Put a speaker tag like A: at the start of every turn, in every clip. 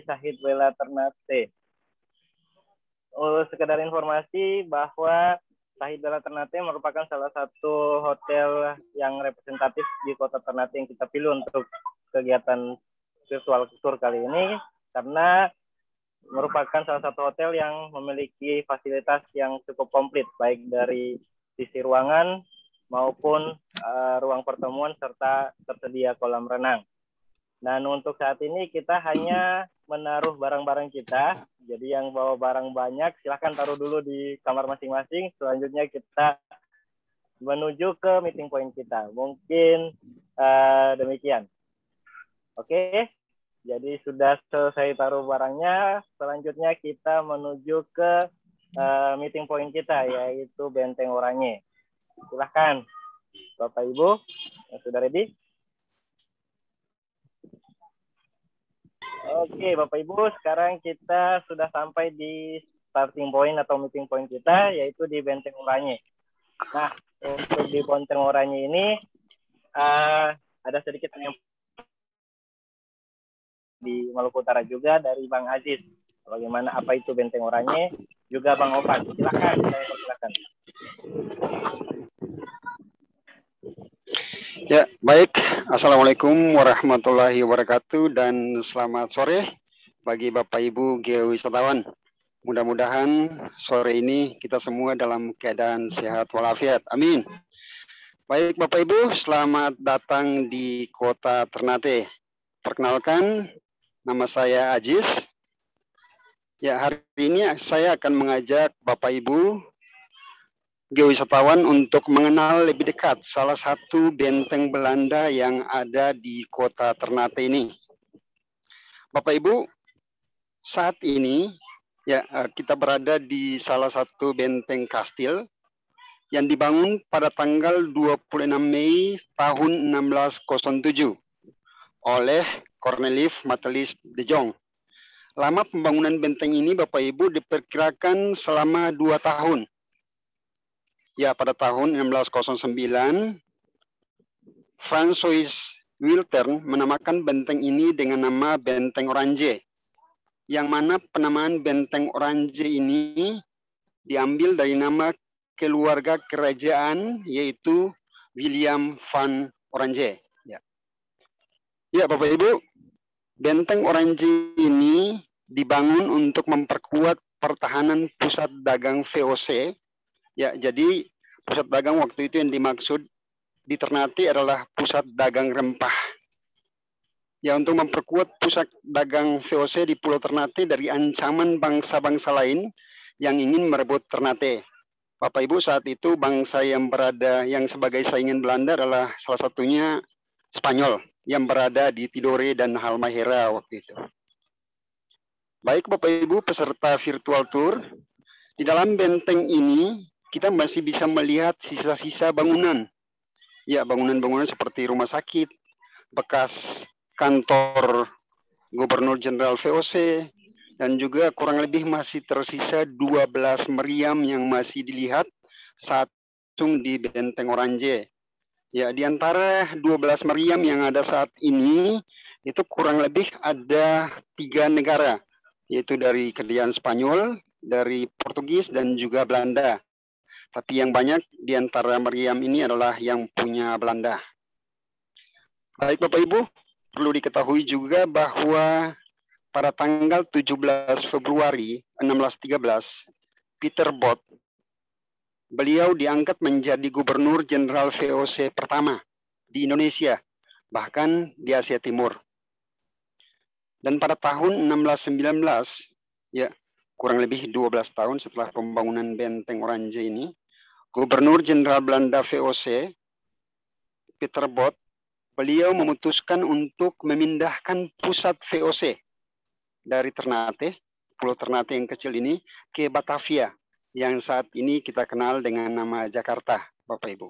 A: Shahid Bella Ternate. Sekedar informasi bahwa Shahid Bella Ternate merupakan salah satu hotel yang representatif di kota Ternate yang kita pilih untuk kegiatan virtual tour kali ini, karena merupakan salah satu hotel yang memiliki fasilitas yang cukup komplit, baik dari sisi ruangan maupun ruang pertemuan serta tersedia kolam renang. Dan untuk saat ini kita hanya menaruh barang-barang kita. Jadi yang bawa barang banyak silahkan taruh dulu di kamar masing-masing. Selanjutnya kita menuju ke meeting point kita. Mungkin demikian. Oke, jadi sudah selesai taruh barangnya. Selanjutnya kita menuju ke meeting point kita, yaitu Benteng Oranye. Silahkan Bapak Ibu, yang sudah ready? Oke, Bapak Ibu, sekarang kita sudah sampai di starting point atau meeting point kita, yaitu di Benteng Oranye. Nah, untuk di Benteng Oranye ini ada sedikit yang di Maluku Utara juga dari Bang Aziz. Bagaimana apa itu Benteng Oranye? Juga Bang Opat. Silakan, saya persilakan.
B: Ya, baik. Assalamualaikum warahmatullahi wabarakatuh dan selamat sore bagi Bapak Ibu geowisatawan. Mudah-mudahan sore ini kita semua dalam keadaan sehat walafiat. Amin. Baik Bapak Ibu, selamat datang di Kota Ternate. Perkenalkan, nama saya Aziz. Ya, hari ini saya akan mengajak Bapak Ibu geowisatawan untuk mengenal lebih dekat salah satu benteng Belanda yang ada di Kota Ternate ini. Bapak Ibu, saat ini ya kita berada di salah satu benteng kastil yang dibangun pada tanggal 26 Mei tahun 1607 oleh Cornelis Matthijs de Jong. Lama pembangunan benteng ini Bapak Ibu diperkirakan selama 2 tahun. Ya, pada tahun 1609, François Wiltern menamakan benteng ini dengan nama Benteng Oranje, yang mana penamaan Benteng Oranje ini diambil dari nama keluarga kerajaan, yaitu William van Oranje. Ya, Bapak Ibu, Benteng Oranje ini dibangun untuk memperkuat pertahanan pusat dagang VOC. Ya, jadi pusat dagang waktu itu yang dimaksud di Ternate adalah pusat dagang rempah. Ya, untuk memperkuat pusat dagang VOC di Pulau Ternate dari ancaman bangsa-bangsa lain yang ingin merebut Ternate. Bapak Ibu, saat itu bangsa yang sebagai saingan Belanda adalah salah satunya Spanyol yang berada di Tidore dan Halmahera waktu itu. Baik Bapak Ibu peserta virtual tour, di dalam benteng ini kita masih bisa melihat sisa-sisa bangunan. Ya, bangunan-bangunan seperti rumah sakit, bekas kantor Gubernur Jenderal VOC, dan juga kurang lebih masih tersisa 12 meriam yang masih dilihat saat di Benteng Oranje. Ya, di antara 12 meriam yang ada saat ini, itu kurang lebih ada 3 negara, yaitu dari kerajaan Spanyol, dari Portugis, dan juga Belanda. Tapi yang banyak di antara meriam ini adalah yang punya Belanda. Baik Bapak Ibu, perlu diketahui juga bahwa pada tanggal 17 Februari 1613, Peter Both, beliau diangkat menjadi Gubernur Jenderal VOC pertama di Indonesia, bahkan di Asia Timur. Dan pada tahun 1619, ya kurang lebih 12 tahun setelah pembangunan Benteng Oranje ini, Gubernur Jenderal Belanda VOC, Peter Both, beliau memutuskan untuk memindahkan pusat VOC dari Ternate, Pulau Ternate yang kecil ini, ke Batavia, yang saat ini kita kenal dengan nama Jakarta, Bapak Ibu.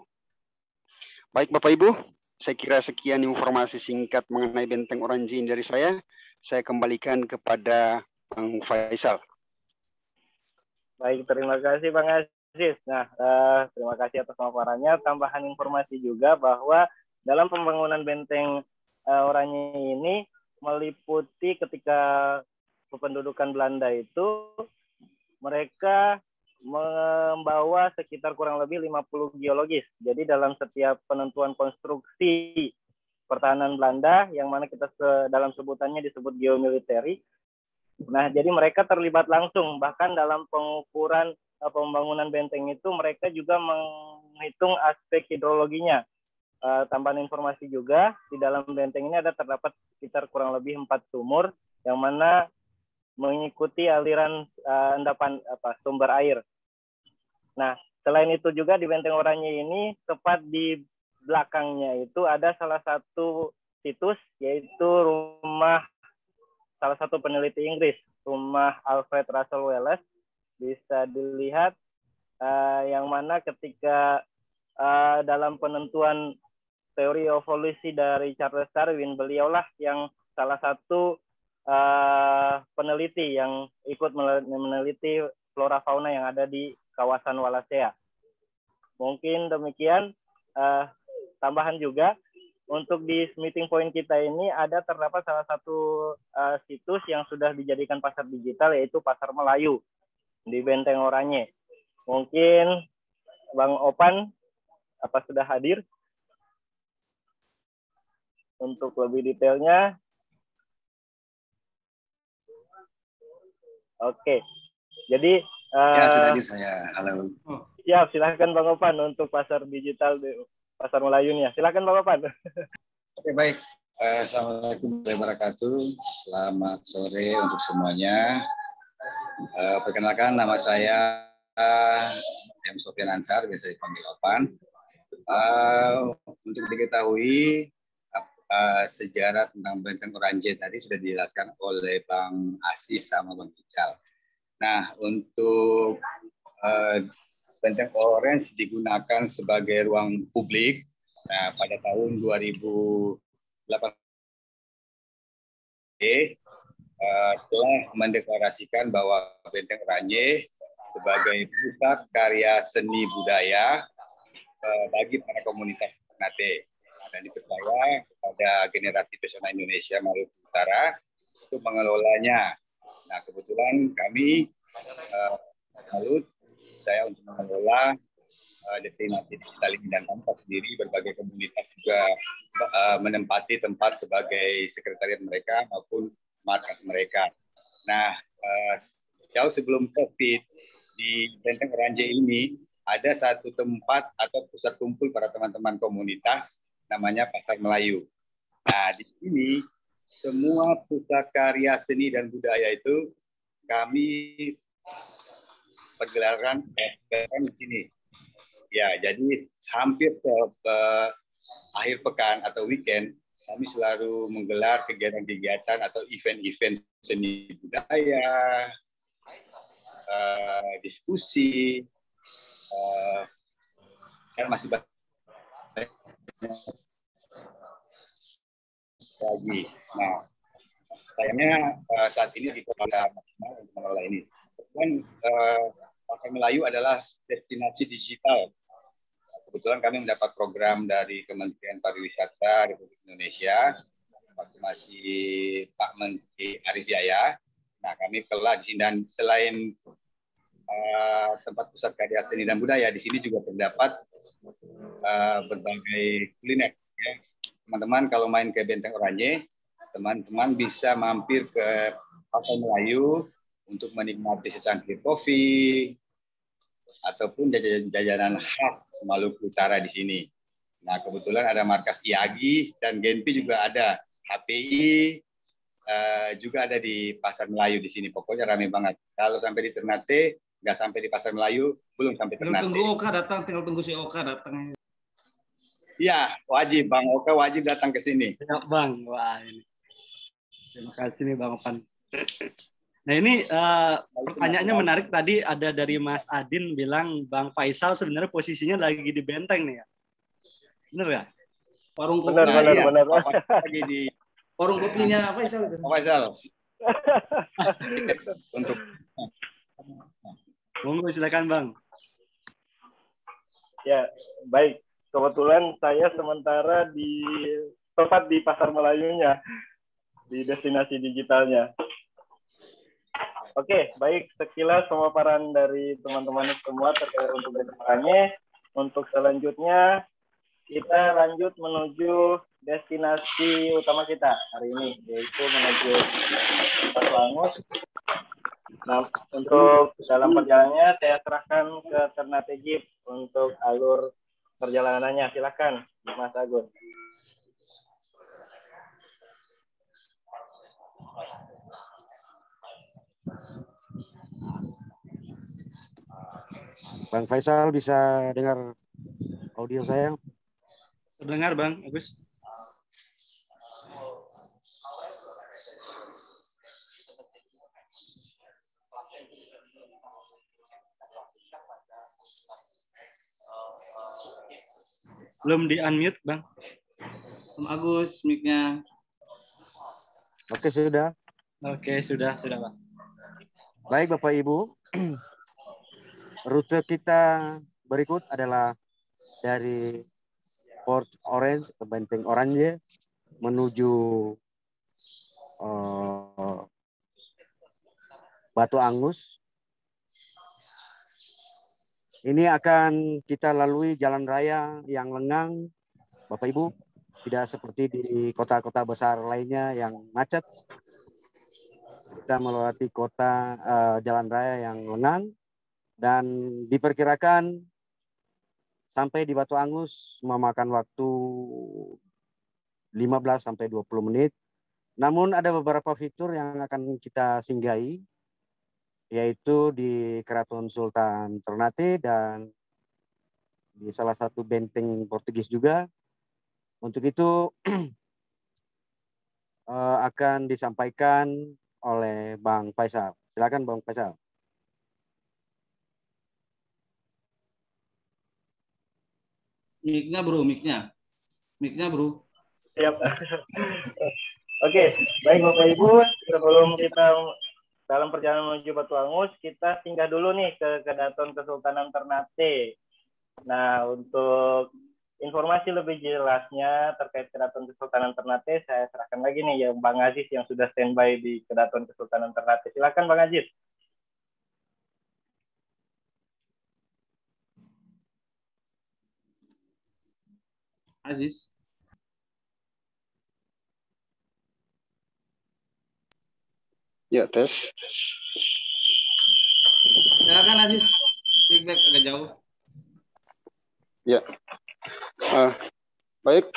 B: Baik Bapak Ibu, saya kira sekian informasi singkat mengenai Benteng Oranje ini dari saya. Saya kembalikan kepada Bang Faisal.
A: Baik, terima kasih Bang Aziz. Nah, terima kasih atas paparannya. Tambahan informasi juga bahwa dalam pembangunan Benteng Oranye ini meliputi ketika kependudukan Belanda itu mereka membawa sekitar kurang lebih 50 geologis. Jadi dalam setiap penentuan konstruksi pertahanan Belanda, yang mana kita dalam sebutannya disebut geomiliteri, nah jadi mereka terlibat langsung, bahkan dalam pengukuran pembangunan benteng itu mereka juga menghitung aspek hidrologinya. Tambahan informasi juga, di dalam benteng ini terdapat sekitar kurang lebih 4 sumur, yang mana mengikuti aliran endapan sumber air. Nah, selain itu juga di Benteng Oranye ini, tepat di belakangnya itu ada salah satu situs, yaitu rumah salah satu peneliti Inggris, rumah Alfred Russel Wallace. Bisa dilihat yang mana ketika dalam penentuan teori evolusi dari Charles Darwin, beliaulah yang salah satu peneliti yang ikut meneliti flora fauna yang ada di kawasan Wallacea. Mungkin demikian. Tambahan juga, untuk di meeting point kita ini terdapat salah satu situs yang sudah dijadikan pasar digital, yaitu Pasar Melayu di Benteng Oranye. Mungkin Bang Opan sudah hadir untuk lebih detailnya? Oke. Jadi
C: ya, sudah hadir saya. Halo.
A: Siap, silahkan Bang Opan untuk pasar digital di Pasar Melayunya. Silahkan Bang Opan.
C: Oke, baik. Assalamualaikum warahmatullahi wabarakatuh. Selamat sore untuk semuanya. Perkenalkan, nama saya M. Sofian Ansar, biasa dipanggil Opan. Untuk diketahui, sejarah tentang Benteng Oranye tadi sudah dijelaskan oleh Bang Asis sama Bang Ical. Nah, untuk Benteng Oranye digunakan sebagai ruang publik. Nah, pada tahun 2008 telah mendeklarasikan bahwa Benteng Oranye sebagai pusat karya seni budaya bagi para komunitas Ternate, dan dipercaya kepada generasi pesona Indonesia Maluku Utara untuk mengelolanya. Nah, kebetulan kami Malut saya untuk mengelola destinasi digital ini, dan tempat sendiri berbagai komunitas juga menempati tempat sebagai sekretariat mereka maupun markas mereka. Nah, jauh sebelum COVID, di Benteng Oranye ini ada satu tempat atau pusat kumpul para teman-teman komunitas namanya Pasar Melayu. Nah, di sini semua pusat karya seni dan budaya itu kami pergelaran di sini. Ya, jadi hampir ke akhir pekan atau weekend kami selalu menggelar kegiatan-kegiatan atau event-event seni budaya, diskusi, dan masih banyak lagi. Nah, sayangnya saat ini di Kota maksimal untuk mengelola ini. Dan Pasar Melayu adalah destinasi digital. Kebetulan kami mendapat program dari Kementerian Pariwisata Republik Indonesia waktu masih Pak Menteri Arief Jaya. Nah, kami telah di sini, dan selain tempat pusat karya seni dan budaya, di sini juga terdapat berbagai kuliner. Ya. Teman-teman kalau main ke Benteng Oranye, teman-teman bisa mampir ke Pasar Melayu untuk menikmati secangkir kopi ataupun jajanan khas Maluku Utara di sini. Nah, kebetulan ada markas IAGI dan Genpi juga ada. HPI juga ada di Pasar Melayu di sini. Pokoknya ramai banget. Kalau sampai di Ternate, nggak sampai di Pasar Melayu, belum sampai Ternate.
D: Tinggal tunggu Oka datang, tinggal tunggu si Oka datang.
C: Iya, wajib Bang Oka wajib datang ke sini.
D: Ya, Bang, wah ini. Terima kasih nih Bang Opan. Nah ini pertanyaannya menarik, tadi ada dari Mas Adin bilang Bang Faisal sebenarnya posisinya lagi di Benteng nih ya. Bener ya? Warung kopi.
A: Benar.
C: Lagi di
D: warung kopinya Faisal.
C: Faisal. Untuk
D: Monggo silakan Bang.
A: Ya, baik. Kebetulan saya sementara tepat di Pasar Melayunya, di destinasi digitalnya. Oke, baik, sekilas pemaparan dari teman-teman semua terkait untuk kedepannya. Untuk selanjutnya kita lanjut menuju destinasi utama kita hari ini, yaitu menuju Batu Angus. Nah, untuk dalam perjalanannya saya serahkan ke Ternate Jeep untuk alur perjalanannya. Silakan, Mas Agus.
E: Bang Faisal bisa dengar audio saya?
D: Terdengar Bang Agus. Belum di-unmute, Bang. Om Agus, mic-nya.
E: Oke, sudah.
D: Oke, sudah, Bang.
E: Baik, Bapak Ibu. Rute kita berikut adalah dari Port Orange ke Benteng Oranje menuju Batu Angus. Ini akan kita lalui jalan raya yang lengang, Bapak Ibu, tidak seperti di kota-kota besar lainnya yang macet. Kita melewati jalan raya yang lengang dan diperkirakan sampai di Batu Angus memakan waktu 15 sampai 20 menit. Namun ada beberapa fitur yang akan kita singgahi, yaitu di Keraton Sultan Ternate dan di salah satu benteng Portugis juga. Untuk itu akan disampaikan oleh Bang Faisal. Silakan Bang Faisal.
D: Mic-nya bro.
A: Siap. Oke, baik Bapak Ibu, sebelum kita dalam perjalanan menuju Batu Angus, kita singgah dulu nih ke Keraton Kesultanan Ternate. Nah, untuk informasi lebih jelasnya terkait Keraton Kesultanan Ternate, saya serahkan lagi nih ya Bang Aziz yang sudah standby di Keraton Kesultanan Ternate. Silakan Bang Aziz.
D: Aziz.
B: Ya, tes.
D: Silakan Aziz. Feedback agak jauh.
B: Ya. Baik.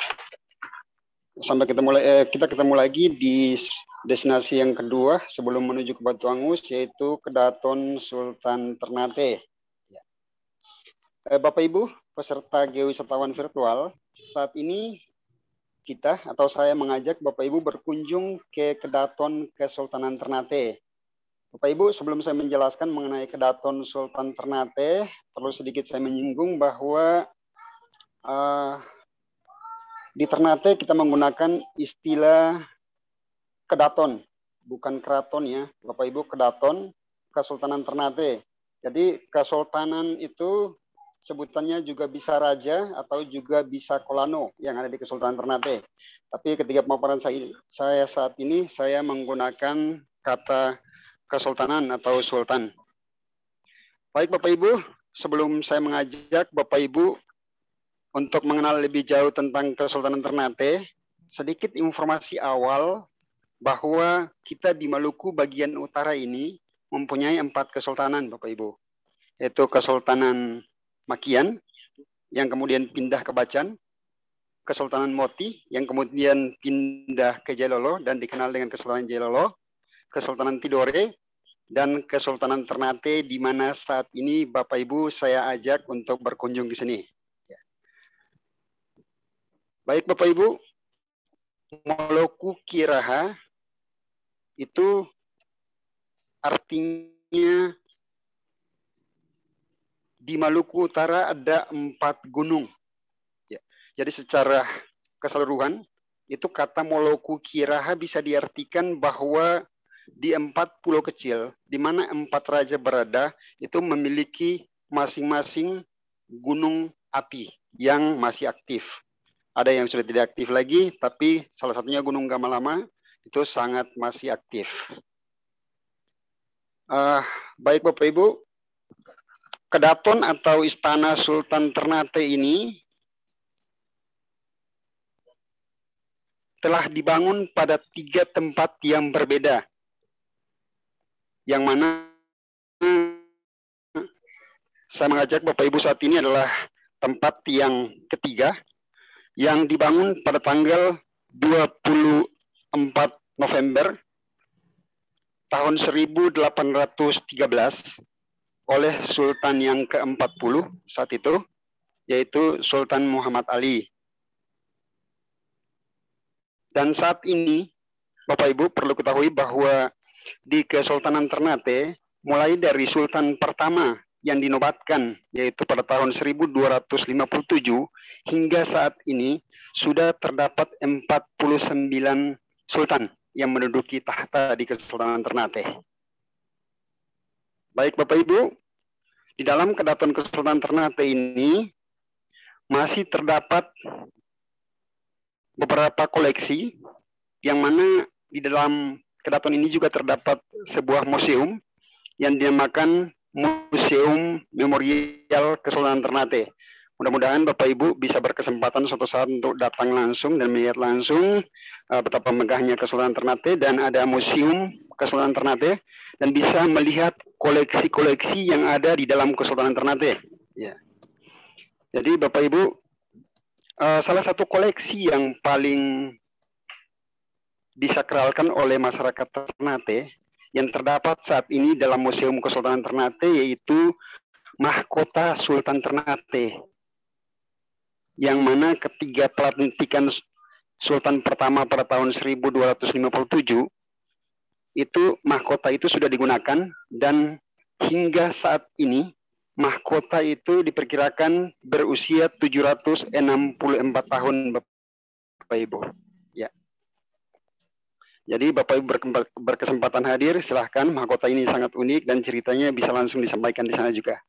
B: Sampai kita ketemu lagi di destinasi yang kedua sebelum menuju ke Batu Angus, yaitu Keraton Sultan Ternate. Bapak Ibu, peserta geowisatawan virtual, saat ini saya mengajak Bapak Ibu berkunjung ke Keraton Kesultanan Ternate. Bapak Ibu, sebelum saya menjelaskan mengenai Keraton Sultan Ternate, perlu sedikit saya menyinggung bahwa di Ternate kita menggunakan istilah Kedaton, bukan keraton ya, Bapak Ibu, Kedaton Kesultanan Ternate. Jadi Kesultanan itu sebutannya juga bisa raja atau juga bisa kolano yang ada di Kesultanan Ternate. Tapi ketika pemaparan saya saat ini, saya menggunakan kata kesultanan atau sultan. Baik Bapak Ibu, sebelum saya mengajak Bapak Ibu untuk mengenal lebih jauh tentang Kesultanan Ternate, sedikit informasi awal bahwa kita di Maluku bagian utara ini mempunyai 4 kesultanan Bapak Ibu. Yaitu Kesultanan Makian, yang kemudian pindah ke Bacan, Kesultanan Moti, yang kemudian pindah ke Jailolo dan dikenal dengan Kesultanan Jailolo, Kesultanan Tidore, dan Kesultanan Ternate, di mana saat ini Bapak Ibu saya ajak untuk berkunjung ke sini. Baik Bapak Ibu, Moloku Kiraha itu artinya di Maluku Utara ada 4 gunung. Ya. Jadi secara keseluruhan, itu kata Moloku Kiraha bisa diartikan bahwa di 4 pulau kecil, di mana 4 raja berada, itu memiliki masing-masing gunung api yang masih aktif. Ada yang sudah tidak aktif lagi, tapi salah satunya Gunung Gamalama itu sangat masih aktif. Baik Bapak Ibu, Kedaton atau Istana Sultan Ternate ini telah dibangun pada 3 tempat yang berbeda, yang mana saya mengajak Bapak Ibu saat ini adalah tempat yang ketiga, yang dibangun pada tanggal 24 November tahun 1813 oleh Sultan yang ke-40 saat itu, yaitu Sultan Muhammad Ali. Dan saat ini, Bapak Ibu perlu ketahui bahwa di Kesultanan Ternate, mulai dari Sultan pertama yang dinobatkan, yaitu pada tahun 1257, hingga saat ini sudah terdapat 49 Sultan yang menduduki tahta di Kesultanan Ternate. Baik Bapak Ibu, di dalam Kedaton Kesultanan Ternate ini masih terdapat beberapa koleksi, yang mana di dalam Kedaton ini juga terdapat sebuah museum yang dinamakan Museum Memorial Kesultanan Ternate. Mudah-mudahan Bapak Ibu bisa berkesempatan suatu saat untuk datang langsung dan melihat langsung betapa megahnya Kesultanan Ternate, dan ada Museum Kesultanan Ternate, dan bisa melihat koleksi-koleksi yang ada di dalam Kesultanan Ternate. Ya. Jadi Bapak Ibu, salah satu koleksi yang paling disakralkan oleh masyarakat Ternate yang terdapat saat ini dalam Museum Kesultanan Ternate yaitu mahkota Sultan Ternate, yang mana ketika pelantikan Sultan pertama pada tahun 1257 itu mahkota itu sudah digunakan, dan hingga saat ini mahkota itu diperkirakan berusia 764 tahun Bapak Ibu. Ya. Jadi Bapak Ibu berkesempatan hadir, silahkan. Mahkota ini sangat unik dan ceritanya bisa langsung disampaikan di sana juga.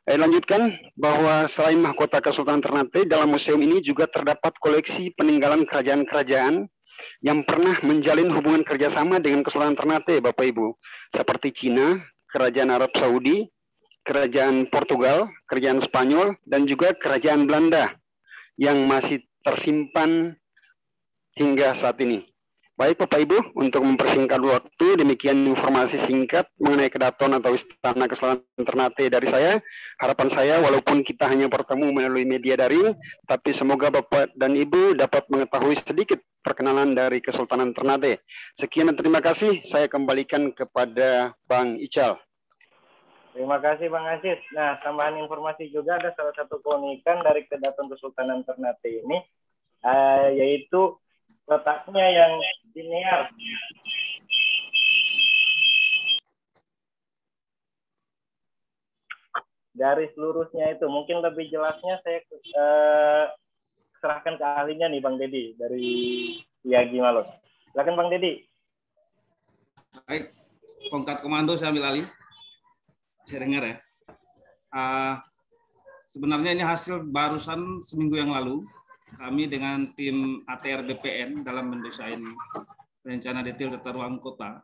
B: Lanjutkan bahwa selain mahkota Kesultanan Ternate, dalam museum ini juga terdapat koleksi peninggalan kerajaan-kerajaan yang pernah menjalin hubungan kerjasama dengan Kesultanan Ternate, Bapak Ibu, seperti Cina, Kerajaan Arab Saudi, Kerajaan Portugal, Kerajaan Spanyol, dan juga Kerajaan Belanda yang masih tersimpan hingga saat ini. Baik Bapak Ibu, untuk mempersingkat waktu, demikian informasi singkat mengenai Kedaton atau Istana Kesultanan Ternate dari saya. Harapan saya, walaupun kita hanya bertemu melalui media daring, tapi semoga Bapak dan Ibu dapat mengetahui sedikit perkenalan dari Kesultanan Ternate. Sekian dan terima kasih, saya kembalikan kepada Bang Ical.
A: Terima kasih Bang Aziz. Nah, tambahan informasi juga, ada salah satu keunikan dari Kedaton Kesultanan Ternate ini, yaitu letaknya yang linear. Garis lurusnya itu, mungkin lebih jelasnya saya serahkan ke ahlinya nih Bang Dedi dari Yagi Malot. Silakan Bang Dedi.
F: Baik, Kongkat Komando saya ambil alih. Saya dengar ya. Sebenarnya ini hasil barusan seminggu yang lalu. Kami dengan tim ATR BPN dalam mendesain rencana detail tata ruang kota.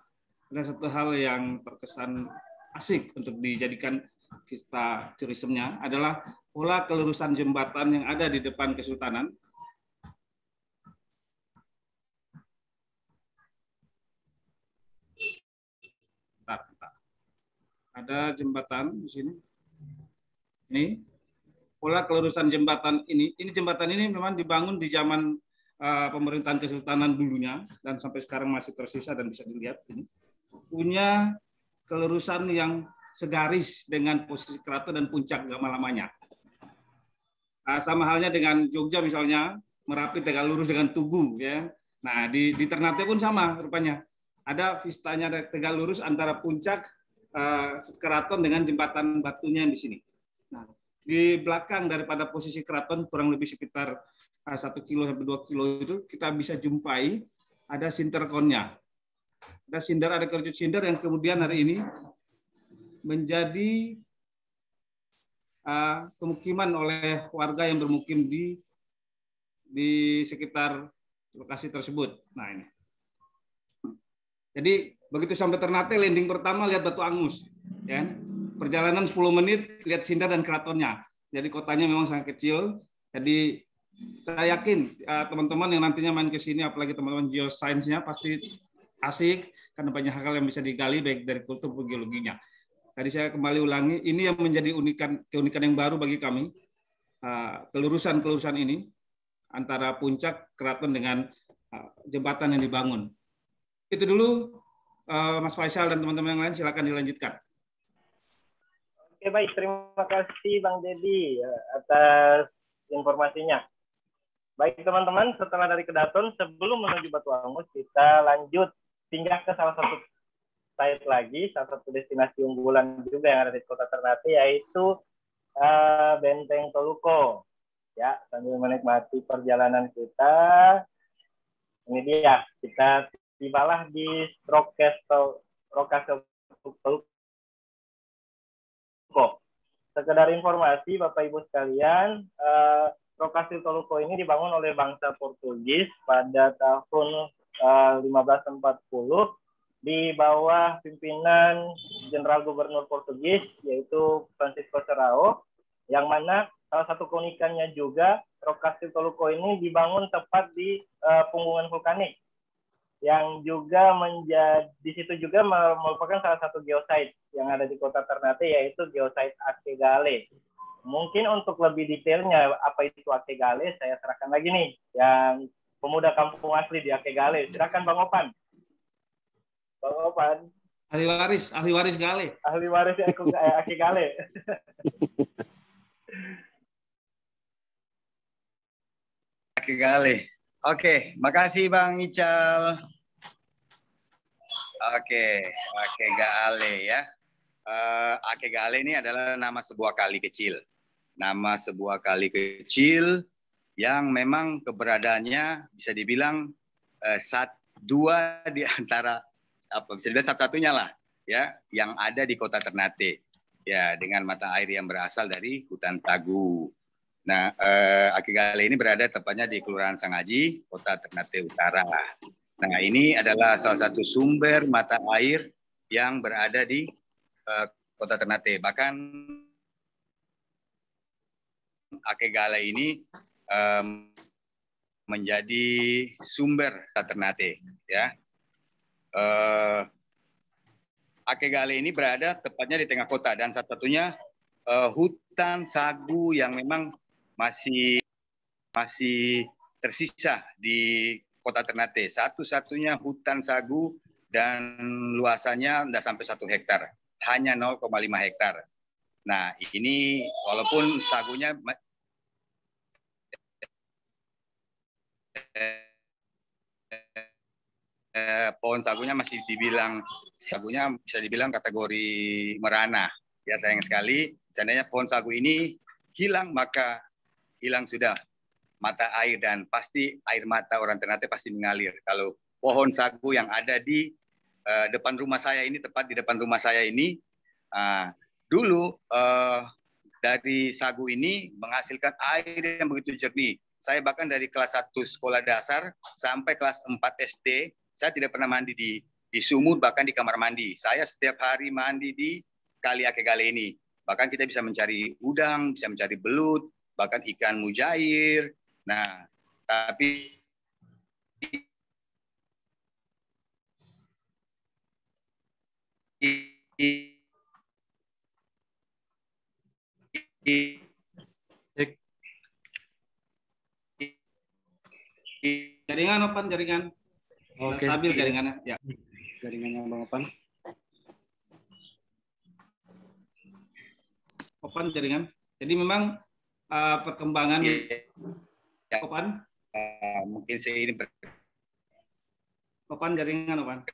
F: Ada satu hal yang terkesan asik untuk dijadikan vista turismenya adalah pola kelurusan jembatan yang ada di depan Kesultanan. Bentar. Ada jembatan di sini. Ini pola kelurusan jembatan ini jembatan ini memang dibangun di zaman pemerintahan Kesultanan dulunya dan sampai sekarang masih tersisa dan bisa dilihat ini punya kelurusan yang segaris dengan posisi keraton dan puncak lama-lamanya. Sama halnya dengan Jogja misalnya, Merapi tegak lurus dengan Tugu ya. Nah, di Ternate pun sama rupanya. Ada vistanya tegak lurus antara puncak keraton dengan jembatan batunya di sini. Nah, di belakang daripada posisi keraton kurang lebih sekitar 1 kilo sampai 2 kilo itu kita bisa jumpai ada sinterkonnya. Ada kerjut sinder yang kemudian hari ini menjadi pemukiman oleh warga yang bermukim di sekitar lokasi tersebut. Nah ini. Jadi Begitu sampai Ternate, landing pertama lihat Batu Angus, ya. Perjalanan 10 menit lihat Sindar dan keratonnya. Jadi kotanya memang sangat kecil. Jadi saya yakin teman-teman yang nantinya main ke sini, apalagi teman-teman geoscience-nya pasti asik karena banyak hal yang bisa digali baik dari kultur maupun geologinya. Tadi saya kembali ulangi, ini yang menjadi keunikan yang baru bagi kami, kelurusan ini antara puncak keraton dengan jembatan yang dibangun. Itu dulu, Mas Faisal dan teman-teman yang lain, silakan dilanjutkan.
A: Oke, baik, terima kasih Bang Dedi atas informasinya. Baik teman-teman, setelah dari Kedaton, sebelum menuju Batu Angus, kita lanjut singgah ke salah satu site lagi, salah satu destinasi unggulan juga yang ada di Kota Ternate, yaitu Benteng Toluko. Ya, sambil menikmati perjalanan kita, ini dia, kita tibalah di Rokasel Toluko. Sekedar informasi, Bapak Ibu sekalian, Rokasel Toluko ini dibangun oleh bangsa Portugis pada tahun 1540 di bawah pimpinan Jenderal Gubernur Portugis, yaitu Francisco Serrao, yang mana salah satu keunikannya juga Rokasel Toluko ini dibangun tepat di punggungan vulkanik, yang juga di situ juga merupakan salah satu geosite yang ada di Kota Ternate, yaitu geosite Akegale. Mungkin untuk lebih detailnya apa itu Akegale, saya serahkan lagi nih yang pemuda kampung asli di Akegale. Silakan Bang Opan. Bang Opan.
F: Ahli waris Gale.
A: Ahli waris Akegale.
C: Akegale. Oke, makasih Bang Ical. Oke, Akegale ya. Akegale ini adalah nama sebuah kali kecil. Nama sebuah kali kecil yang memang keberadaannya bisa dibilang dua di antara bisa dibilang satu-satunya lah ya yang ada di Kota Ternate ya, dengan mata air yang berasal dari hutan sagu. Nah, Akegale ini berada tepatnya di Kelurahan Sangaji, Kota Ternate Utara. Nah, ini adalah salah satu sumber mata air yang berada di Kota Ternate. Bahkan Akegale ini menjadi sumber Ternate ya. Akegale ini berada tepatnya di tengah kota dan satu-satunya hutan sagu yang memang masih tersisa di Kota Ternate. Satu-satunya hutan sagu dan luasannya tidak sampai 1 hektar, hanya 0,5 hektar. Nah, ini walaupun sagunya pohon sagunya masih dibilang bisa dibilang kategori merana. Ya, sayang sekali seandainya pohon sagu ini hilang, maka hilang sudah mata air dan pasti air mata orang Ternate pasti mengalir. Kalau pohon sagu yang ada di depan rumah saya ini, tepat di depan rumah saya ini, dulu dari sagu ini menghasilkan air yang begitu jernih. Saya bahkan dari kelas 1 sekolah dasar sampai kelas 4 SD, saya tidak pernah mandi di sumur, bahkan di kamar mandi. Saya setiap hari mandi di Kali Akegale ini. Bahkan kita bisa mencari udang, bisa mencari belut, bahkan ikan mujair. Nah, tapi
F: Jaringan Opan, jaringan. Oke. Stabil jaringannya. Ya.
D: Jaringannya Bang Opan.
F: Opan jaringan. Jadi memang perkembangan Opan.
C: Mungkin saya ini
F: Opan jaringan Opan.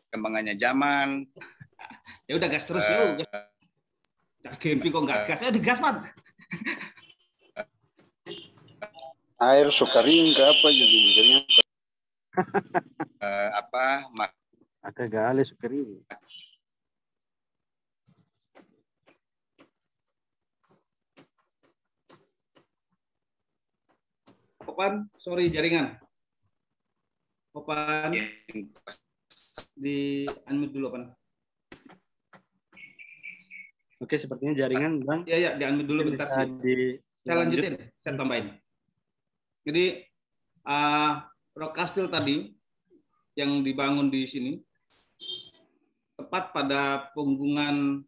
C: Perkembangannya zaman.
F: Ya udah gas terus yuk. Camping kok nggak gas? Digas Pan.
B: Air suka ring ke apa jadinya?
E: Akegale suka ring.
F: Opan, sorry jaringan. Opan. Di unmute dulu, Pan.
D: Oke, sepertinya jaringan, Bang.
F: Iya, di unmute dulu bentar sih. Saya lanjutin, saya tambahin. Jadi Rokastil tadi yang dibangun di sini tepat pada punggungan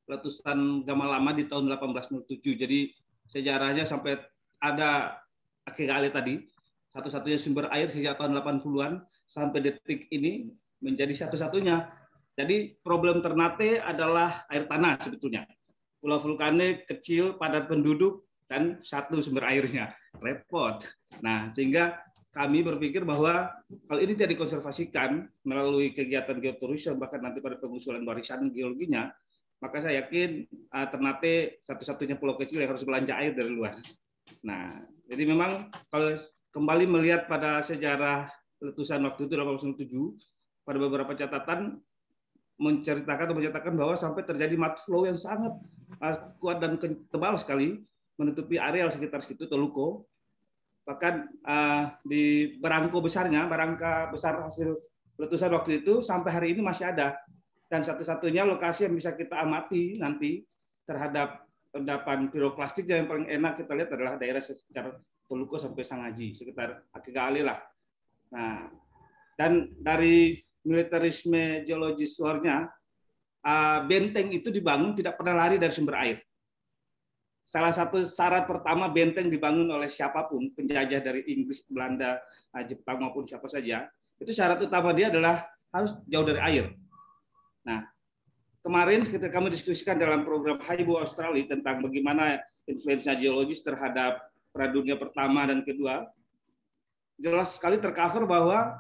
F: letusan Gama Lama di tahun 1807. Jadi sejarahnya sampai ada Akegale tadi, satu-satunya sumber air sejak tahun 80-an sampai detik ini menjadi satu-satunya. Jadi problem Ternate adalah air tanah sebetulnya. Pulau vulkanik kecil, padat penduduk, dan satu sumber airnya. Repot. Nah, sehingga kami berpikir bahwa kalau ini tidak dikonservasikan melalui kegiatan geoturisme, bahkan nanti pada pengusulan warisan geologinya, maka saya yakin Ternate satu-satunya pulau kecil yang harus belanja air dari luar. Nah, jadi memang kalau kembali melihat pada sejarah letusan waktu itu 1807, pada beberapa catatan menceritakan bahwa sampai terjadi mud flow yang sangat kuat dan tebal sekali menutupi areal sekitar situ Toluko. Bahkan di barangka besar hasil letusan waktu itu sampai hari ini masih ada. Dan satu-satunya lokasi yang bisa kita amati nanti terhadap endapan piroklastik yang paling enak kita lihat adalah daerah sekitar Toluko sampai Sangaji, sekitar Akegale lah. Nah, dan dari militerisme geologis luarnya, benteng itu dibangun tidak pernah lari dari sumber air. Salah satu syarat pertama benteng dibangun oleh siapapun, penjajah dari Inggris, Belanda, Jepang maupun siapa saja, itu syarat utama dia adalah harus jauh dari air. Nah, kemarin ketika kami diskusikan dalam program Haibo Australia tentang bagaimana influenza geologis terhadap Perang Dunia Pertama dan Kedua, jelas sekali tercover bahwa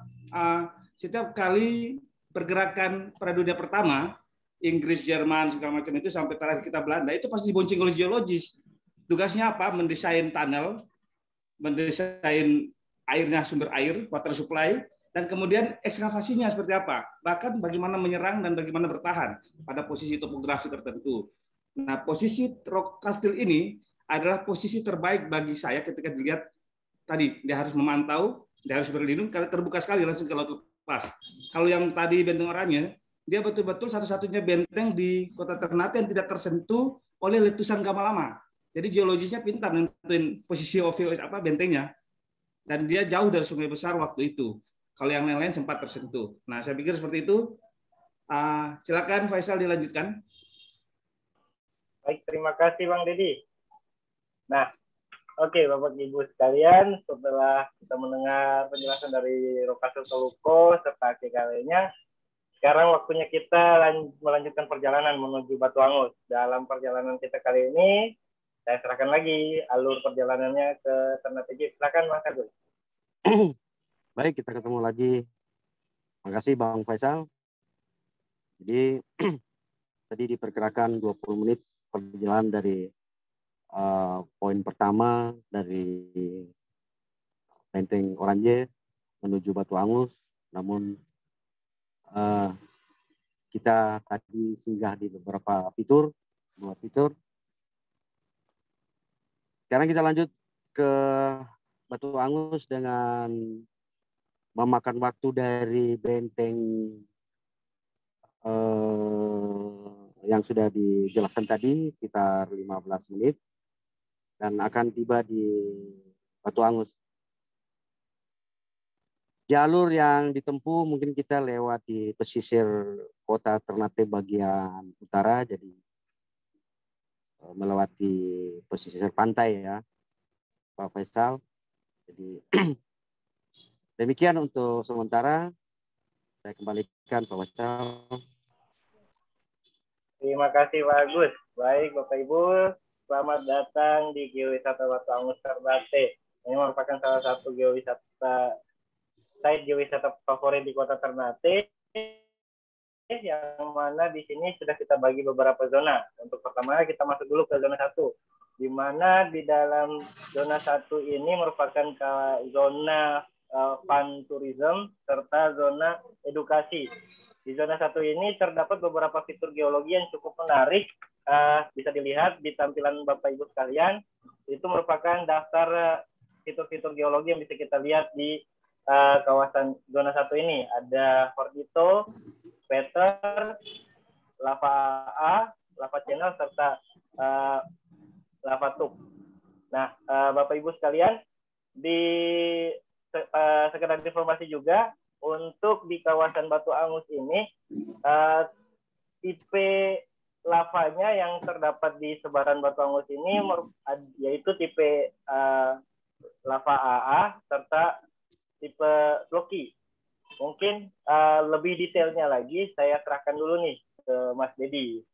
F: setiap kali pergerakan Perang Dunia Pertama, Inggris, Jerman, segala macam itu sampai terakhir kita Belanda, itu pasti dibonceng oleh geologis. Tugasnya apa? Mendesain tunnel, mendesain airnya, sumber air, water supply, dan kemudian ekskavasinya seperti apa. Bahkan bagaimana menyerang dan bagaimana bertahan pada posisi topografi tertentu. Nah, posisi Rokastil ini adalah posisi terbaik bagi saya ketika dilihat tadi. Dia harus memantau, dia harus berlindung, kalau terbuka sekali langsung ke laut lepas. Kalau yang tadi Benteng Oranye, dia betul-betul satu-satunya benteng di Kota Ternate yang tidak tersentuh oleh letusan Gama Lama. Jadi geologisnya pintar nentuin posisi bentengnya, dan dia jauh dari sungai besar waktu itu. Kalau yang lain-lain sempat tersentuh. Nah, saya pikir seperti itu. Silakan Faisal dilanjutkan.
A: Baik, terima kasih Bang Deddy. Nah, oke Bapak Ibu sekalian, setelah kita mendengar penjelasan dari Rokastil Toluko serta Akegale-nya, sekarang waktunya kita melanjutkan perjalanan menuju Batu Angus. Dalam perjalanan kita kali ini, saya serahkan lagi alur perjalanannya ke Ternate. Silakan Mas Agus.
E: Baik, kita ketemu lagi. Makasih Bang Faisal. Jadi tadi diperkirakan 20 menit perjalanan dari poin pertama dari Benteng Oranje menuju Batu Angus. Namun kita tadi singgah di beberapa fitur, 2 fitur. Sekarang kita lanjut ke Batu Angus dengan memakan waktu dari benteng yang sudah dijelaskan tadi sekitar 15 menit dan akan tiba di Batu Angus. Jalur yang ditempuh mungkin kita lewat di pesisir Kota Ternate bagian utara, jadi melewati pesisir pantai ya Pak Faisal. Jadi demikian untuk sementara. Saya kembalikan Pak Faisal.
A: Terima kasih Pak Agus. Baik Bapak Ibu, selamat datang di Geowisata Batu Angus Ternate. Ini merupakan salah satu site geowisata favorit di Kota Ternate, yang mana di sini sudah kita bagi beberapa zona. Untuk pertama kita masuk dulu ke zona 1, di mana di dalam zona 1 ini merupakan zona fun tourism serta zona edukasi. Di zona 1 ini terdapat beberapa fitur geologi yang cukup menarik. Bisa dilihat di tampilan Bapak Ibu sekalian. Itu merupakan daftar fitur-fitur geologi yang bisa kita lihat di kawasan zona 1 ini. Ada Hordito, Peter, Lava A, Lava Channel, serta Lava Tube. Nah, Bapak Ibu sekalian, di sekedar informasi juga, untuk di kawasan Batu Angus ini, tipe lavanya yang terdapat di sebaran Batu Angus ini yaitu tipe lava AA serta tipe Loki. Mungkin lebih detailnya lagi saya serahkan dulu nih ke Mas Dedi.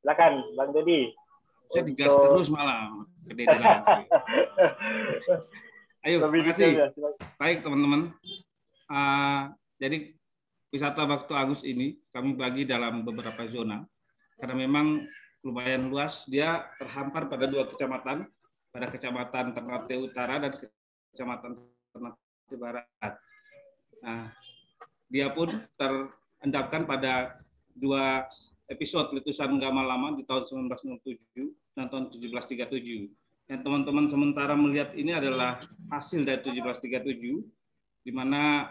A: Silakan, Bang Dedi.
F: Saya digas terus malah. Ayo, terima kasih. Baik teman-teman. Jadi wisata Batu Angus ini kami bagi dalam beberapa zona karena memang lumayan luas. Dia terhampar pada 2 kecamatan, pada Kecamatan Ternate Utara dan Kecamatan Ternate Barat. Nah, dia pun terendapkan pada 2 episode letusan Gama Lama di tahun 1907 dan tahun 1737. Dan teman-teman sementara melihat ini adalah hasil dari 1737, di mana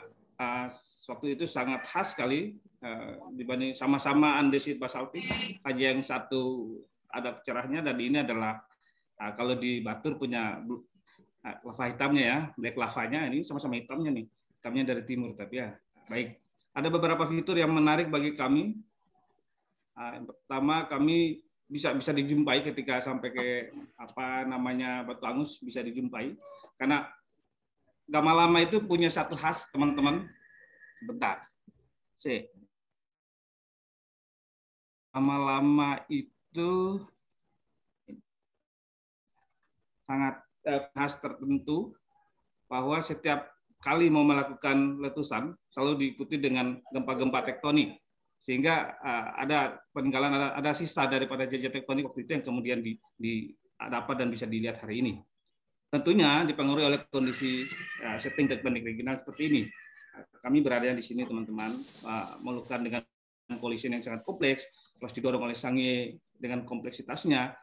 F: waktu itu sangat khas sekali dibanding sama-sama andesit basaltik, hanya yang satu ada cerahnya dan ini adalah kalau di Batur punya lava hitamnya ya, black lavanya, ini sama-sama hitamnya nih, hitamnya dari timur tapi ya baik. Ada beberapa fitur yang menarik bagi kami. Yang pertama, kami bisa dijumpai ketika sampai ke Batu Angus, bisa dijumpai karena Gama Lama itu punya satu khas, teman-teman. Bentar. Gama Lama itu sangat khas tertentu bahwa setiap kali mau melakukan letusan selalu diikuti dengan gempa-gempa tektonik. Sehingga ada peninggalan, ada sisa daripada jejak tektonik waktu itu yang kemudian dapat dan bisa dilihat hari ini. Tentunya dipengaruhi oleh kondisi setting tektonik regional seperti ini. Kami berada di sini, teman-teman, melakukan dengan collision yang sangat kompleks, terus didorong oleh Sangihe dengan kompleksitasnya,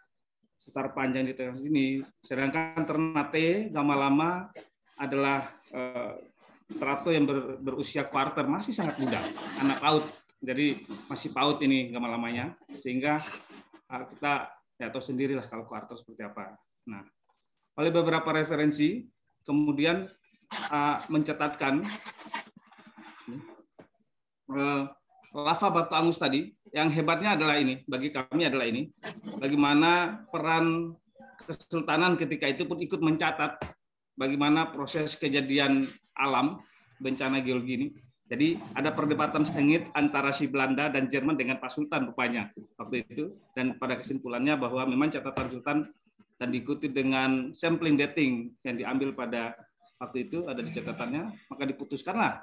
F: sesar panjang di tengah sini. Sedangkan Ternate Gama Lama adalah strato yang berusia kuarter, masih sangat muda, anak PAUD. Jadi masih PAUD ini Gama Lamanya, sehingga kita ya tahu sendirilah kalau kuarter seperti apa. Nah, oleh beberapa referensi, kemudian mencatatkan lava Batu Angus tadi, yang hebatnya adalah ini, bagi kami adalah ini, bagaimana peran Kesultanan ketika itu pun ikut mencatat bagaimana proses kejadian alam, bencana geologi ini. Jadi ada perdebatan sengit antara si Belanda dan Jerman dengan Pak Sultan rupanya waktu itu, dan pada kesimpulannya bahwa memang catatan Sultan dan diikuti dengan sampling dating yang diambil pada waktu itu ada di catatannya, maka diputuskanlah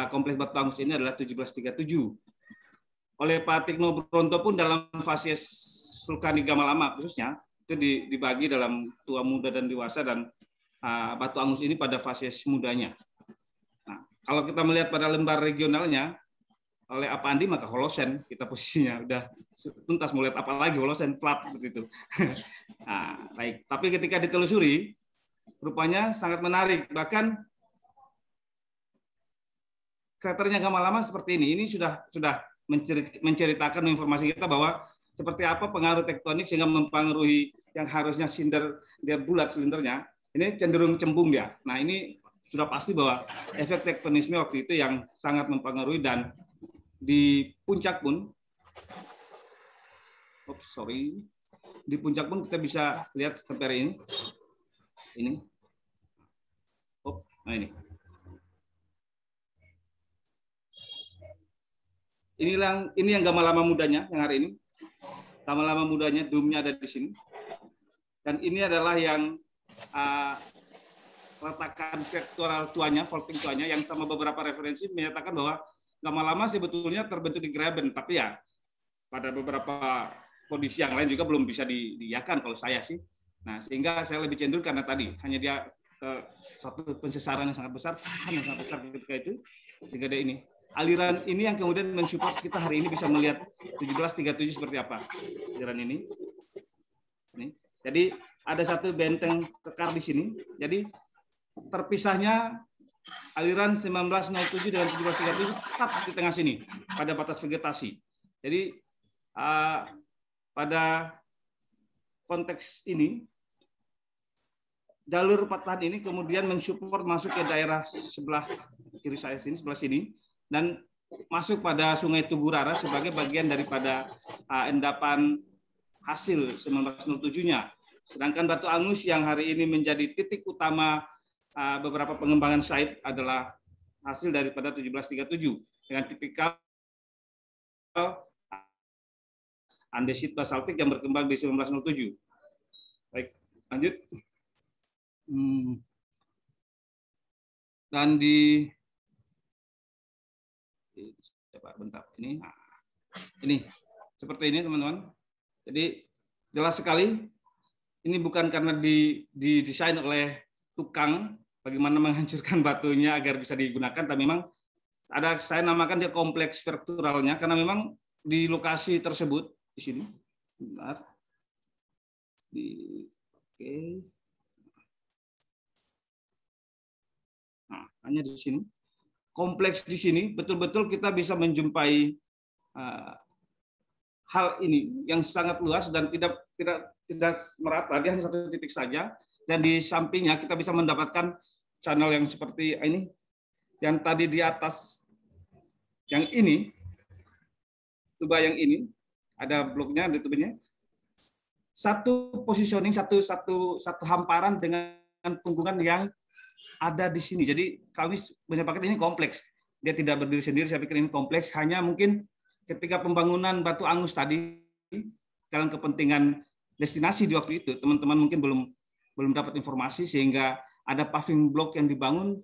F: kompleks Batu Angus ini adalah 1737. Oleh Pak Tikno Bronto pun dalam fase vulkanik Gama Lama khususnya itu dibagi dalam tua, muda, dan dewasa, dan Batu Angus ini pada fase mudanya. Nah, kalau kita melihat pada lembar regionalnya oleh Apa Andi, maka Holosen kita posisinya udah tuntas, mau lihat apa lagi, Holosen flat begitu. Nah, baik. Tapi ketika ditelusuri, rupanya sangat menarik. Bahkan kraternya Gama Lama seperti ini sudah menceritakan informasi kita bahwa seperti apa pengaruh tektonik sehingga mempengaruhi yang harusnya sinder dia bulat silindernya, ini cenderung cembung dia. Nah, ini sudah pasti bahwa efek tektonisme waktu itu yang sangat mempengaruhi, dan di puncak pun, di puncak pun kita bisa lihat sampai hari ini. Nah ini. Ini yang Gama Lama mudanya yang hari ini. Gama Lama mudanya, dome-nya ada di sini. Dan ini adalah yang retakan vektoral tuanya, faulting tuanya, yang sama beberapa referensi menyatakan bahwa Gama Lama sebetulnya terbentuk di Graben, tapi ya pada beberapa kondisi yang lain juga belum bisa diiyakan kalau saya sih. Nah, sehingga saya lebih cenderung karena tadi hanya dia satu pensesaran yang sangat besar, ketika itu, sehingga ada ini. Aliran ini yang kemudian mensupport kita hari ini bisa melihat 1737 seperti apa aliran ini. Jadi ada satu benteng kekar di sini. Jadi terpisahnya aliran 1907 dengan 1737 tetap di tengah sini pada batas vegetasi. Jadi pada konteks ini jalur patahan ini kemudian mensupport masuk ke daerah sebelah kiri saya sini, sebelah sini, dan masuk pada Sungai Tugurara sebagai bagian daripada endapan hasil 1907-nya. Sedangkan Batu Angus yang hari ini menjadi titik utama beberapa pengembangan site adalah hasil daripada 1737 dengan tipikal andesit basaltik yang berkembang di 1907. Baik, lanjut. Dan bentar ini seperti ini teman-teman. Jadi jelas sekali ini bukan karena didesain oleh tukang bagaimana menghancurkan batunya agar bisa digunakan, tapi memang saya namakan dia kompleks strukturalnya karena memang di lokasi tersebut di sini. Bentar. Oke. Nah, hanya di sini. Kompleks di sini betul-betul kita bisa menjumpai hal ini yang sangat luas dan tidak merata, dia hanya satu titik saja, dan di sampingnya kita bisa mendapatkan channel yang seperti ini, yang tadi di atas yang ini, tuba yang ini, ada bloknya, ada tubanya, satu positioning, satu hamparan dengan punggungan yang ada di sini. Jadi kami menyepakati ini kompleks, dia tidak berdiri sendiri, saya pikir ini kompleks, hanya mungkin ketika pembangunan Batu Angus tadi dalam kepentingan destinasi di waktu itu, teman-teman mungkin belum dapat informasi sehingga ada paving block yang dibangun,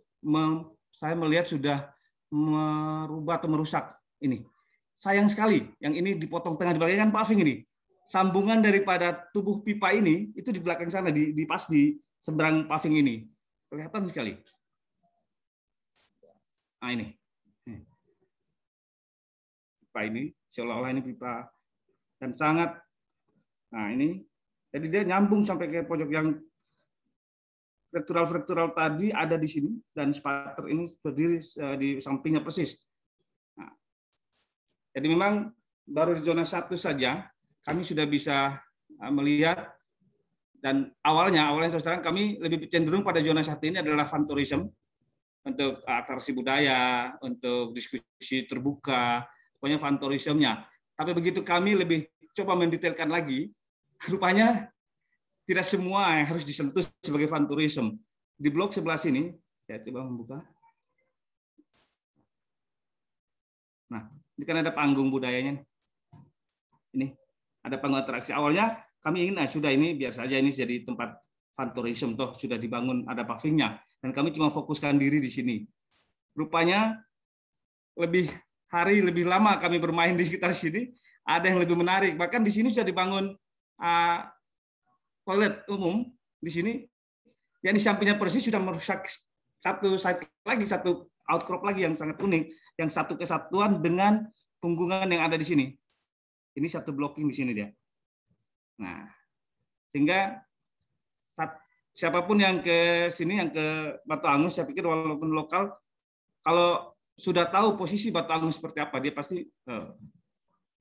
F: saya melihat sudah merubah atau merusak ini. Sayang sekali, yang ini dipotong tengah, di belakang kan paving ini. Sambungan daripada tubuh pipa ini itu di belakang sana, pas di seberang paving ini. Kelihatan sekali. Nah ini. Pipa ini seolah-olah ini pipa dan sangat, nah ini jadi dia nyambung sampai ke pojok yang struktural tadi ada di sini dan spatter ini berdiri di sampingnya persis. Nah, jadi memang baru di zona 1 saja kami sudah bisa melihat, dan awalnya saudara kami lebih cenderung pada zona 1 ini adalah fun tourism untuk atraksi budaya, untuk diskusi terbuka, pokoknya fun tourism-nya. Tapi begitu kami lebih coba mendetailkan lagi, rupanya tidak semua yang harus disentuh sebagai fun tourism. Di blok sebelah sini, ya coba membuka. Nah, ini kan ada panggung budayanya. Ini ada panggung atraksi. Awalnya kami ingin, sudah ini biar saja ini jadi tempat fun tourism, toh sudah dibangun, ada pavingnya, dan kami cuma fokuskan diri di sini. Rupanya lebih lama kami bermain di sekitar sini, ada yang lebih menarik. Bahkan di sini sudah dibangun toilet umum di sini, yang di sampingnya persis sudah merusak satu site lagi, satu outcrop lagi yang sangat unik, yang satu kesatuan dengan punggungan yang ada di sini. Ini satu blocking di sini dia. Nah, sehingga siapapun yang ke sini, yang ke Batu Angus, saya pikir walaupun lokal, kalau sudah tahu posisi Batu Angus seperti apa, dia pasti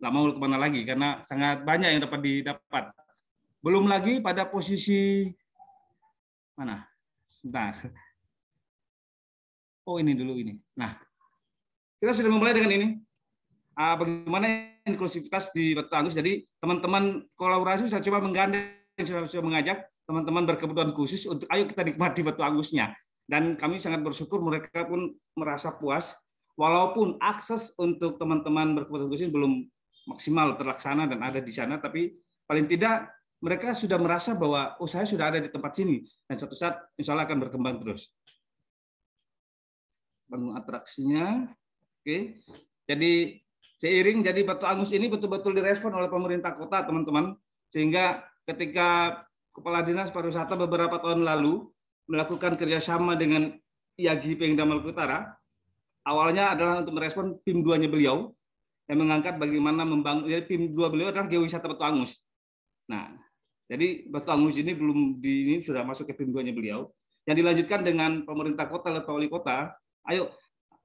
F: nggak mau kemana lagi karena sangat banyak yang dapat didapat. Belum lagi pada posisi mana? Sebentar. Oh ini dulu ini. Nah, kita sudah memulai dengan ini. Bagaimana inklusivitas di Batu Angus? Jadi teman-teman kolaborasi sudah coba menggandeng, sudah mengajak teman-teman berkebutuhan khusus untuk ayo kita nikmati Batu Angusnya. Dan kami sangat bersyukur mereka pun merasa puas, walaupun akses untuk teman-teman berkebutuhan khusus belum maksimal terlaksana dan ada di sana, tapi paling tidak mereka sudah merasa bahwa saya sudah ada di tempat sini, dan suatu saat insya Allah akan berkembang terus. Bangun atraksinya, oke. Jadi seiring, jadi Batu Angus ini betul-betul direspon oleh pemerintah kota, teman-teman, sehingga ketika Kepala Dinas Pariwisata beberapa tahun lalu melakukan kerjasama dengan IAGI Pemda Maluku Utara, awalnya adalah untuk merespon PIM 2-nya beliau yang mengangkat bagaimana membangun. Jadi PIM 2 beliau adalah geowisata Batu Angus. Nah, jadi Batu Angus ini ini sudah masuk ke PIM 2-nya beliau. yang dilanjutkan dengan pemerintah kota atau wali kota, ayo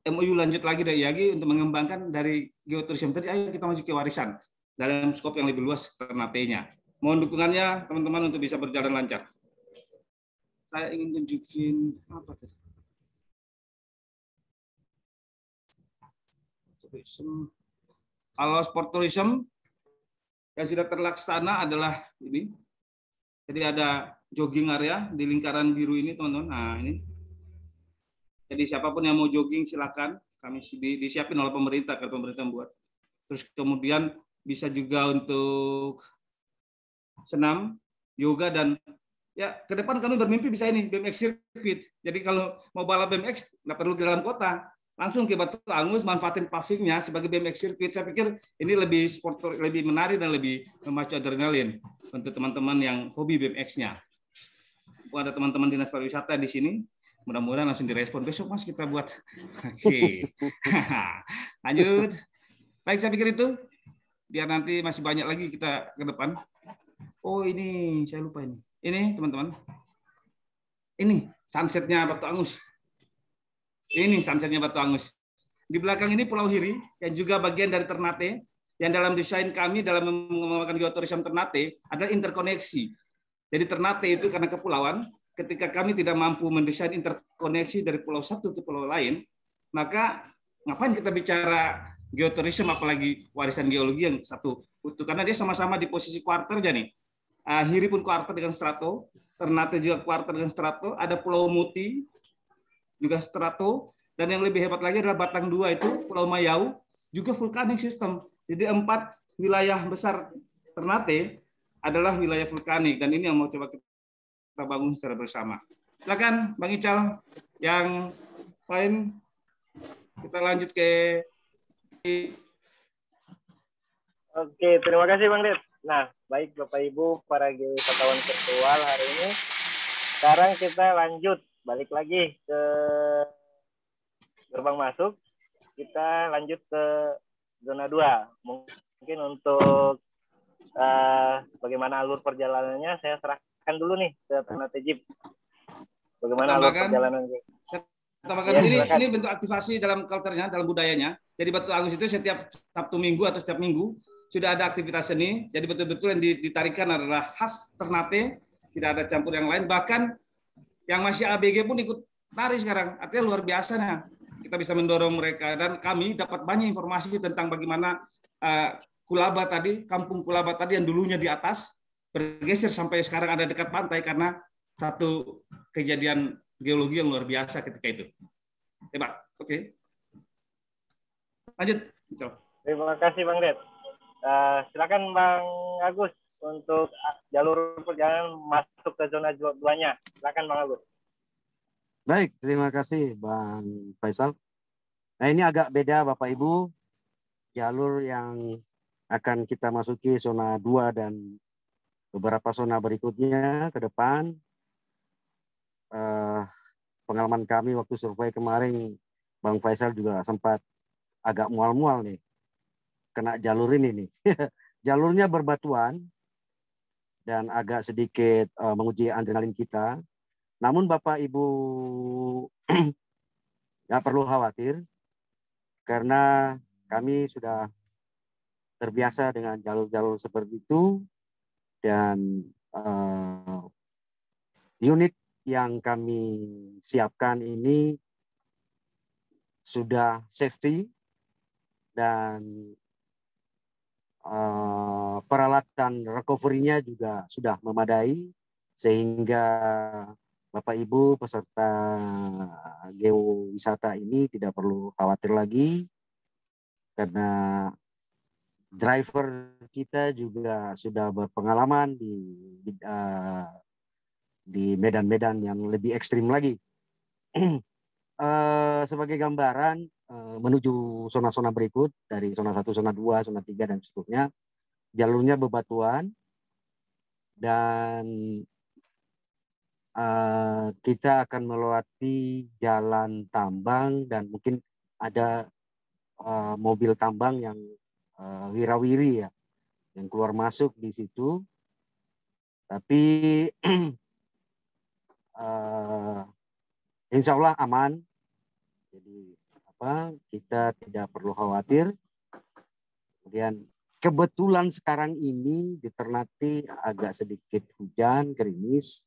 F: MOU lanjut lagi dari IAGI untuk mengembangkan dari geoturism tadi, ayo kita maju ke warisan dalam skop yang lebih luas Ternate-nya. Mohon dukungannya teman-teman untuk bisa berjalan lancar. Saya ingin tunjukin apa tadi? Kalau sport tourism yang sudah terlaksana adalah ini. Jadi ada jogging area di lingkaran biru ini, teman-teman. Nah, ini. Jadi siapapun yang mau jogging silakan, kami disiapin oleh pemerintah, kalau pemerintah buat. Terus kemudian bisa juga untuk senam, yoga, dan ya ke depan kami bermimpi bisa ini BMX circuit. Jadi kalau mau balap BMX nggak perlu di dalam kota, langsung ke Batu Angus, manfaatin pavingnya sebagai BMX circuit. Saya pikir ini lebih sport, lebih menarik dan lebih memacu adrenalin untuk teman-teman yang hobi BMX-nya. Ada teman-teman dinas pariwisata di sini, mudah-mudahan langsung direspon, besok Mas kita buat. Oke. Lanjut. Baik, saya pikir itu biar nanti masih banyak lagi kita ke depan. Oh, ini saya lupa ini. Ini teman-teman. Ini sunsetnya Batu Angus. Ini sunsetnya Batu Angus. Di belakang ini Pulau Hiri yang juga bagian dari Ternate, yang dalam desain kami dalam mengembangkan geoturism Ternate adalah interkoneksi. Jadi Ternate itu karena kepulauan, ketika kami tidak mampu mendesain interkoneksi dari pulau satu ke pulau lain, maka ngapain kita bicara geoturism apalagi warisan geologi yang satu utuh, karena dia sama-sama di posisi kuarter aja nih. Hiri pun kuarter dengan strato, Ternate juga kuarter dengan strato, ada Pulau Muti juga strato, dan yang lebih hebat lagi adalah Batang 2 itu Pulau Mayau juga vulkanik system. Jadi 4 wilayah besar Ternate adalah wilayah vulkanik, dan ini yang mau coba kita bangun secara bersama. Silakan Bang Ical, yang lain kita lanjut ke.
A: Oke, terima kasih Bang Ded. Nah, baik Bapak Ibu para wisatawan virtual hari ini. Sekarang kita lanjut, balik lagi ke gerbang masuk. Kita lanjut ke zona 2. Mungkin untuk bagaimana alur perjalanannya, saya serahkan dulu nih ke Ternate Jeep. Bagaimana alur perjalanannya?
F: Ini bentuk aktivasi dalam culture-nya, dalam budayanya. Jadi Batu Angus itu setiap Sabtu Minggu atau setiap minggu sudah ada aktivitas seni. Jadi betul-betul yang ditarikan adalah khas Ternate, tidak ada campur yang lain. Bahkan yang masih ABG pun ikut nari sekarang. Artinya luar biasa. Nah, kita bisa mendorong mereka, dan kami dapat banyak informasi tentang bagaimana Kulaba tadi, kampung Kulaba tadi yang dulunya di atas bergeser sampai sekarang ada dekat pantai karena satu kejadian geologi yang luar biasa ketika itu. Hebat. Oke. Lanjut.
A: Terima kasih Bang Ded. Silakan Bang Agus untuk jalur perjalanan masuk ke zona 2-nya. Silakan Bang Agus.
E: Baik, terima kasih Bang Faisal. Nah, ini agak beda Bapak Ibu. Jalur yang akan kita masuki zona 2 dan beberapa zona berikutnya ke depan. Pengalaman kami waktu survei kemarin, Bang Faisal juga sempat agak mual-mual nih kena jalur ini nih. Jalurnya berbatuan dan agak sedikit menguji adrenalin kita. Namun Bapak Ibu nggak perlu khawatir karena kami sudah terbiasa dengan jalur-jalur seperti itu, dan unit yang kami siapkan ini sudah safety dan peralatan recovery-nya juga sudah memadai, sehingga Bapak Ibu peserta geowisata ini tidak perlu khawatir lagi, karena driver kita juga sudah berpengalaman di medan-medan yang lebih ekstrim lagi. Sebagai gambaran menuju zona-zona berikut dari zona 1, zona 2, zona 3 dan seterusnya, jalurnya bebatuan dan kita akan melewati jalan tambang dan mungkin ada mobil tambang yang wirawiri ya, yang keluar masuk di situ. Tapi insya Allah aman. Jadi kita tidak perlu khawatir. Kemudian kebetulan sekarang ini di Ternate agak sedikit hujan, gerimis.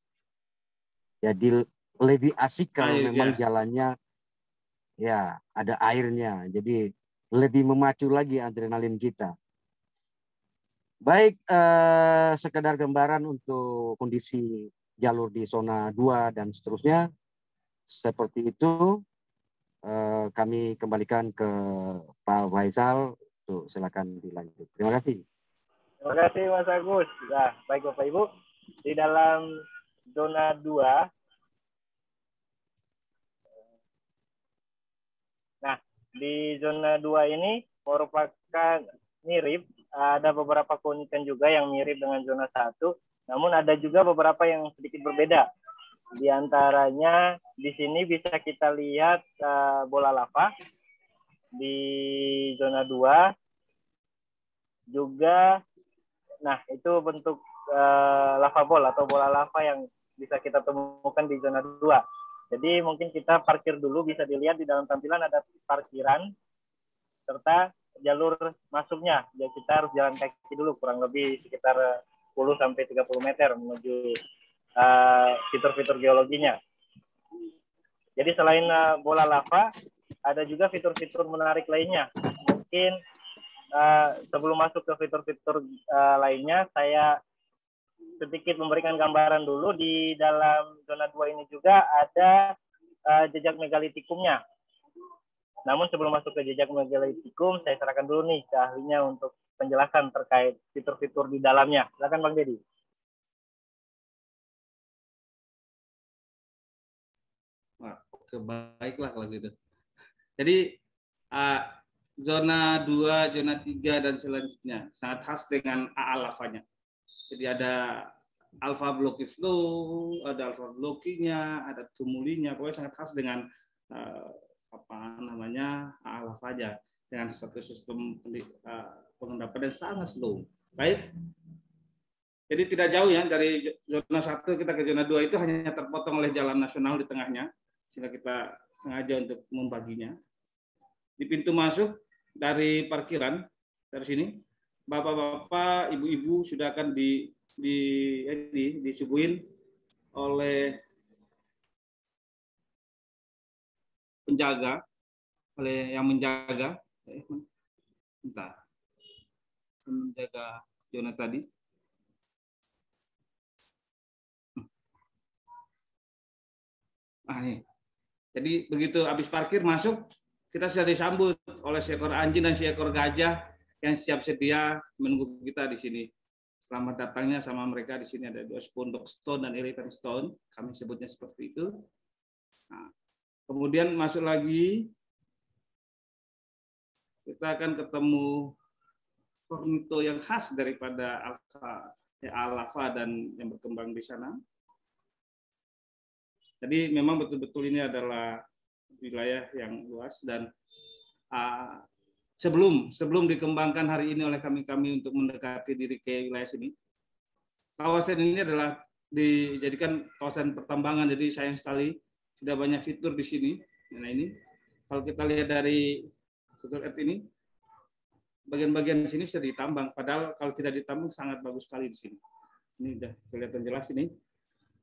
E: Jadi lebih asik kalau memang jalannya ya ada airnya. Jadi lebih memacu lagi adrenalin kita. Baik, sekedar gambaran untuk kondisi jalur di zona 2 dan seterusnya. Seperti itu, kami kembalikan ke Pak Faisal untuk silakan dilanjut. Terima kasih.
A: Terima kasih Mas Agus. Nah, baik Bapak Ibu, di dalam zona 2, nah di zona 2 ini merupakan mirip, ada beberapa keunikan juga yang mirip dengan zona 1, namun ada juga beberapa yang sedikit berbeda. Di antaranya di sini bisa kita lihat bola lava di zona 2 juga. Nah, itu bentuk lava ball atau bola lava yang bisa kita temukan di zona 2. Jadi mungkin kita parkir dulu, bisa dilihat di dalam tampilan ada parkiran serta jalur masuknya. Jadi kita harus jalan kaki dulu kurang lebih sekitar 10-30 meter menuju fitur-fitur geologinya. Jadi selain bola lava, ada juga fitur-fitur menarik lainnya. Mungkin sebelum masuk ke fitur-fitur lainnya, saya sedikit memberikan gambaran dulu. Di dalam zona 2 ini juga ada jejak megalitikumnya. Namun sebelum masuk ke jejak megalitikum, saya serahkan dulu nih ke ahlinya untuk penjelasan terkait fitur-fitur di dalamnya. Silakan Bang Dedi.
F: Baiklah kalau gitu. Jadi zona 2, zona 3 dan selanjutnya sangat khas dengan AA lavanya. Jadi ada alpha blocky flow, ada alpha blockinya, ada tumulinya. Pokoknya sangat khas dengan AA lavanya dengan satu sistem pengendapan yang sangat slow. Baik. Jadi tidak jauh ya dari zona 1 kita ke zona 2 itu hanya terpotong oleh jalan nasional di tengahnya. Sehingga kita sengaja untuk membaginya. Di pintu masuk dari parkiran, dari sini, bapak-bapak, ibu-ibu sudah akan disuguhin oleh penjaga, oleh yang menjaga, menjaga zona tadi. Nih. Jadi begitu habis parkir masuk, kita sudah disambut oleh seekor anjing dan seekor gajah yang siap sedia menunggu kita di sini. Selamat datangnya sama mereka di sini ada 2 spondok stone dan elephant stone, kami sebutnya seperti itu. Nah, kemudian masuk lagi, kita akan ketemu kornito yang khas daripada lava dan yang berkembang di sana. Jadi memang betul-betul ini adalah wilayah yang luas dan sebelum dikembangkan hari ini oleh kami untuk mendekati diri ke wilayah sini, kawasan ini adalah dijadikan kawasan pertambangan. Jadi sayang sekali sudah banyak fitur di sini. Nah ini kalau kita lihat dari Google Earth ini, bagian-bagian di sini sudah ditambang. Padahal kalau tidak ditambang sangat bagus sekali di sini. Ini sudah kelihatan jelas ini.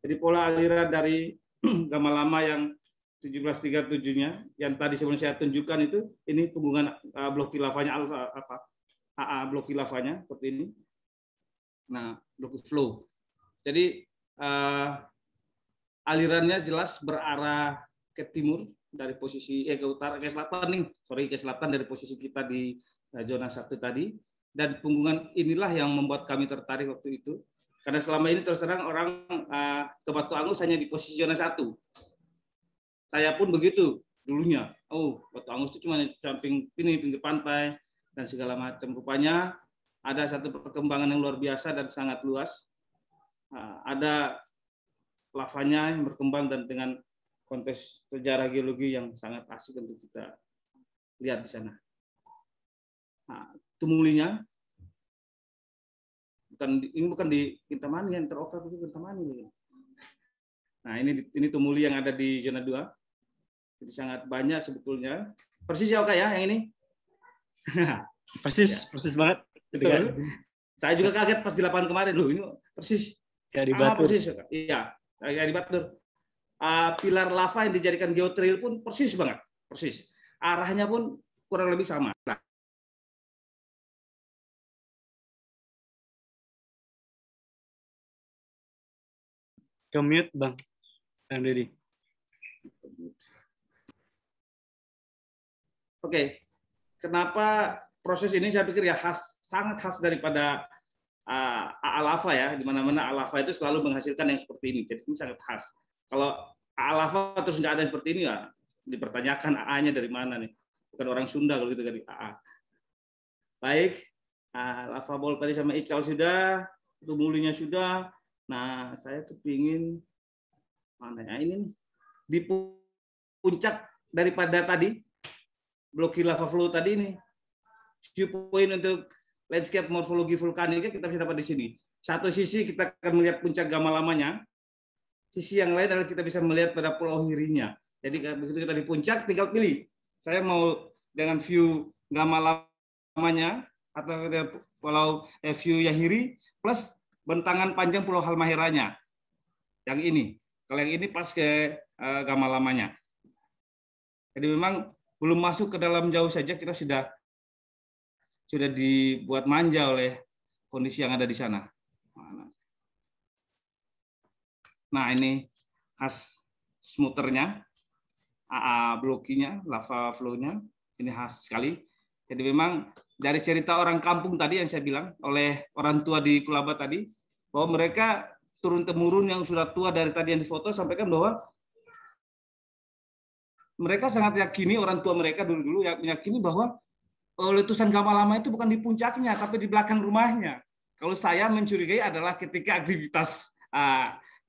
F: Jadi pola aliran dari gamma lama yang 1737-nya yang tadi sebelum saya tunjukkan itu, ini hubungan bloki lavanya AA bloki lavanya seperti ini. Nah, bloki flow. Jadi alirannya jelas berarah ke timur dari posisi ke utara, ke selatan nih. Ke selatan dari posisi kita di zona 1 tadi. Dan punggungan inilah yang membuat kami tertarik waktu itu. Karena selama ini terus terang orang ke Batu Angus hanya di posisi zona 1. Saya pun begitu dulunya. Oh, Batu Angus itu cuma samping pinggir pantai dan segala macam. Rupanya ada satu perkembangan yang luar biasa dan sangat luas. Ada lavanya yang berkembang dan dengan konteks sejarah geologi yang sangat asik untuk kita lihat di sana. Nah, tumulinya ini bukan di Kintamani, yang teroper itu Kintamani. Nah, ini tumuli yang ada di zona 2. Jadi sangat banyak sebetulnya. Persis ya Oka ya yang ini?
D: Persis,
F: Ya.
D: persis banget.
F: Betul. Saya juga kaget pas di lapangan kemarin. Loh, ini persis.
D: Kayak di
F: Sama
D: Batur.
F: persis. Iya, kayak di Batur. Pilar lava yang dijadikan geotrail pun persis banget. Persis. Arahnya pun kurang lebih sama. Nah,
D: Ke-mute, Bang Deddy.
F: Oke. Kenapa proses ini saya pikir ya sangat khas daripada lava ya, di mana-mana lava itu selalu menghasilkan yang seperti ini. Jadi ini sangat khas. Kalau lava terus nggak ada yang seperti ini ya, dipertanyakan AA-nya dari mana nih? Bukan orang Sunda kalau gitu kan AA. Baik, lava ball tadi sama Ical sudah, tumulinya sudah. Nah, saya tuh pingin mana ya ini nih, di puncak daripada tadi blokir lava flow tadi ini, viewpoint untuk landscape morfologi vulkaniknya kita bisa dapat di sini. Satu sisi kita akan melihat puncak gamma lamanya, sisi yang lain adalah kita bisa melihat pada pulau hirinya. Jadi begitu kita di puncak, tinggal pilih. Saya mau dengan view gamma lamanya atau pulau view yang hiri plus bentangan panjang pulau Halmahiranya. Yang ini. Kalau yang ini pas ke gamma lamanya. Jadi memang belum masuk ke dalam jauh saja kita sudah dibuat manja oleh kondisi yang ada di sana. Nah, ini khas smooternya, AA blokinya, lava flow-nya, ini khas sekali. Jadi memang dari cerita orang kampung tadi yang saya bilang oleh orang tua di Kulaba tadi, bahwa mereka turun-temurun yang sudah tua dari tadi yang difoto sampaikan bahwa mereka sangat yakini, orang tua mereka dulu-dulu yakini bahwa letusan gamma lama itu bukan di puncaknya, tapi di belakang rumahnya. Kalau saya mencurigai adalah ketika aktivitas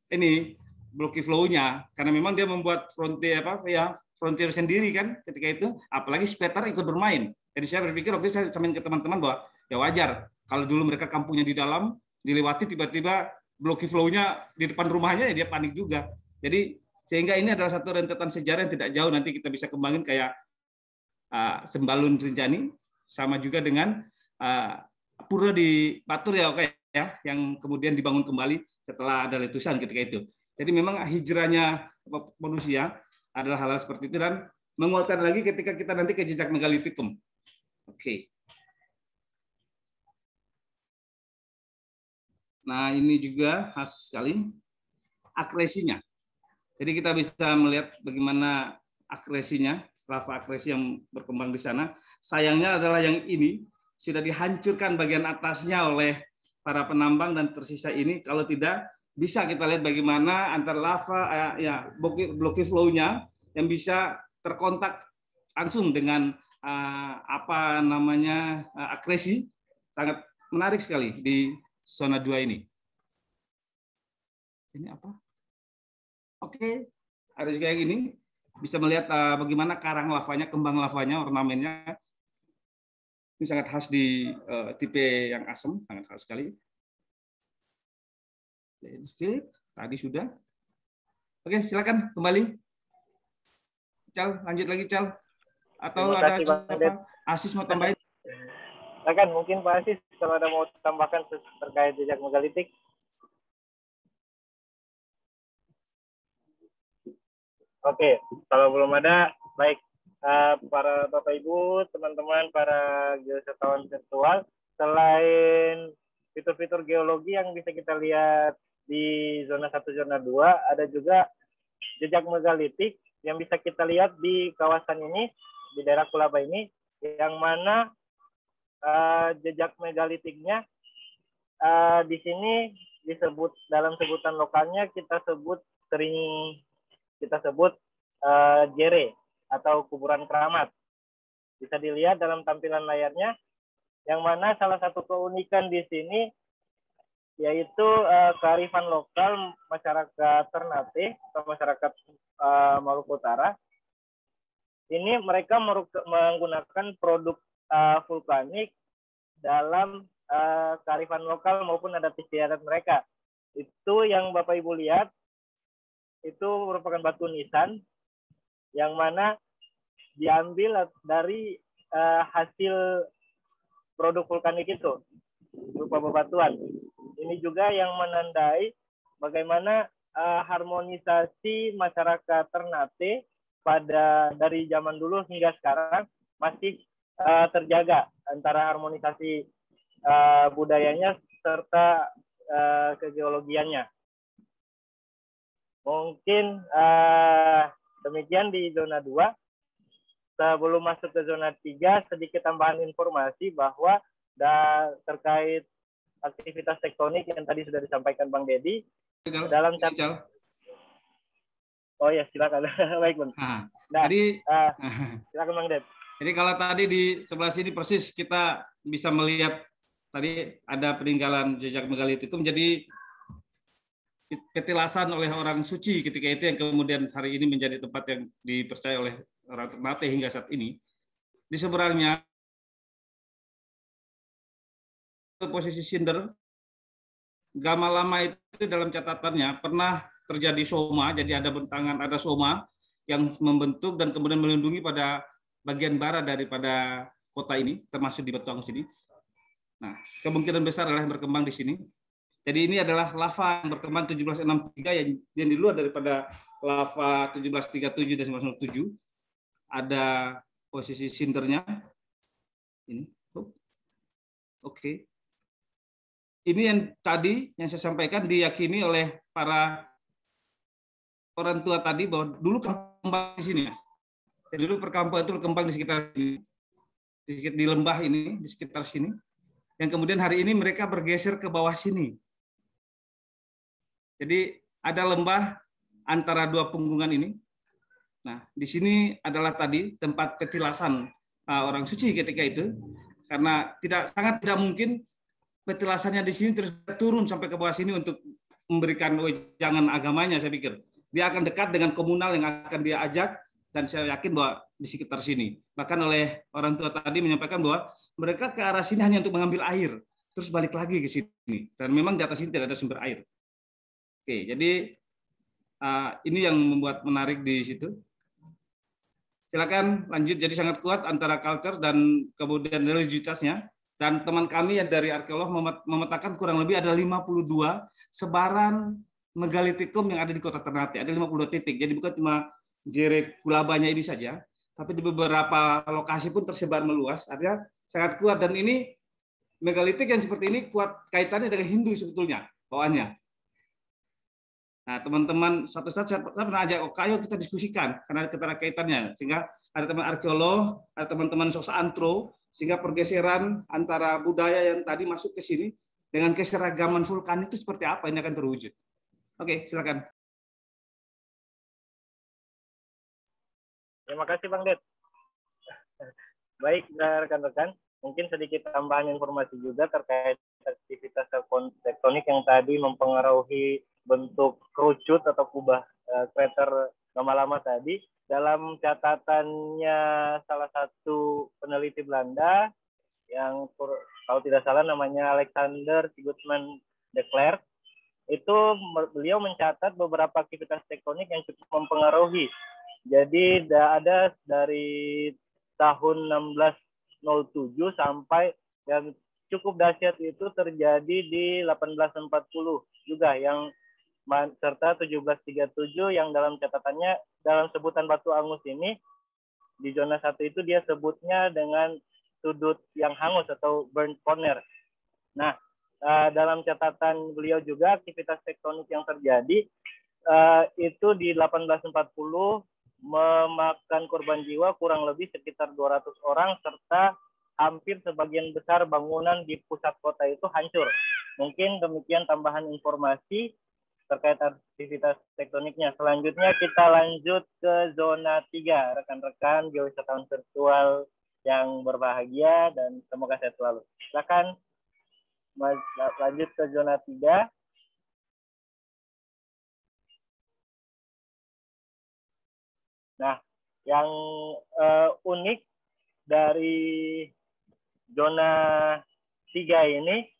F: ini blocky flow-nya, karena memang dia membuat frontier sendiri kan ketika itu, apalagi Spetar ikut bermain. Jadi saya berpikir waktu itu saya sama ke teman-teman bahwa ya wajar kalau dulu mereka kampungnya di dalam, dilewati tiba-tiba blocky flow-nya di depan rumahnya, ya dia panik juga. Jadi sehingga ini adalah satu rentetan sejarah yang tidak jauh nanti kita bisa kembangin kayak Sembalun Rinjani, sama juga dengan pura di Batur ya oke ya, yang kemudian dibangun kembali setelah ada letusan ketika itu. Jadi memang hijrahnya manusia adalah hal-hal seperti itu dan menguatkan lagi ketika kita nanti ke jejak megalitikum. Oke. Nah ini juga khas sekali akresinya. Jadi kita bisa melihat bagaimana akresinya, lava akresi yang berkembang di sana. Sayangnya adalah yang ini sudah dihancurkan bagian atasnya oleh para penambang dan tersisa ini. Kalau tidak, bisa kita lihat bagaimana antar lava, blocky flow-nya yang bisa terkontak langsung dengan akresi. Sangat menarik sekali di zona 2 ini. Ini apa? Oke, ada juga yang ini. Bisa melihat bagaimana karang lavanya, kembang lavanya, ornamennya. Ini sangat khas di tipe yang asam, sangat khas sekali. Landscape, tadi sudah. Oke, silakan kembali. Cal, lanjut lagi Cal. Atau ada apa? Asis mau tambahin?
A: Silakan, mungkin Pak Asis kalau ada mau tambahkan terkait jejak megalitik. Oke, kalau belum ada, baik para Bapak Ibu, teman-teman, para geowisatawan virtual, selain fitur-fitur geologi yang bisa kita lihat di zona 1, zona 2, ada juga jejak megalitik yang bisa kita lihat di kawasan ini, di daerah Kulaba ini, yang mana jejak megalitiknya di sini disebut dalam sebutan lokalnya kita sebut jere atau kuburan keramat. Bisa dilihat dalam tampilan layarnya, yang mana salah satu keunikan di sini yaitu kearifan lokal masyarakat Ternate atau masyarakat Maluku Utara. Ini mereka menggunakan produk vulkanik dalam kearifan lokal maupun adat istiadat mereka. Itu yang Bapak Ibu lihat itu merupakan batu nisan yang mana diambil dari hasil produk vulkanik itu berupa bebatuan. Ini juga yang menandai bagaimana harmonisasi masyarakat Ternate dari zaman dulu hingga sekarang masih terjaga antara harmonisasi budayanya serta kegeologiannya. Mungkin demikian di zona 2. Sebelum masuk ke zona 3, sedikit tambahan informasi bahwa terkait aktivitas tektonik yang tadi sudah disampaikan Bang Dedi. Dalam Oh ya, silakan. Baik, Bang.
F: Jadi
A: silakan Bang Ded.
F: Jadi kalau tadi di sebelah sini persis kita bisa melihat tadi ada peninggalan jejak megalitik itu menjadi petilasan oleh orang suci ketika itu yang kemudian hari ini menjadi tempat yang dipercaya oleh orang Ternate hingga saat ini. Di seberangnya posisi Sinder, Gama Lama itu dalam catatannya pernah terjadi soma, jadi ada bentangan, ada soma yang membentuk dan kemudian melindungi pada bagian barat daripada kota ini, termasuk di Batu Angus ini. Nah, kemungkinan besar adalah yang berkembang di sini. Jadi ini adalah lava yang berkembang 1763 yang di luar daripada lava 1737 dan 1907. Ada posisi sinternya. Ini. Oke. Ini yang tadi yang saya sampaikan diyakini oleh para orang tua tadi bahwa dulu kembang di sini, Mas. Jadi dulu perkampungan itu berkembang di sekitar ini, di lembah ini, di sekitar sini. Yang kemudian hari ini mereka bergeser ke bawah sini. Jadi ada lembah antara dua punggungan ini. Nah, di sini adalah tadi tempat petilasan orang suci ketika itu, karena sangat tidak mungkin petilasannya di sini terus turun sampai ke bawah sini untuk memberikan wejangan agamanya, saya pikir. Dia akan dekat dengan komunal yang akan dia ajak, dan saya yakin bahwa di sekitar sini. Bahkan oleh orang tua tadi menyampaikan bahwa mereka ke arah sini hanya untuk mengambil air, terus balik lagi ke sini. Dan memang di atas sini tidak ada sumber air. Oke, jadi ini yang membuat menarik di situ. Silakan lanjut. Jadi sangat kuat antara culture dan kemudian religiusitasnya. Dan teman kami yang dari arkeolog memetakan kurang lebih ada 52 sebaran megalitikum yang ada di kota Ternate. Ada 52 titik. Jadi bukan cuma Jerit Kulabanya ini saja, tapi di beberapa lokasi pun tersebar meluas. Artinya sangat kuat. Dan ini megalitik yang seperti ini kuat kaitannya dengan Hindu sebetulnya bawaannya. Nah, teman-teman, suatu saat saya pernah ajak, ayo kita diskusikan karena keterkaitannya, sehingga ada teman arkeolog, ada teman-teman sosantro, sehingga pergeseran antara budaya yang tadi masuk ke sini dengan keseragaman vulkan itu seperti apa ini akan terwujud. Oke, silakan.
A: Terima kasih Bang Ded. Baik, rekan-rekan, mungkin sedikit tambahan informasi juga terkait aktivitas tektonik yang tadi mempengaruhi bentuk kerucut atau kubah krater lama-lama tadi. Dalam catatannya salah satu peneliti Belanda yang kalau tidak salah namanya Alexander Sigurdsson de Klerk, itu beliau mencatat beberapa aktivitas tektonik yang cukup mempengaruhi. Jadi ada dari tahun 1607 sampai yang cukup dahsyat itu terjadi di 1840 juga, yang serta 1737 yang dalam catatannya dalam sebutan Batu Angus ini di zona 1 itu dia sebutnya dengan sudut yang hangus atau burnt corner. Nah, dalam catatan beliau juga aktivitas tektonik yang terjadi itu di 1840 memakan korban jiwa kurang lebih sekitar 200 orang serta hampir sebagian besar bangunan di pusat kota itu hancur. Mungkin demikian tambahan informasi terkait aktivitas tektoniknya. Selanjutnya kita lanjut ke zona 3, rekan-rekan geowisatawan virtual yang berbahagia dan semoga sehat selalu. Silakan lanjut ke zona 3. Nah, yang unik dari zona 3 ini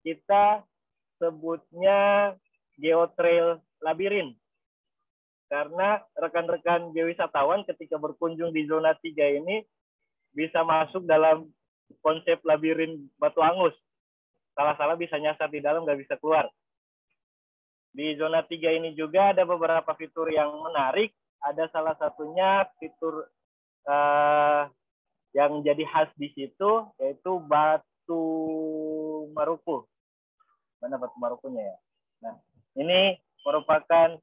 A: kita sebutnya geotrail labirin. Karena rekan-rekan geowisatawan ketika berkunjung di zona 3 ini bisa masuk dalam konsep labirin Batu Angus. Salah-salah bisa nyasar di dalam, nggak bisa keluar. Di zona 3 ini juga ada beberapa fitur yang menarik. Ada salah satunya fitur yang jadi khas di situ, yaitu Batu Maruku. Mana Batu Marukunya ya? Nah, ini merupakan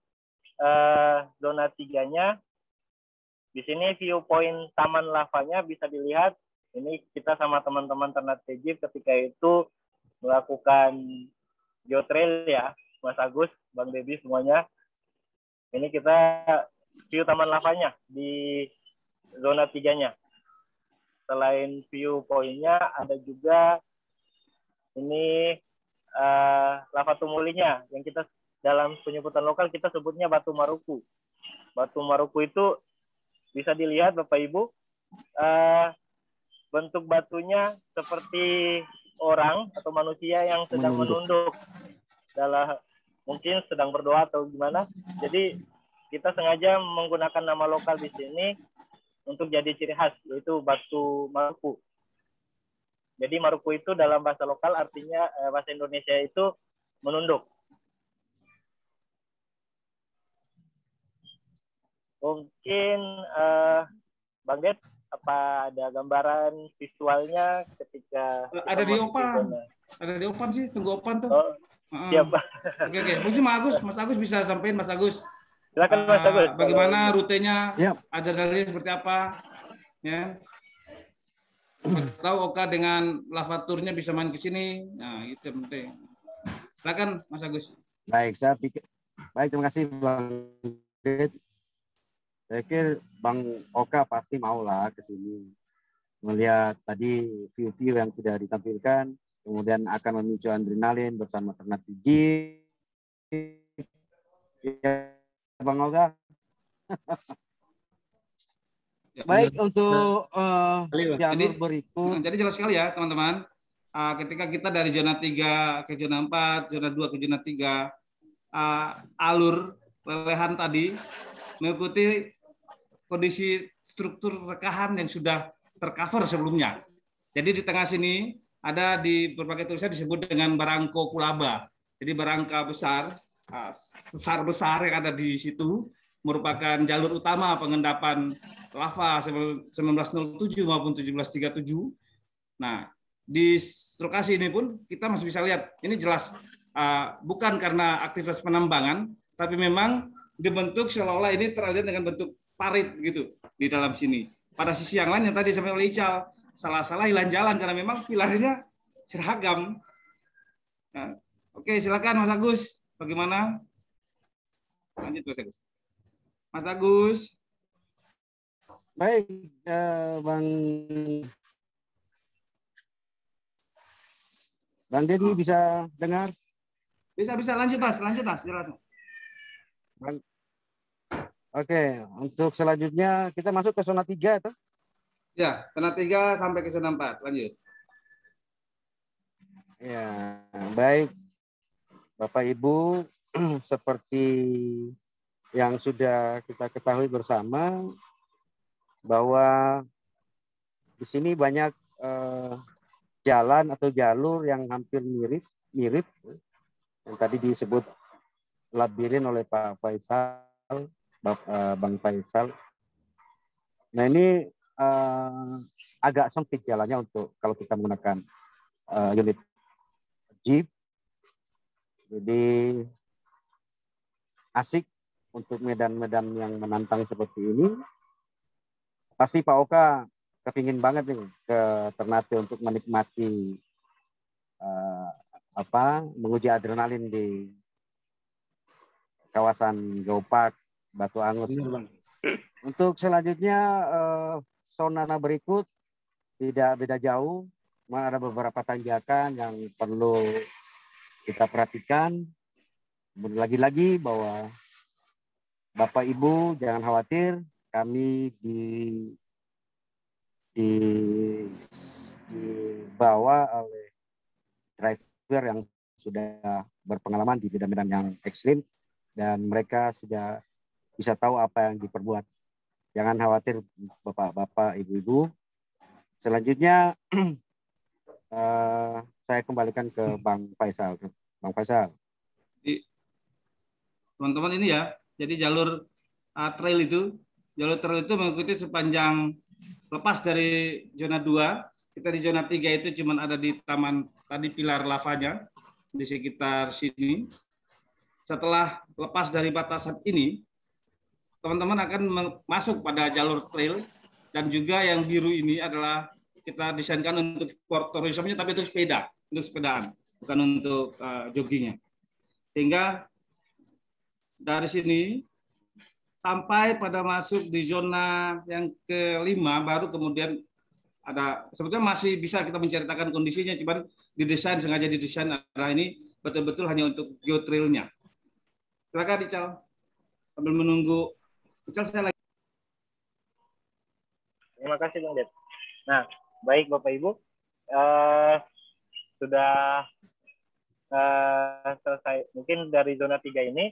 A: zona 3-nya. Di sini viewpoint taman lavanya bisa dilihat. Ini kita sama teman-teman Ternate Jeep ketika itu melakukan geotrail ya, Mas Agus, Bang Debi semuanya. Ini kita view taman lavanya di zona 3-nya. Selain viewpoint-nya ada juga ini lava tumulinya yang kita dalam penyebutan lokal kita sebutnya Batu Maruku. Batu Maruku itu bisa dilihat Bapak Ibu, bentuk batunya seperti orang atau manusia yang sedang menunduk dalam mungkin sedang berdoa atau gimana. Jadi kita sengaja menggunakan nama lokal di sini untuk jadi ciri khas, yaitu Batu Maruku. Jadi Maruku itu dalam bahasa lokal artinya bahasa Indonesia itu menunduk. Mungkin Bang Det, apa ada gambaran visualnya ketika
F: ada di Opan? Ada di Opan sih, tunggu Opan tuh.
A: Oh, siap.
F: Oke. Mungkin Mas Agus bisa sampaikan, Mas Agus.
A: Silakan Mas Agus.
F: Bagaimana rutenya? Adrenalin seperti apa? Ya. Tahu Oka dengan lava tournya bisa main ke sini. Nah, itu penting. Silakan Mas Agus.
E: Baik, terima kasih Bang Det. Saya kira Bang Oka pasti maulah ke sini melihat tadi view-view yang sudah ditampilkan, kemudian akan memicu adrenalin bersama Ternate Jeep. Ya, Bang Oka. Baik, untuk jalur berikut.
F: Jadi jelas sekali ya teman-teman. Ketika kita dari zona 3 ke zona 4, zona 2 ke zona 3, alur lelehan tadi mengikuti kondisi struktur rekahan yang sudah tercover sebelumnya. Jadi di tengah sini ada di berbagai tulisan disebut dengan Barangko Kulaba. Jadi barangka besar, sesar besar yang ada di situ merupakan jalur utama pengendapan lava 1907 maupun 1737. Nah, di lokasi ini pun kita masih bisa lihat, ini jelas bukan karena aktivitas penambangan, tapi memang dibentuk seolah-olah ini terlihat dengan bentuk parit gitu di dalam sini. Pada sisi yang lain yang tadi disampaikan oleh Ical, salah-salah hilang jalan karena memang pilarnya seragam. Nah, oke, silakan Mas Agus, bagaimana? Lanjut Mas Agus. Mas Agus.
E: Baik, Bang Dedi bisa dengar?
F: Bisa lanjut Mas, jelas.
E: Oke, untuk selanjutnya kita masuk ke zona 3 atau?
F: Ya, zona 3 sampai ke zona 4, lanjut.
E: Ya, baik. Bapak Ibu, seperti yang sudah kita ketahui bersama bahwa di sini banyak jalan atau jalur yang hampir mirip yang tadi disebut labirin oleh Pak Faisal, Bang Faisal. Nah ini agak sempit jalannya untuk kalau kita menggunakan unit Jeep. Jadi asik untuk medan-medan yang menantang seperti ini. Pasti Pak Oka kepingin banget nih ke Ternate untuk menikmati menguji adrenalin di kawasan Geopark Batu Angus. Untuk selanjutnya zona berikut tidak beda jauh, ada beberapa tanjakan yang perlu kita perhatikan. Lagi-lagi bahwa Bapak Ibu jangan khawatir, kami dibawa oleh driver yang sudah berpengalaman di medan-medan yang ekstrim dan mereka sudah bisa tahu apa yang diperbuat. Jangan khawatir Bapak-bapak, Ibu-ibu. Selanjutnya saya kembalikan ke Bang Faisal. Bang Faisal.
F: Teman-teman ini ya, jadi jalur trail itu mengikuti sepanjang lepas dari zona 2, kita di zona 3 itu cuma ada di taman tadi pilar lavanya di sekitar sini. Setelah lepas dari batasan ini, teman-teman akan masuk pada jalur trail, dan juga yang biru ini adalah kita desainkan untuk sport tourismnya, tapi untuk sepedaan, bukan untuk joggingnya. Sehingga dari sini sampai pada masuk di zona yang kelima, baru kemudian ada, sebetulnya masih bisa kita menceritakan kondisinya, cuman sengaja didesain arah ini betul-betul hanya untuk geotrailnya. Silakan Ical, sambil menunggu Ical saya lagi.
A: Terima kasih Bang Det. Nah, baik Bapak Ibu, sudah selesai. Mungkin dari zona 3 ini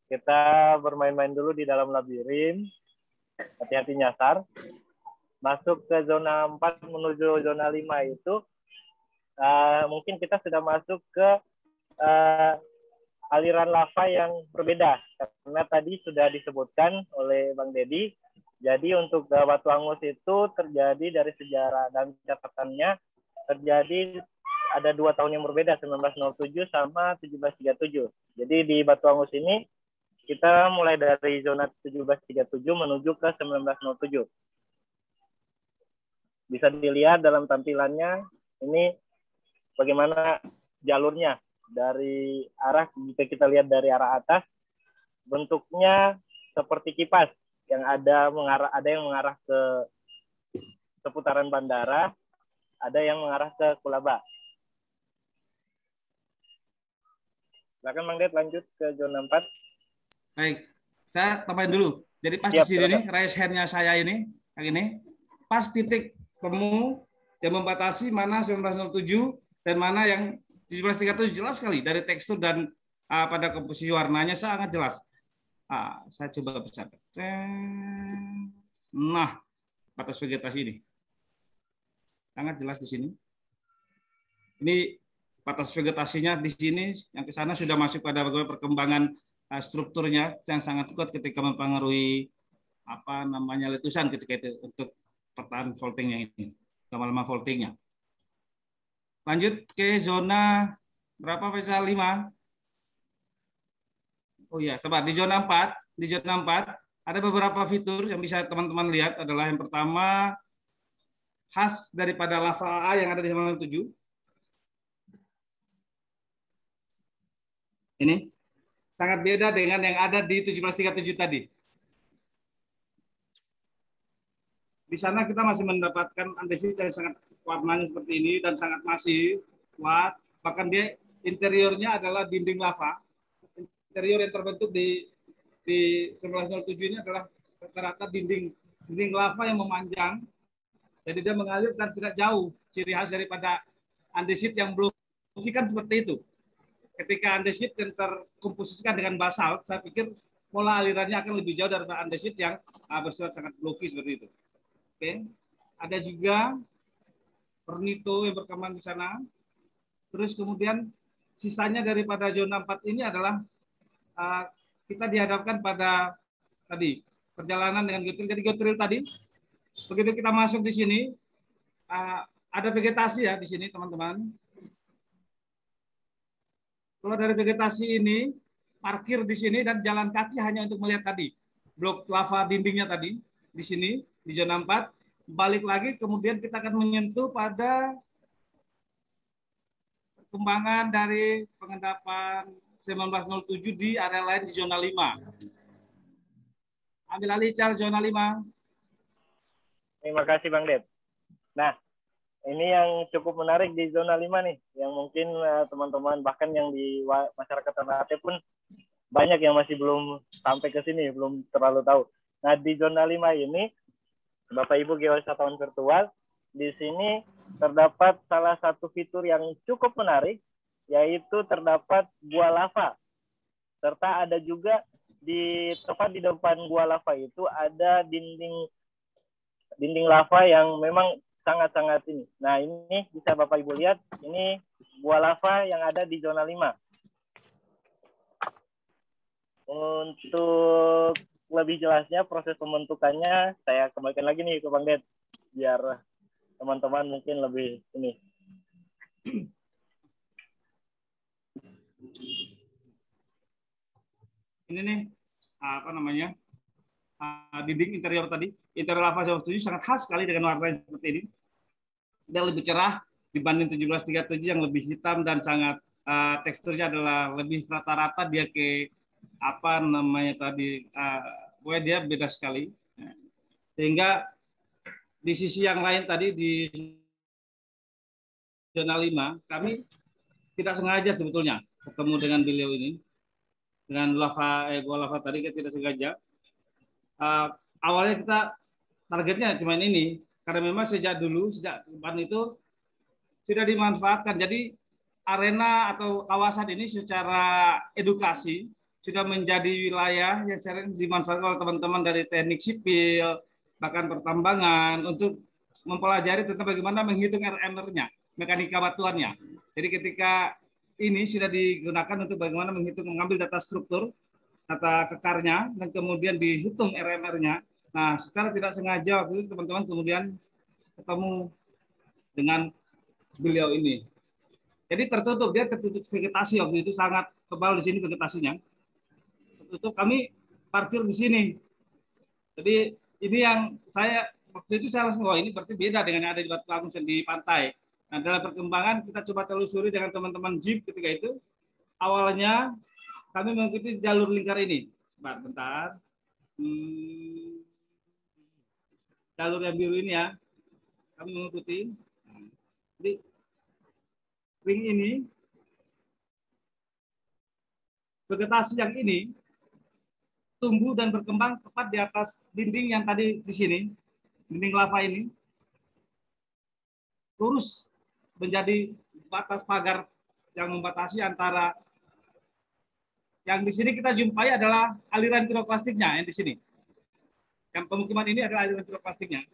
A: kita bermain-main dulu di dalam labirin, hati-hati nyasar. Masuk ke zona 4 menuju zona 5 itu mungkin kita sudah masuk ke aliran lava yang berbeda, karena tadi sudah disebutkan oleh Bang Dedi. Jadi untuk Batu Angus itu terjadi dari sejarah dan catatannya terjadi ada 2 tahun yang berbeda, 1907 sama 1737. Jadi di Batu Angus ini kita mulai dari zona 1737 menuju ke 1907. Bisa dilihat dalam tampilannya ini bagaimana jalurnya dari arah, jika kita lihat dari arah atas, bentuknya seperti kipas yang ada yang mengarah ke seputaran bandara, ada yang mengarah ke Kulaba. Silakan Bang Det, lanjut ke zona 4.
F: Baik, saya tambahin dulu. Jadi pas di sini nih, raise hand-nya saya ini, yang ini, pas titik temu yang membatasi mana 1907 dan mana yang 1737, jelas sekali dari tekstur dan pada komposisi warnanya sangat jelas. Saya coba besar. Nah, batas vegetasi ini sangat jelas di sini. Ini batas vegetasinya di sini, yang ke sana sudah masuk pada perkembangan strukturnya yang sangat kuat ketika mempengaruhi letusan ketika itu untuk petahan faultingnya ini, lama-lama faultingnya. Lanjut ke zona berapa Faisal? 5. Oh iya, sabar. Di zona 4 ada beberapa fitur yang bisa teman-teman lihat. Adalah yang pertama, khas daripada lava A yang ada di 1907. Ini sangat beda dengan yang ada di 1737 tadi. Di sana kita masih mendapatkan andesit yang sangat warnanya seperti ini dan sangat masif, kuat. Bahkan dia interiornya adalah dinding lava. Interior yang terbentuk di 1907 ini adalah rata-rata dinding lava yang memanjang. Jadi dia mengalir dan tidak jauh. Ciri khas daripada andesit yang belum kan seperti itu. Ketika andesit yang terkomposisikan dengan basalt, saya pikir pola alirannya akan lebih jauh daripada andesit yang bersifat sangat blocky seperti itu. Oke, ada juga Pernito yang berkembang di sana. Terus kemudian sisanya daripada zona 4 ini adalah kita dihadapkan pada tadi perjalanan dengan geotrail. Jadi geotrail tadi, begitu kita masuk di sini, ada vegetasi ya di sini teman-teman. Kalau dari vegetasi ini, parkir di sini dan jalan kaki hanya untuk melihat tadi blok lava dindingnya tadi di sini di zona 4. Balik lagi, kemudian kita akan menyentuh pada perkembangan dari pengendapan 1907 di area lain di zona 5. Ambil alih zona 5.
A: Terima kasih Bang Det. Nah, ini yang cukup menarik di zona 5 nih, yang mungkin teman-teman bahkan yang di masyarakat Ternate pun banyak yang masih belum sampai ke sini, belum terlalu tahu. Nah, di zona 5 ini, Bapak Ibu geowisatawan virtual, di sini terdapat salah satu fitur yang cukup menarik, yaitu terdapat gua lava. Serta ada juga di tepat di depan gua lava itu ada dinding lava yang memang sangat-sangat ini. Nah, ini bisa Bapak Ibu lihat, ini gua lava yang ada di zona 5. Untuk lebih jelasnya proses pembentukannya saya kembalikan lagi nih ke Bang Ded biar teman-teman mungkin lebih ini.
F: Ini nih apa namanya dinding interior tadi, interior lava 7 sangat khas sekali dengan warna yang seperti ini. Dia lebih cerah dibanding 1737 yang lebih hitam dan sangat teksturnya adalah lebih rata-rata, dia ke apa namanya tadi, pokoknya dia beda sekali. Sehingga di sisi yang lain tadi di zona 5 kami tidak sengaja sebetulnya ketemu dengan beliau ini, dengan gua lava tadi kita tidak sengaja. Awalnya kita targetnya cuma ini, karena memang sejak depan itu sudah dimanfaatkan. Jadi arena atau kawasan ini secara edukasi sudah menjadi wilayah yang sering dimanfaatkan oleh teman-teman dari teknik sipil, bahkan pertambangan, untuk mempelajari tentang bagaimana menghitung RMR-nya, mekanika batuannya. Jadi ketika ini sudah digunakan untuk bagaimana menghitung, mengambil data struktur, data kekarnya, dan kemudian dihitung RMR-nya. Nah, secara tidak sengaja waktu itu teman-teman kemudian ketemu dengan beliau ini. Jadi tertutup vegetasi waktu itu, sangat tebal di sini vegetasinya. Tertutup, kami parkir di sini. Jadi ini yang waktu itu saya langsung, oh ini berarti beda dengan yang ada di Batu Agung di pantai. Nah, dalam perkembangan kita coba telusuri dengan teman-teman JIP ketika itu. Awalnya kami mengikuti jalur lingkar ini. Bentar. Jalur yang biru ini ya, kami mengikuti. Jadi ring ini, vegetasi yang ini tumbuh dan berkembang tepat di atas dinding yang tadi di sini, dinding lava ini, lurus menjadi batas pagar yang membatasi antara, yang di sini kita jumpai adalah aliran piroklastiknya yang di sini. Yang pemukiman ini adalah aliran piroklastiknya.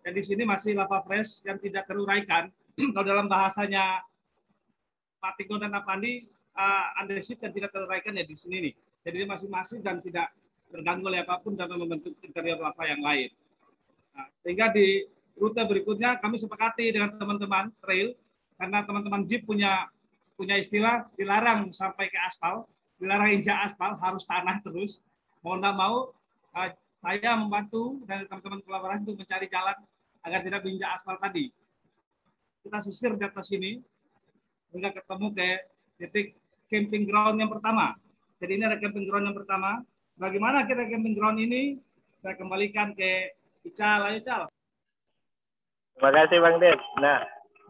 F: Dan di sini masih lava fresh yang tidak teruraikan. Kalau dalam bahasanya Pak Tiko dan Apandi, andesit yang tidak teruraikan ya di sini nih. Jadi dia masih masif dan tidak terganggu oleh apapun dalam membentuk interior lava yang lain. Nah, sehingga di rute berikutnya kami sepakati dengan teman-teman trail, karena teman-teman Jeep punya istilah dilarang sampai ke aspal, dilarang injak aspal, harus tanah terus. Mau tidak mau, saya membantu dan teman-teman kolaborasi untuk mencari jalan agar tidak menginjak aspal tadi. Kita sisir di atas sini hingga ketemu ke titik camping ground yang pertama. Jadi ini ada camping ground yang pertama. Bagaimana kita camping ground ini? Saya kembalikan ke Ical. Ayo, Ical.
A: Terima kasih Bang Ded. Nah,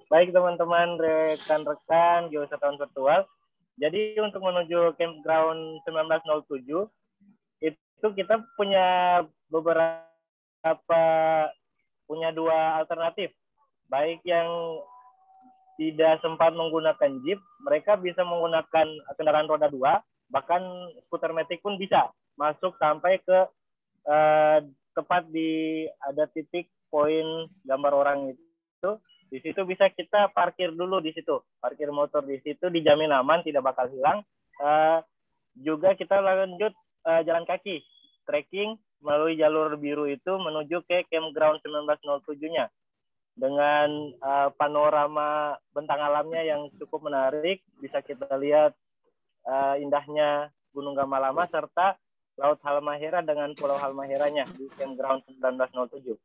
A: baik teman-teman rekan-rekan geowisatawan virtual. Jadi untuk menuju campground 1907 itu kita punya dua alternatif. Baik yang tidak sempat menggunakan Jeep, mereka bisa menggunakan kendaraan roda 2, bahkan skuter metik pun bisa masuk sampai ke tepat di ada titik poin gambar orang itu. Di situ bisa kita parkir dulu di situ, parkir motor di situ, dijamin aman, tidak bakal hilang. Juga kita lanjut jalan kaki, trekking melalui jalur biru itu menuju ke campground 1907-nya dengan panorama bentang alamnya yang cukup menarik. Bisa kita lihat indahnya Gunung Gamalama serta Laut Halmahera dengan Pulau Halmaheranya di campground 1907.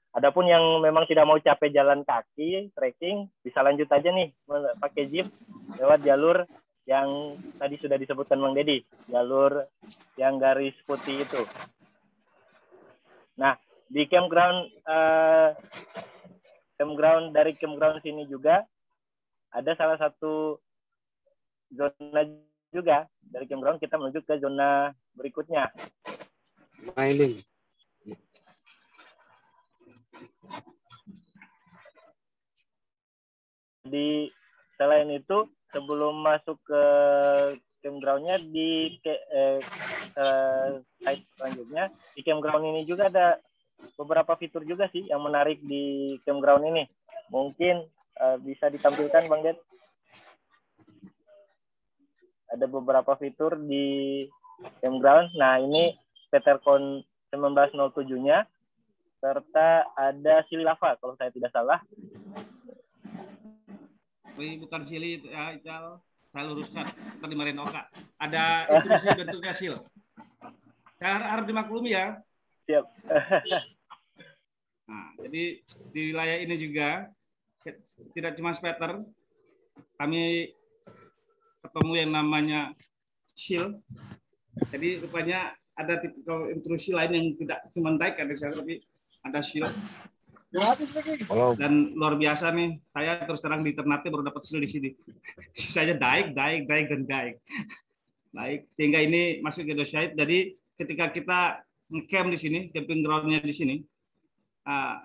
A: Adapun yang memang tidak mau capek jalan kaki, trekking, bisa lanjut aja nih pakai Jeep lewat jalur yang tadi sudah disebutkan Bang Dedi, jalur yang garis putih itu. Nah, di campground dari campground sini juga ada salah satu zona juga dari campground kita menuju ke zona berikutnya.
E: Mining.
A: selain itu sebelum masuk ke campground-nya di site selanjutnya, di campground ini juga ada beberapa fitur juga sih yang menarik di campground ini. Mungkin bisa ditampilkan Bang Det. Ada beberapa fitur di campground. Nah, ini Petercon 1907-nya, serta ada Sili Lava kalau saya tidak salah.
F: Bukan Sili ya, Ical. Saya luruskan tadi Marin Oka. Ada instruksi bentuknya Sil. Saya harap dimaklumi ya.
A: Siap.
F: Nah, jadi di wilayah ini juga tidak cuma spatter, kami ketemu yang namanya shield. Jadi rupanya ada tipikal intrusi lain yang tidak cuma daik ada tapi ada shield. Dan luar biasa nih, saya terus terang di Ternate baru dapat shield di sini. Sisanya daik. Baik, sehingga ini masuk ke dosite. Jadi ketika kita ngecamp di sini, camping ground-nya di sini,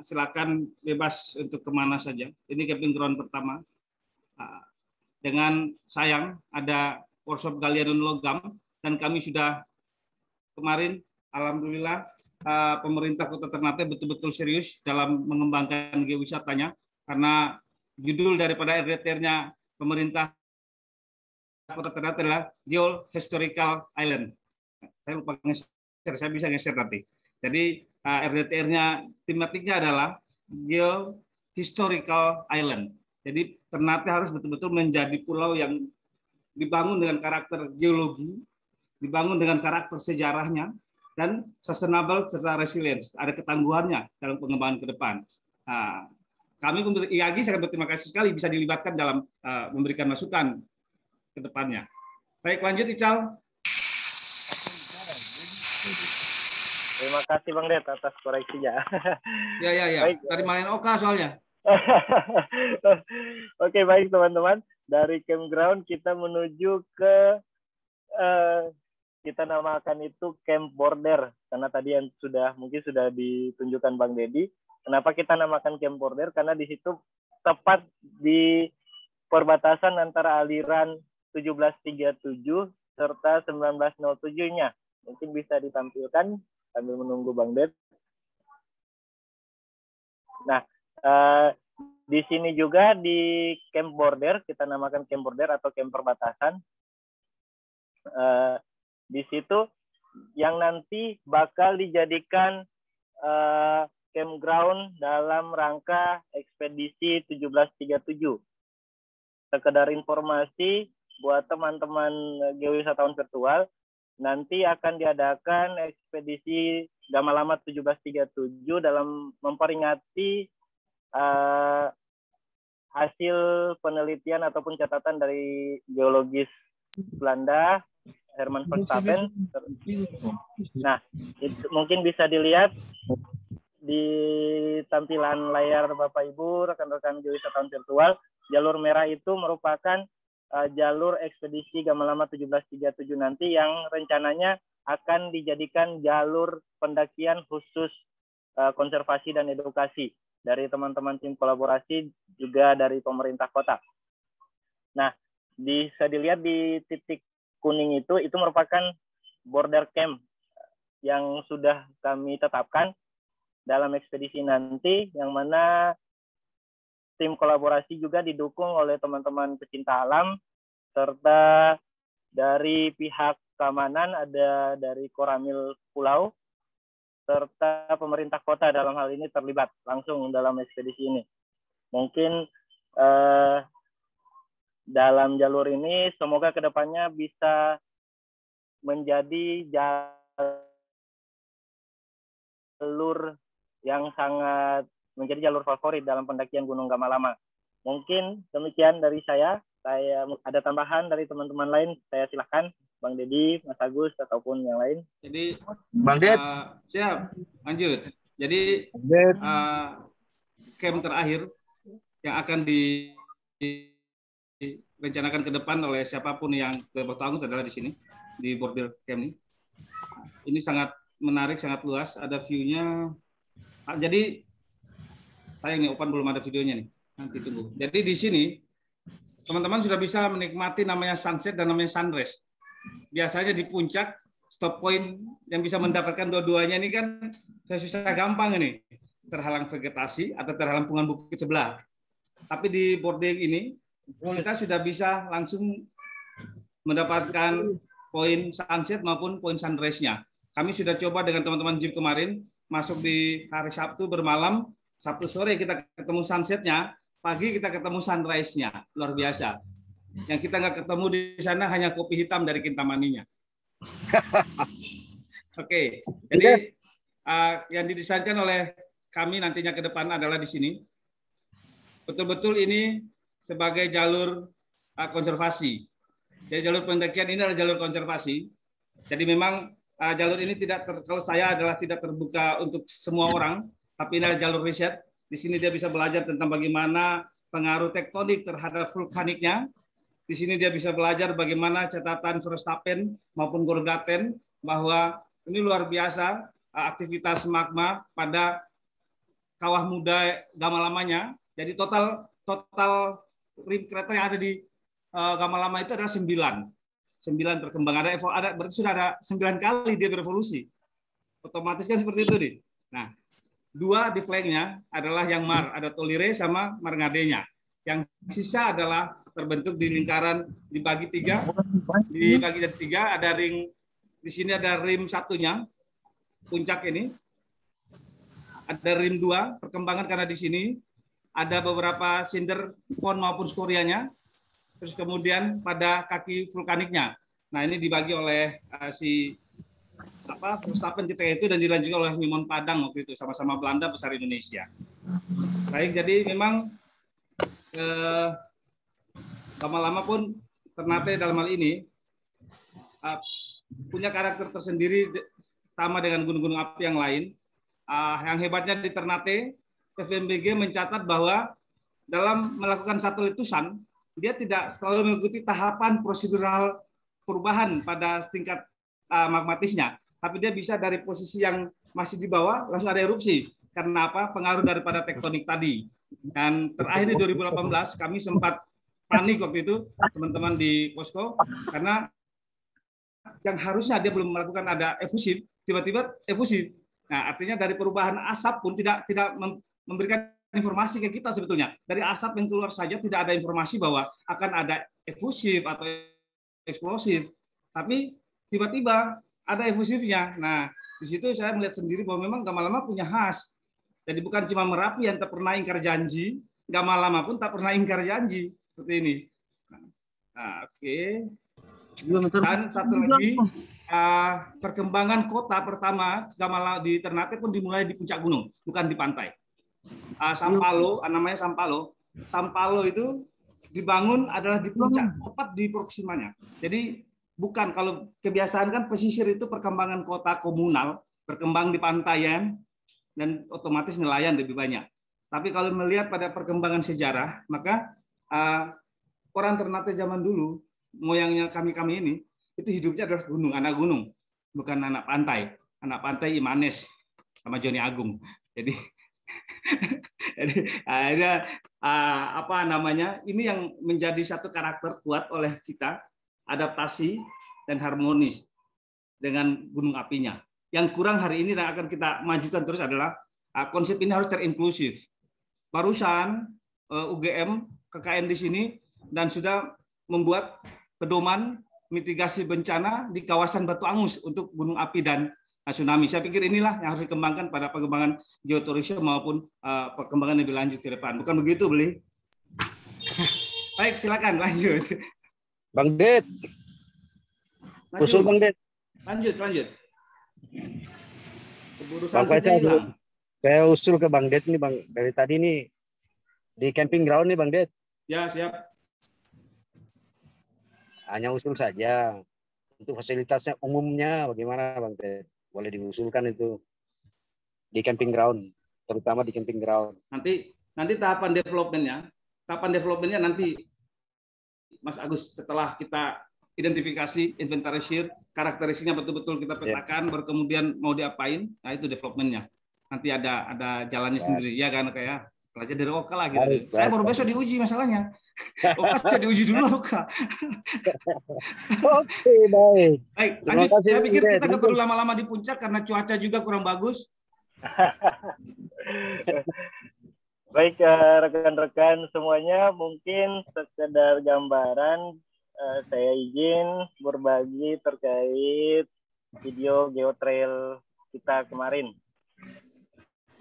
F: silakan bebas untuk kemana saja. Ini camping ground pertama. Dengan sayang ada workshop galian logam dan kami sudah kemarin alhamdulillah pemerintah Kota Ternate betul-betul serius dalam mengembangkan geowisatanya karena judul daripada RDTR-nya pemerintah Kota Ternate adalah Geohistorical Island. Saya lupa ngeser, saya bisa ngeser nanti. Jadi RDTR-nya tematiknya adalah Geohistorical Island. Jadi Ternate harus betul-betul menjadi pulau yang dibangun dengan karakter geologi, dibangun dengan karakter sejarahnya, dan sustainable serta resilience. Ada ketangguhannya dalam pengembangan ke depan. Kami untuk IAGI sangat berterima kasih sekali bisa dilibatkan dalam memberikan masukan ke depannya. Baik, lanjut Ical.
A: Terima kasih Bang Det atas koreksinya.
F: Ya. Baik. Tadi Marin Oka soalnya.
A: Oke, baik teman-teman. Dari campground kita menuju ke kita namakan itu camp border karena tadi yang mungkin sudah ditunjukkan Bang Dedi. Kenapa kita namakan camp border? Karena di situ tepat di perbatasan antara aliran 1737 serta 1907-nya. Mungkin bisa ditampilkan sambil menunggu Bang Det. Nah, di sini juga di camp border, kita namakan camp border atau camp perbatasan. Di situ yang nanti bakal dijadikan campground dalam rangka ekspedisi 1737. Sekedar informasi buat teman-teman geowisatawan virtual, nanti akan diadakan ekspedisi Gamalama 1737 dalam memperingati hasil penelitian ataupun catatan dari geologis Belanda Herman Verstappen. Nah, itu mungkin bisa dilihat di tampilan layar Bapak Ibu, rekan-rekan geowisatawan virtual, jalur merah itu merupakan jalur ekspedisi Gamalama 1737 nanti yang rencananya akan dijadikan jalur pendakian khusus konservasi dan edukasi dari teman-teman tim kolaborasi juga dari pemerintah kota. Nah, bisa dilihat di titik kuning itu merupakan border camp yang sudah kami tetapkan dalam ekspedisi nanti, yang mana tim kolaborasi juga didukung oleh teman-teman pecinta alam, serta dari pihak keamanan ada dari Koramil Pulau, serta pemerintah kota dalam hal ini terlibat langsung dalam ekspedisi ini. Mungkin dalam jalur ini semoga kedepannya bisa menjadi jalur yang sangat menjadi jalur favorit dalam pendakian Gunung Gamalama. Mungkin demikian dari saya. Saya ada tambahan dari teman-teman lain, saya silakan Bang Dedi, Mas Agus, ataupun yang lain.
F: Jadi
E: Bang Det,
F: siap, lanjut. Jadi camp terakhir yang akan direncanakan ke depan oleh siapapun yang bertanggung adalah di sini, di border camp ini. Ini sangat menarik, sangat luas, ada view-nya. Jadi sayang nih, Opan belum ada videonya nih, nanti tunggu. Jadi di sini teman-teman sudah bisa menikmati namanya sunset dan namanya sunrise. Biasanya di puncak, stop point yang bisa mendapatkan dua-duanya ini kan susah gampang ini. Terhalang vegetasi atau terhalang pungan bukit sebelah. Tapi di boarding ini, kita sudah bisa langsung mendapatkan poin sunset maupun poin sunrise-nya. Kami sudah coba dengan teman-teman Jeep kemarin, masuk di hari Sabtu bermalam, Sabtu sore kita ketemu sunset-nya, pagi kita ketemu sunrise-nya. Luar biasa. Yang kita nggak ketemu di sana hanya kopi hitam dari Kintamaninya. Oke, jadi yang didesainkan oleh kami nantinya ke depan adalah di sini. Betul-betul ini sebagai jalur konservasi. Jadi jalur pendakian ini adalah jalur konservasi. Jadi memang jalur ini kalau saya adalah tidak terbuka untuk semua orang, tapi ini adalah jalur riset. Di sini dia bisa belajar tentang bagaimana pengaruh tektonik terhadap vulkaniknya. Di sini dia bisa belajar bagaimana catatan Verstappen maupun Gorgaten bahwa ini luar biasa aktivitas magma pada kawah muda Gamalama-nya. Jadi total rim kereta yang ada di Gamalama itu adalah 9 perkembangan. Berarti sudah ada 9 kali dia berevolusi. Otomatis kan seperti itu, nih. Nah, 2 di flanknya adalah yang Mar, ada Tolire sama Marngade-nya. Yang sisa adalah terbentuk di lingkaran dibagi 3. Dibagi jadi 3, ada ring di sini, ada rim satunya puncak ini. Ada rim 2 perkembangan karena di sini ada beberapa cinder pon maupun skorianya. Terus kemudian pada kaki vulkaniknya. Nah, ini dibagi oleh Verstappen ketika itu dan dilanjutkan oleh Mimon Padang waktu itu, sama-sama Belanda besar Indonesia. Baik, jadi memang lama-lama pun Ternate dalam hal ini punya karakter tersendiri sama dengan gunung-gunung api yang lain. Yang hebatnya di Ternate, PVMBG mencatat bahwa dalam melakukan satu letusan, dia tidak selalu mengikuti tahapan prosedural perubahan pada tingkat magmatisnya, tapi dia bisa dari posisi yang masih di bawah langsung ada erupsi. Karena apa? Pengaruh daripada tektonik tadi. Dan terakhir di 2018 kami sempat panik waktu itu teman-teman di posko karena yang harusnya dia belum melakukan ada efusif, tiba-tiba efusif. Nah, artinya dari perubahan asap pun tidak memberikan informasi ke kita sebetulnya. Dari asap yang keluar saja tidak ada informasi bahwa akan ada efusif atau eksplosif. Tapi tiba-tiba ada efusifnya. Nah, di situ saya melihat sendiri bahwa memang Gamalama punya khas. Jadi bukan cuma Merapi yang tak pernah ingkar janji, Gamalama pun tak pernah ingkar janji. Seperti ini. Nah, oke. Dan satu lagi, perkembangan kota pertama Gamalama di Ternate pun dimulai di puncak gunung, bukan di pantai. Sampalo, namanya Sampalo. Sampalo itu dibangun adalah di puncak, tepat di proksimanya. Jadi bukan, kalau kebiasaan kan pesisir itu perkembangan kota komunal, berkembang di pantaian, dan otomatis nelayan lebih banyak. Tapi kalau melihat pada perkembangan sejarah, maka orang Ternate zaman dulu, moyangnya kami ini, itu hidupnya adalah gunung, anak gunung, bukan anak pantai. Anak pantai Imanes sama Joni Agung. Jadi ada ini yang menjadi satu karakter kuat oleh kita, adaptasi dan harmonis dengan gunung apinya. Yang kurang hari ini dan akan kita majukan terus adalah konsep ini harus terinklusif. Barusan UGM KKN di sini dan sudah membuat pedoman mitigasi bencana di kawasan Batu Angus untuk gunung api dan tsunami. Saya pikir inilah yang harus dikembangkan pada pengembangan geoturisme maupun perkembangan lebih lanjut ke depan. Bukan begitu, Beli? Baik, silakan lanjut.
E: Bang Det. Usul Bang Det.
F: Lanjut.
E: Bang Faisal, saya usul ke Bang Det nih, Bang. Dari tadi nih di camping ground nih, Bang Det.
F: Ya, siap.
E: Hanya usul saja. Untuk fasilitasnya umumnya bagaimana, Bang Det? Boleh diusulkan itu di camping ground, terutama di camping ground.
F: Nanti tahapan developmentnya nanti Mas Agus, setelah kita identifikasi, inventarisir, karakteristiknya betul-betul kita petakan, baru kemudian mau diapain, nah itu developmentnya. Nanti ada jalannya sendiri, ya kan kayak. Belajar dari Oka lah gitu. Saya baru besok diuji masalahnya. Oka saya diuji dulu Oka.
G: Oke, baik.
F: Baik,
G: Terima
F: lanjut.
G: kasih,
F: Saya pikir
G: Bung
F: kita
G: Ded.
F: nggak perlu lama-lama di puncak karena cuaca juga kurang bagus.
A: Baik, rekan-rekan semuanya, mungkin sekedar gambaran saya izin berbagi terkait video geotrail kita kemarin.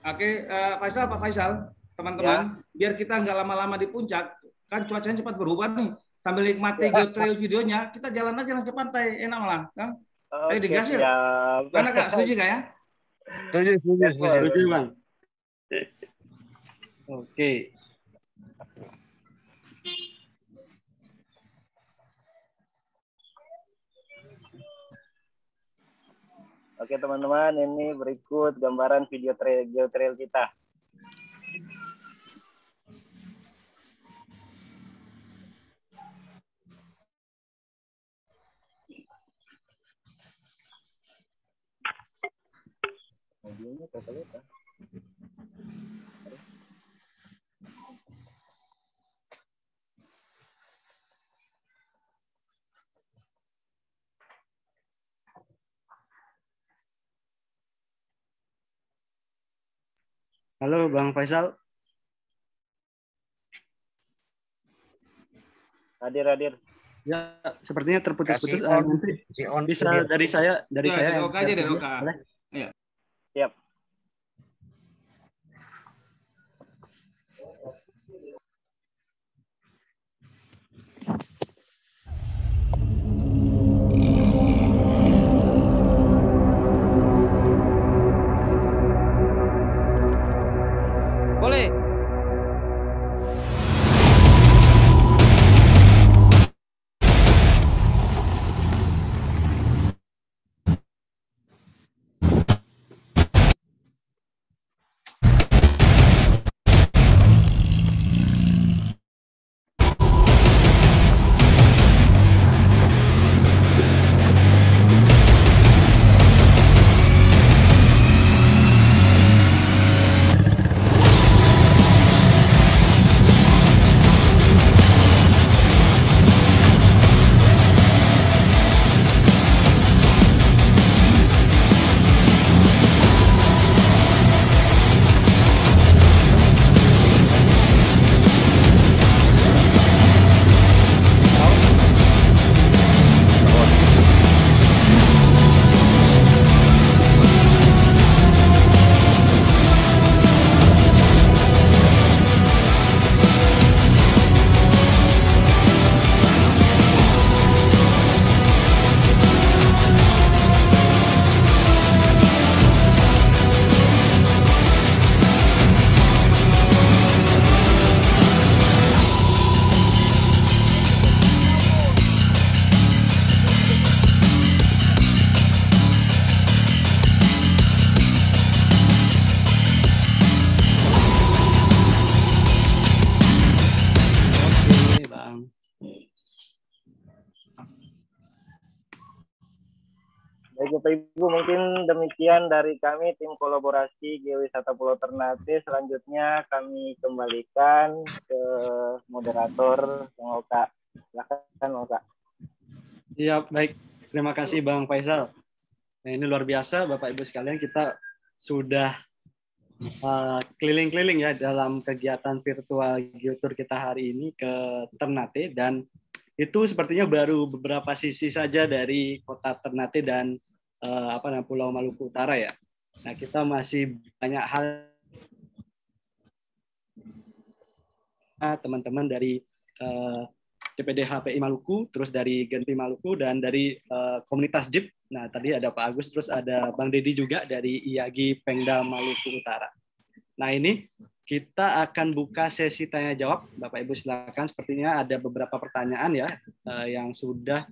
F: Oke, Faisal, Pak Faisal, teman-teman, biar kita nggak lama-lama di puncak, kan cuacanya cepat berubah nih. Sambil nikmati geotrail videonya, kita jalan aja ke pantai, enak malah, Kang. Ayo digas yuk. Mana Kak, setuju nggak ya?
D: Setuju, Bang. Oke.
A: Oke teman-teman, ini berikut gambaran video geotrail kita. Mobilnya kata-kata.
D: Halo Bang Faisal.
A: Hadir.
D: Ya, sepertinya terputus-putus.
G: Kasih on.
D: Nanti
G: Si on
D: bisa dari saya
F: Dari Oka aja, dari Oka.
D: Boleh?
F: Ayo.
A: Siap.
G: Boleh.
D: Oke, Bang.
A: Baik Bapak Ibu, mungkin demikian dari kami tim kolaborasi Geowisata Pulau Ternate. Selanjutnya kami kembalikan ke moderator Bang Oka. Silakan Oka.
D: Iya, baik. Terima kasih Bang Faisal. Nah, ini luar biasa Bapak Ibu sekalian, kita sudah keliling-keliling ya dalam kegiatan virtual geotour kita hari ini ke Ternate, dan itu sepertinya baru beberapa sisi saja dari kota Ternate dan Pulau Maluku Utara ya. Nah, kita masih banyak hal teman-teman dari DPD HPI Maluku, terus dari Genpi Maluku, dan dari komunitas JIP. Nah, tadi ada Pak Agus, terus ada Bang Dedi juga dari IAGI Pengda Maluku Utara. Nah, ini kita akan buka sesi tanya-jawab. Bapak Ibu silakan, sepertinya ada beberapa pertanyaan ya yang sudah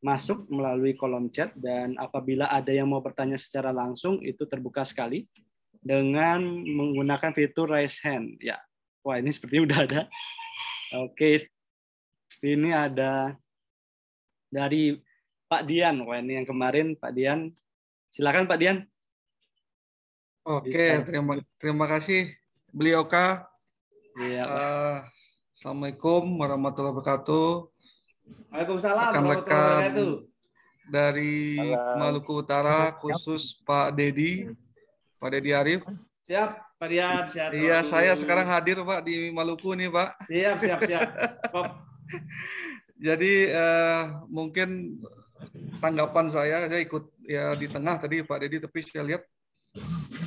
D: masuk melalui kolom chat, dan apabila ada yang mau bertanya secara langsung, itu terbuka sekali dengan menggunakan fitur raise hand. Ya, wah ini sepertinya udah ada. Oke. Ini ada dari Pak Dian. Wah, ini yang kemarin Pak Dian. Silakan Pak Dian.
H: Oke, terima kasih beliau Kak.
D: Iya.
G: Assalamualaikum warahmatullahi wabarakatuh.
F: Waalaikumsalam warahmatullahi
G: Rekan-rekan
F: wabarakatuh.
G: dari Maluku Utara, khusus Pak Dedi Arif.
F: Siap, Pak Dian. Sehat
G: Iya,
F: selalu.
G: saya sekarang hadir Pak di Maluku nih Pak.
F: Siap. Kop.
G: Jadi mungkin tanggapan saya ikut ya di tengah tadi Pak Dedi, tapi saya lihat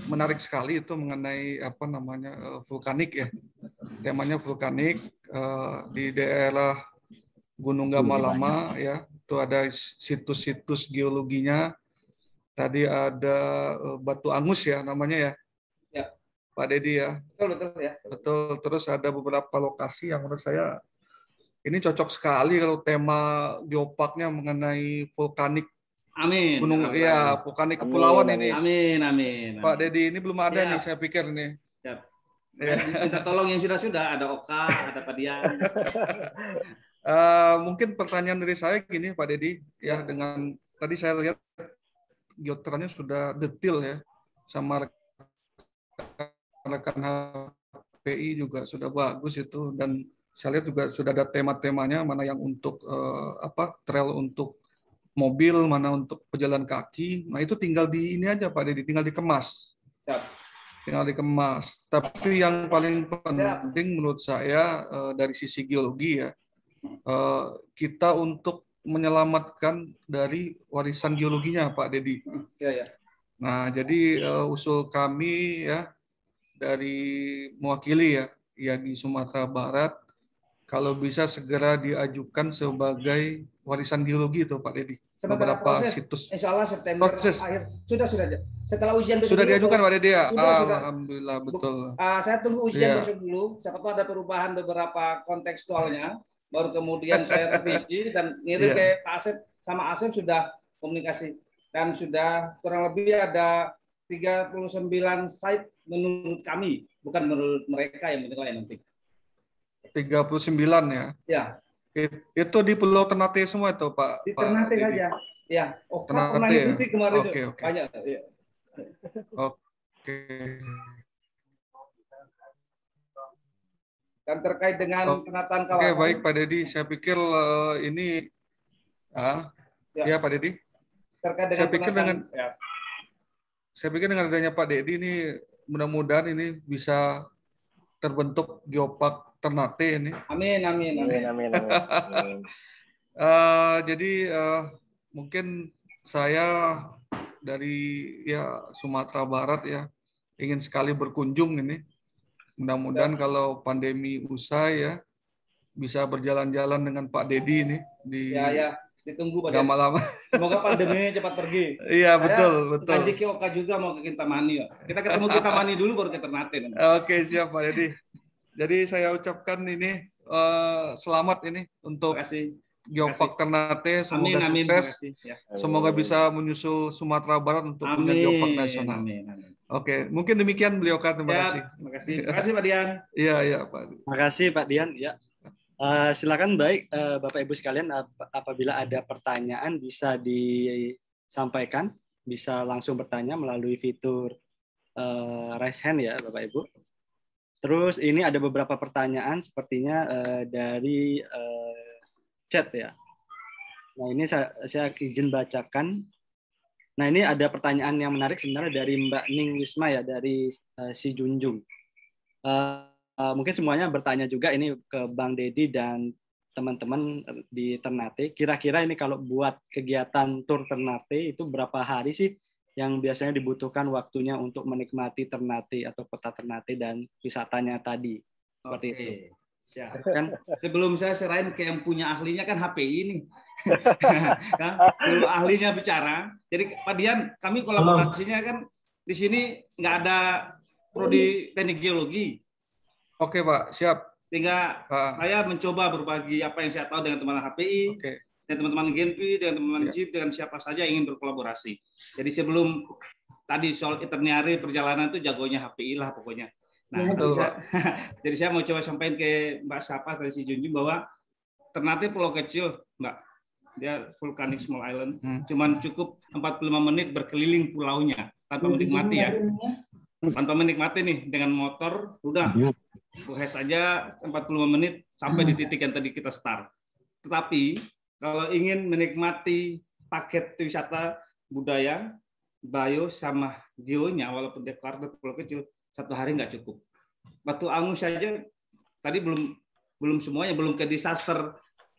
G: menarik sekali itu mengenai apa namanya vulkanik ya. Temanya vulkanik di daerah Gunung Gamalama ya. Itu ada situs-situs geologinya. Tadi ada Batu Angus ya namanya ya.
F: Ya.
G: Pak Dedi ya.
F: Betul ya.
G: Betul. Terus ada beberapa lokasi yang menurut saya ini cocok sekali kalau tema geoparknya mengenai vulkanik.
F: Amin.
G: Gunung,
F: amin.
G: Ya, vulkanik kepulauan ini.
F: Amin.
G: Pak Dedi, ini belum ada
F: Siap.
G: nih, saya pikir nih.
F: Siap. Minta tolong yang sudah ada Oka, ada Pak Dian.
G: Mungkin pertanyaan dari saya gini, Pak Dedi, ya dengan tadi saya lihat geoteranya sudah detail ya, sama rekan HPI juga sudah bagus itu, dan saya lihat juga sudah ada tema-temanya, mana yang untuk trail untuk mobil, mana untuk pejalan kaki. Nah itu tinggal di ini aja Pak Dedi, tinggal dikemas. Tinggal dikemas. Tapi yang paling penting menurut saya dari sisi geologi ya, kita untuk menyelamatkan dari warisan geologinya Pak Dedi.
F: Ya.
G: Nah jadi usul kami ya dari mewakili ya di Sumatera Barat, kalau bisa segera diajukan sebagai warisan geologi itu Pak Dedi.
F: Sementara
G: Beberapa
F: proses,
G: situs.
F: Insya Allah September akhir sudah. Setelah ujian
G: sudah diajukan Pak Dedi ya.
F: Sudah.
G: Alhamdulillah betul.
F: Saya tunggu ujian besok dulu. Siapa tahu ada perubahan beberapa kontekstualnya. Baru kemudian saya revisi dan ngirim ke Pak Asep, sama Asep sudah komunikasi dan sudah kurang lebih ada 39 site menurut kami, bukan menurut mereka yang menilai nanti.
G: 39 ya.
F: Ya.
G: Itu di Pulau Ternate semua itu Pak.
F: Di Ternate saja. Ya. Oka pernah ikuti kemarin.
G: Oke.
F: Banyak. Ya.
G: Oke.
F: Dan terkait dengan penataan kawasan.
G: Oke, baik Pak Dedi. Saya pikir ini ya Pak Dedi.
F: Terkait dengan
G: saya pikir dengan adanya Pak Dedi ini mudah-mudahan ini bisa terbentuk geopark Ternate ini.
F: Amin.
G: Jadi mungkin saya dari Sumatera Barat ya ingin sekali berkunjung ini. Mudah-mudahan kalau pandemi usai ya bisa berjalan-jalan dengan Pak Dedi ini di
F: ditunggu Pak
G: Gamalama.
F: Semoga pandemi cepat pergi.
G: Iya, betul.
F: Janji ke Oka juga mau ke Kintamani ya. Kita ketemu Kintamani dulu baru ke Ternate.
G: Oke, siap Pak Dedi. Jadi saya ucapkan ini selamat ini untuk Geopark Ternate, semoga sukses. Semoga bisa menyusul Sumatera Barat untuk punya Geopark nasional. Oke, mungkin demikian beliau kan. Terima kasih.
F: Terima kasih Pak Dian.
G: Iya Pak.
D: Terima kasih Pak Dian. Ya. Silakan baik Bapak Ibu sekalian, apabila ada pertanyaan bisa disampaikan, bisa langsung bertanya melalui fitur raise hand ya Bapak Ibu. Terus ini ada beberapa pertanyaan sepertinya dari chat ya. Nah ini saya izin bacakan. Nah ini ada pertanyaan yang menarik sebenarnya dari Mbak Ning Wisma ya, dari Si Junjung. Mungkin semuanya bertanya juga ini ke Bang Dedi dan teman-teman di Ternate. Kira-kira ini kalau buat kegiatan tur Ternate itu berapa hari sih yang biasanya dibutuhkan waktunya untuk menikmati Ternate atau kota Ternate dan wisatanya tadi? Seperti itu.
F: Siap. Kan sebelum saya serahin ke yang punya ahlinya kan HPI ini. Sebelum ahlinya bicara. Jadi Pak Dian, kami kolaborasinya kan di sini nggak ada prodi teknik geologi.
G: Oke Pak, siap.
F: Sehingga saya mencoba berbagi apa yang saya tahu dengan teman HPI, dan teman-teman Genpi, dengan teman-teman JIP, dengan siapa saja ingin berkolaborasi. Jadi sebelum tadi soal itinerary perjalanan itu jagonya HPI lah pokoknya. Nah, jadi saya mau coba sampaikan ke Mbak Sapa dari Si Junjung bahwa Ternate pulau kecil, Mbak. Dia volcanic small island. Cuman cukup 45 menit berkeliling pulaunya tanpa menikmati ya. Tanpa menikmati nih dengan motor udah full hash aja 45 menit sampai di titik yang tadi kita start. Tetapi kalau ingin menikmati paket wisata budaya, bio sama geonya, walaupun dia pulau kecil, 1 hari nggak cukup. Batu Angus saja tadi belum semuanya, belum ke disaster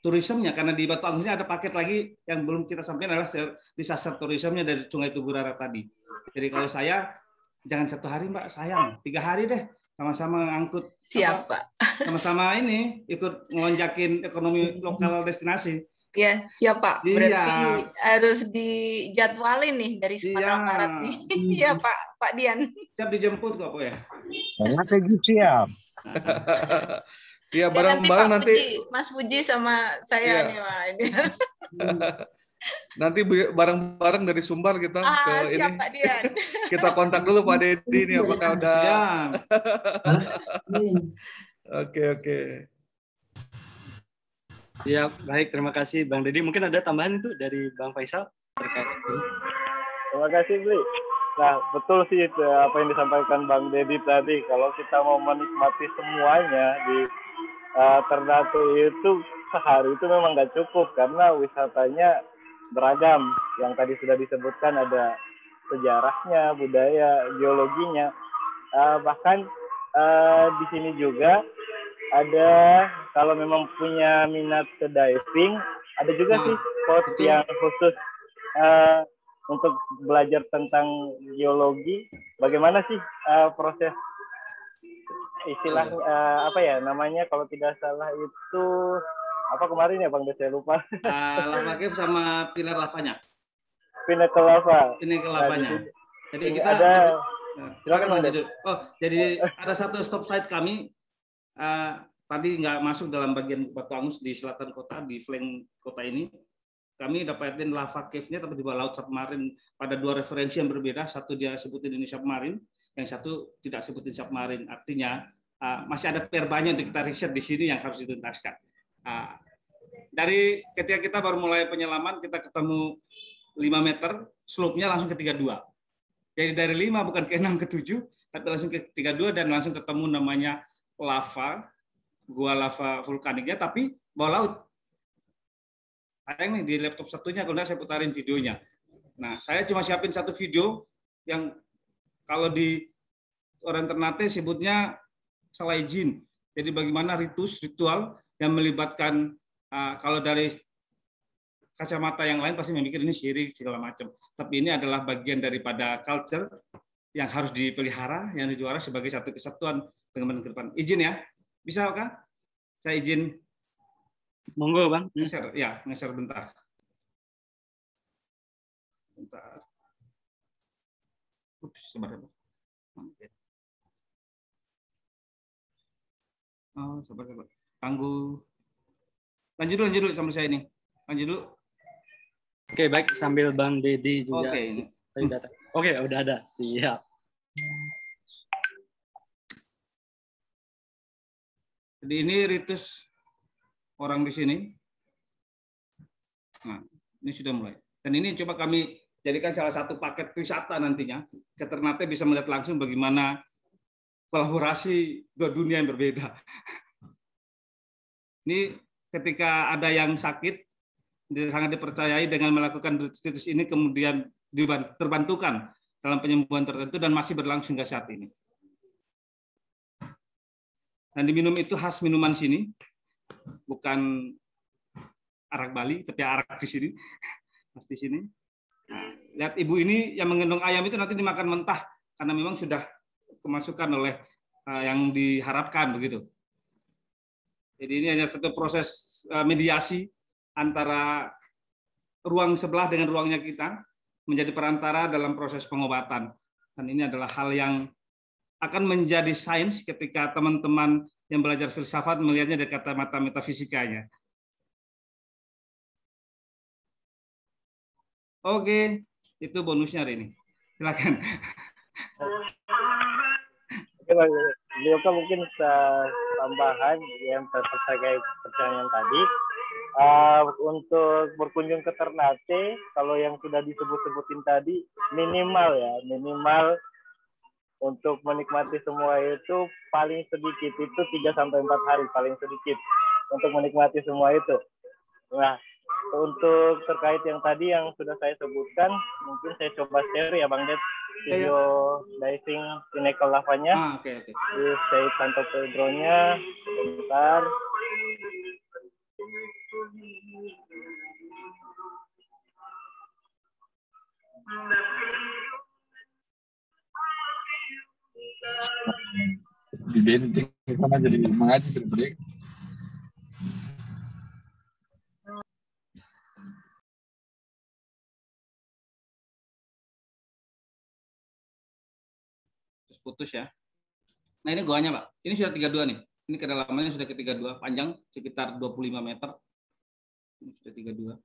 F: tourismnya, karena di Batu Angusnya ada paket lagi yang belum kita sampaikan adalah disaster tourismnya dari Sungai Tugurara tadi. Jadi kalau saya jangan 1 hari Mbak, sayang 3 hari deh, sama-sama ngangkut.
H: Siap Pak.
F: Sama-sama ini ikut ngelonjakin ekonomi lokal destinasi.
H: Ya, siap Pak.
F: Siap.
H: Berarti harus dijadwalin nih dari Sumatera Barat nih. Iya Pak Dian.
F: Siap dijemput kok ya.
A: Siap.
G: Iya, bareng-bareng nanti
H: Mas Puji sama saya nih Pak.
G: Nanti bareng-bareng dari Sumbar kita ke
H: siap,
G: ini.
H: Pak Dian.
G: Kita kontak dulu Pak Dedi nih apakah udah. Oke.
D: Ya, baik. Terima kasih Bang Dedi. Mungkin ada tambahan itu dari Bang Faisal terkait ini.
A: Terima kasih, Bli. Nah, betul sih itu apa yang disampaikan Bang Dedi tadi. Kalau kita mau menikmati semuanya di Ternate itu sehari itu memang nggak cukup karena wisatanya beragam. Yang tadi sudah disebutkan ada sejarahnya, budaya, geologinya. Bahkan di sini juga ada, kalau memang punya minat ke diving, ada juga sih spot yang khusus untuk belajar tentang geologi. Bagaimana sih proses istilah apa ya namanya kalau tidak salah itu apa kemarin ya Bang, saya lupa.
F: Lava cave sama pilar lavanya.
A: Pinnacle lava.
F: Lavanya. Jadi kita
A: ada.
F: Silakan Bang. Jadi ada satu stop site kami. Tadi nggak masuk dalam bagian Batu Angus di selatan kota, di flank kota ini. Kami dapatin lava cave-nya tapi di bawah laut submarine pada 2 referensi yang berbeda. Satu dia sebutin ini submarine, yang satu tidak sebutin submarine. Artinya masih ada PR banyak untuk kita riset di sini yang harus dituntaskan. Dari ketika kita baru mulai penyelaman, kita ketemu 5 meter, slope-nya langsung ke 32. Jadi dari 5 bukan ke 6 ke 7, tapi langsung ke 32 dan langsung ketemu namanya lava, gua lava vulkaniknya, tapi bawah laut. Sayang nih di laptop satunya, kalau enggak saya putarin videonya. Nah, saya cuma siapin satu video yang kalau di orang Ternate sebutnya Salai-Jin. Jadi bagaimana ritual yang melibatkan, kalau dari kacamata yang lain pasti memikir ini syirik segala macam. Tapi ini adalah bagian daripada culture yang harus dipelihara, yang dijuara sebagai satu kesatuan pengembangan ke depan. Izin ya, bisa kan? Saya izin.
D: Monggo Bang.
F: Ngeser bentar. Sebentar. Sabar. Tangguh. Lanjut dulu sambil saya ini. Lanjut dulu.
D: Oke, baik, sambil Bang Dedi juga.
F: Oke,
D: udah ada. Siap.
F: Jadi ini ritus orang di sini. Nah, ini sudah mulai. Dan ini coba kami jadikan salah satu paket wisata nantinya. Ke Ternate bisa melihat langsung bagaimana kolaborasi 2 dunia yang berbeda. Ini ketika ada yang sakit, sangat dipercayai dengan melakukan ritus ini kemudian terbantukan dalam penyembuhan tertentu dan masih berlangsung hingga saat ini. Dan diminum itu khas minuman sini, bukan arak Bali, tapi arak di sini, khas di sini. Nah, lihat ibu ini yang menggendong ayam itu nanti dimakan mentah karena memang sudah kemasukan oleh yang diharapkan begitu. Jadi ini hanya satu proses mediasi antara ruang sebelah dengan ruangnya kita menjadi perantara dalam proses pengobatan. Dan ini adalah hal yang akan menjadi sains ketika teman-teman yang belajar filsafat melihatnya dari kacamata metafisikanya. Oke, itu bonusnya hari ini. Silakan.
A: Beliau kan mungkin tambahan yang terkait pertanyaan tadi. Untuk berkunjung ke Ternate, kalau yang sudah disebut-sebutin tadi minimal untuk menikmati semua itu paling sedikit itu 3-4 hari paling sedikit untuk menikmati semua itu. Nah, untuk terkait yang tadi yang sudah saya sebutkan, mungkin saya coba share ya Bang Ded video diving pinnacle lavanya.
F: Oke.
A: Di saya Santo Pedro-nya sebentar.
I: Identik sama jadi mengaji berbeda.
F: Terus putus ya. Nah ini goanya Pak. Ini sudah 32 nih. Ini kedalamannya sudah ke 32, panjang sekitar 25 meter. Ini sudah 32.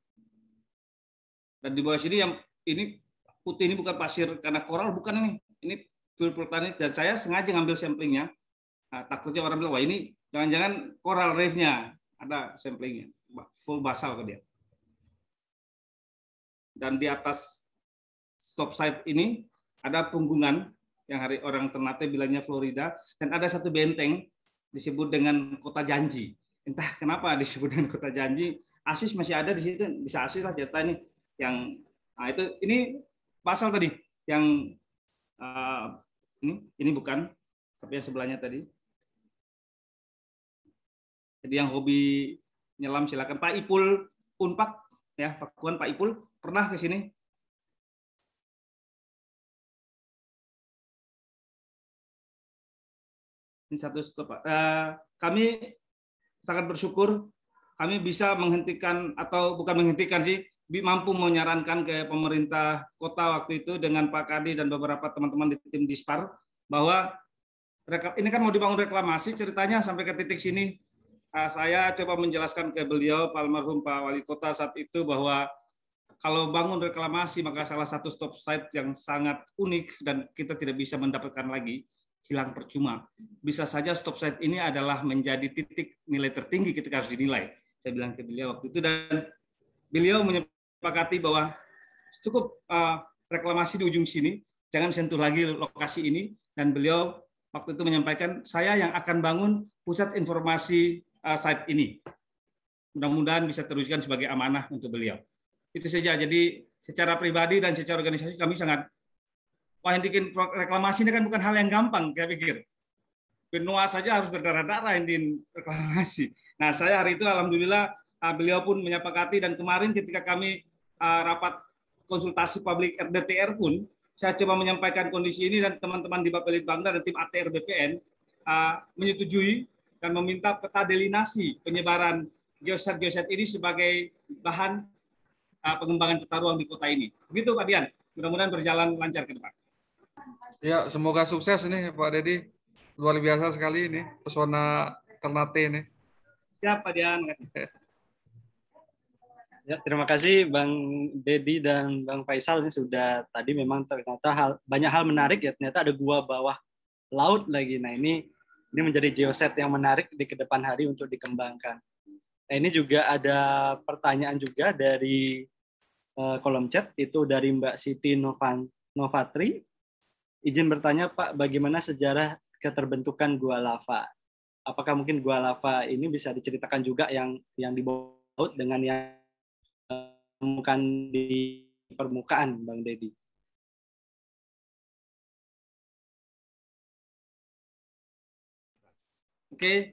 F: Dan di bawah sini yang ini putih ini bukan pasir karena koral, bukan ini. Ini full vulkanik dan saya sengaja ngambil samplingnya. Nah, takutnya orang bilang, wah ini jangan-jangan coral reef-nya ada samplingnya, full basal ke dia. Dan di atas stop site ini ada punggungan yang hari orang Ternate bilangnya Florida, dan ada satu benteng disebut dengan Kota Janji. Entah kenapa disebut dengan Kota Janji. Asis masih ada di situ, bisa asis lah ceritanya yang itu ini basal tadi yang ini bukan, tapi yang sebelahnya tadi. Jadi yang hobi nyelam silakan. Pak Ipul Unpak ya, Pak Kuan, Pak Ipul pernah ke sini? Ini satu stop. Kami sangat bersyukur kami bisa menghentikan atau bukan menghentikan sih, mampu menyarankan ke pemerintah kota waktu itu dengan Pak Kadi dan beberapa teman-teman di tim Dispar bahwa ini kan mau dibangun reklamasi, ceritanya sampai ke titik sini. Saya coba menjelaskan ke beliau, Pak almarhum Pak Wali Kota saat itu, bahwa kalau bangun reklamasi maka salah satu stop site yang sangat unik dan kita tidak bisa mendapatkan lagi, hilang percuma. Bisa saja stop site ini adalah menjadi titik nilai tertinggi ketika harus dinilai. Saya bilang ke beliau waktu itu, dan beliau menyepakati bahwa cukup reklamasi di ujung sini, jangan sentuh lagi lokasi ini, dan beliau waktu itu menyampaikan, saya yang akan bangun pusat informasi site ini. Mudah-mudahan bisa teruskan sebagai amanah untuk beliau. Itu saja. Jadi secara pribadi dan secara organisasi kami sangat, wah yang bikin reklamasi ini kan bukan hal yang gampang, saya pikir. Benua saja harus berdarah-darah yang reklamasi. Nah, saya hari itu alhamdulillah beliau pun menyepakati, dan kemarin ketika kami rapat konsultasi publik RDTR pun, saya coba menyampaikan kondisi ini dan teman-teman di Bapelitbangda dan tim ATR BPN menyetujui dan meminta peta delinasi penyebaran geoset ini sebagai bahan pengembangan peta ruang di kota ini. Begitu Pak Dian, mudah-mudahan berjalan lancar ke depan.
G: Ya, semoga sukses ini Pak Dedi. Luar biasa sekali ini pesona Ternate ini.
F: Ya Pak Dian.
D: Ya, terima kasih Bang Dedi dan Bang Faisal, ini sudah tadi memang ternyata banyak hal menarik ya, ternyata ada gua bawah laut lagi. Nah, ini menjadi geoset yang menarik di kedepan hari untuk dikembangkan. Nah, ini juga ada pertanyaan juga dari kolom chat, itu dari Mbak Siti Novatri. Izin bertanya Pak, bagaimana sejarah keterbentukan gua lava? Apakah mungkin gua lava ini bisa diceritakan juga yang di bawah laut dengan yang ditemukan di permukaan, Bang Dedi?
F: Oke,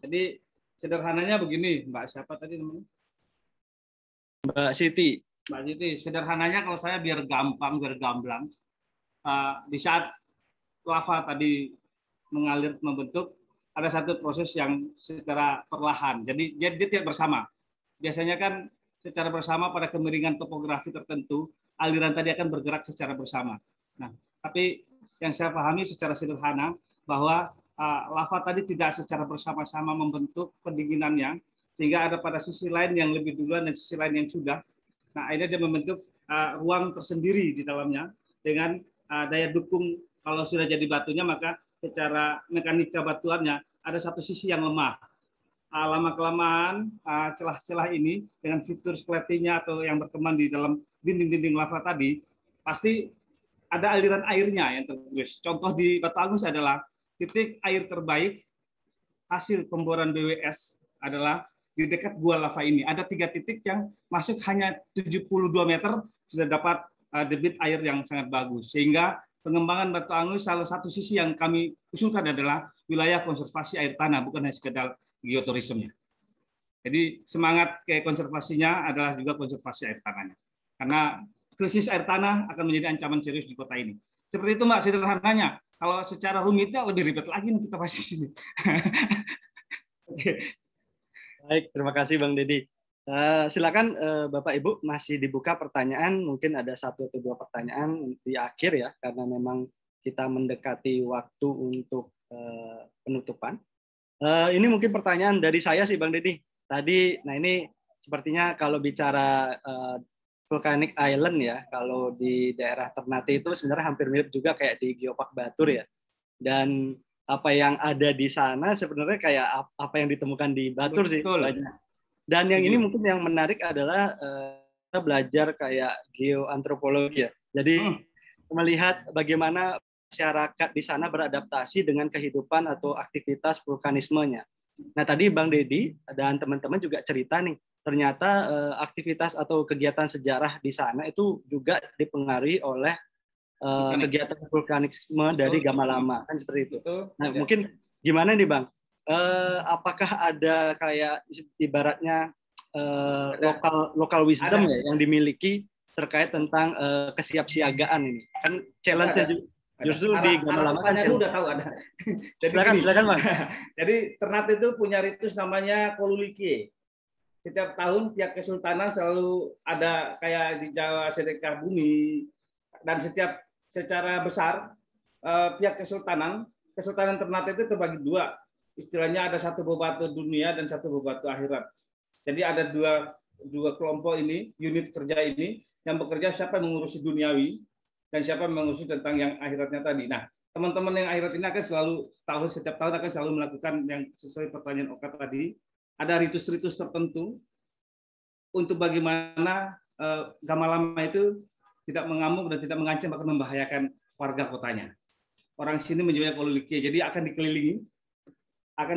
F: jadi sederhananya begini, Mbak siapa tadi namanya?
D: Mbak Siti.
F: Mbak Siti, sederhananya kalau saya biar gampang, biar gamblang, di saat lava tadi mengalir membentuk, ada satu proses yang secara perlahan, jadi dia tidak bersama. Biasanya kan secara bersama pada kemiringan topografi tertentu, aliran tadi akan bergerak secara bersama. Nah, tapi yang saya pahami secara sederhana bahwa lava tadi tidak secara bersama-sama membentuk pendinginannya, sehingga ada pada sisi lain yang lebih duluan dan sisi lain yang sudah. Nah, akhirnya dia membentuk ruang tersendiri di dalamnya dengan daya dukung. Kalau sudah jadi batunya, maka secara mekanika batuannya ada satu sisi yang lemah. Lama-kelamaan celah-celah ini dengan fitur splatinya atau yang berkembang di dalam dinding-dinding lava tadi pasti ada aliran airnya yang tertulis. Contoh di Batu Angus adalah titik air terbaik hasil pemboran BWS adalah di dekat gua lava ini. Ada 3 titik yang masuk hanya 72 meter sudah dapat debit air yang sangat bagus. Sehingga pengembangan Batu Angus salah satu sisi yang kami usulkan adalah wilayah konservasi air tanah, bukan hanya sekedar geoturismenya. Jadi semangat ke konservasinya adalah juga konservasi air tanahnya. Karena krisis air tanah akan menjadi ancaman serius di kota ini. Seperti itu Mbak, sederhananya. Kalau secara rumitnya lebih ribet lagi nih kita bahas di sini.
D: Oke. Baik, terima kasih Bang Deddy. Silakan Bapak Ibu, masih dibuka pertanyaan. Mungkin ada 1 atau 2 pertanyaan di akhir ya, karena memang kita mendekati waktu untuk penutupan. Ini mungkin pertanyaan dari saya sih Bang Deddy. Tadi, nah ini sepertinya kalau bicara Volcanic Island ya, kalau di daerah Ternate itu sebenarnya hampir mirip juga kayak di Geopark Batur ya. Dan apa yang ada di sana sebenarnya kayak apa yang ditemukan di Batur sih. Banyak. Dan yang ini mungkin yang menarik adalah kita belajar kayak geoantropologi ya. Jadi melihat bagaimana masyarakat di sana beradaptasi dengan kehidupan atau aktivitas vulkanismenya. Nah tadi Bang Deddy dan teman-teman juga cerita nih, ternyata aktivitas atau kegiatan sejarah di sana itu juga dipengaruhi oleh kegiatan vulkanisme dari Gama Lama, kan seperti itu. Nah mungkin gimana nih Bang, apakah ada kayak ibaratnya lokal wisdom ya yang dimiliki terkait tentang kesiapsiagaan ini? Kan challenge-nya justru di Gama Lama kan
F: udah tahu ada. Jadi
D: silakan Bang.
F: Jadi Ternate itu punya ritus namanya Koluliki. Setiap tahun pihak kesultanan selalu ada kayak di Jawa sedekah bumi, dan setiap secara besar pihak kesultanan Ternate itu terbagi 2. Istilahnya ada 1 bebatu dunia dan 1 bebatu akhirat. Jadi ada dua kelompok ini, unit kerja ini yang bekerja siapa yang mengurusi duniawi dan siapa yang mengurusi tentang yang akhiratnya tadi. Nah, teman-teman yang akhirat ini akan selalu setiap tahun akan selalu melakukan yang sesuai pertanyaan Oka tadi. Ada ritus-ritus tertentu untuk bagaimana Gama Lama itu tidak mengamuk dan tidak mengancam akan membahayakan warga kotanya. Orang sini menyebutnya Koluliki. Jadi akan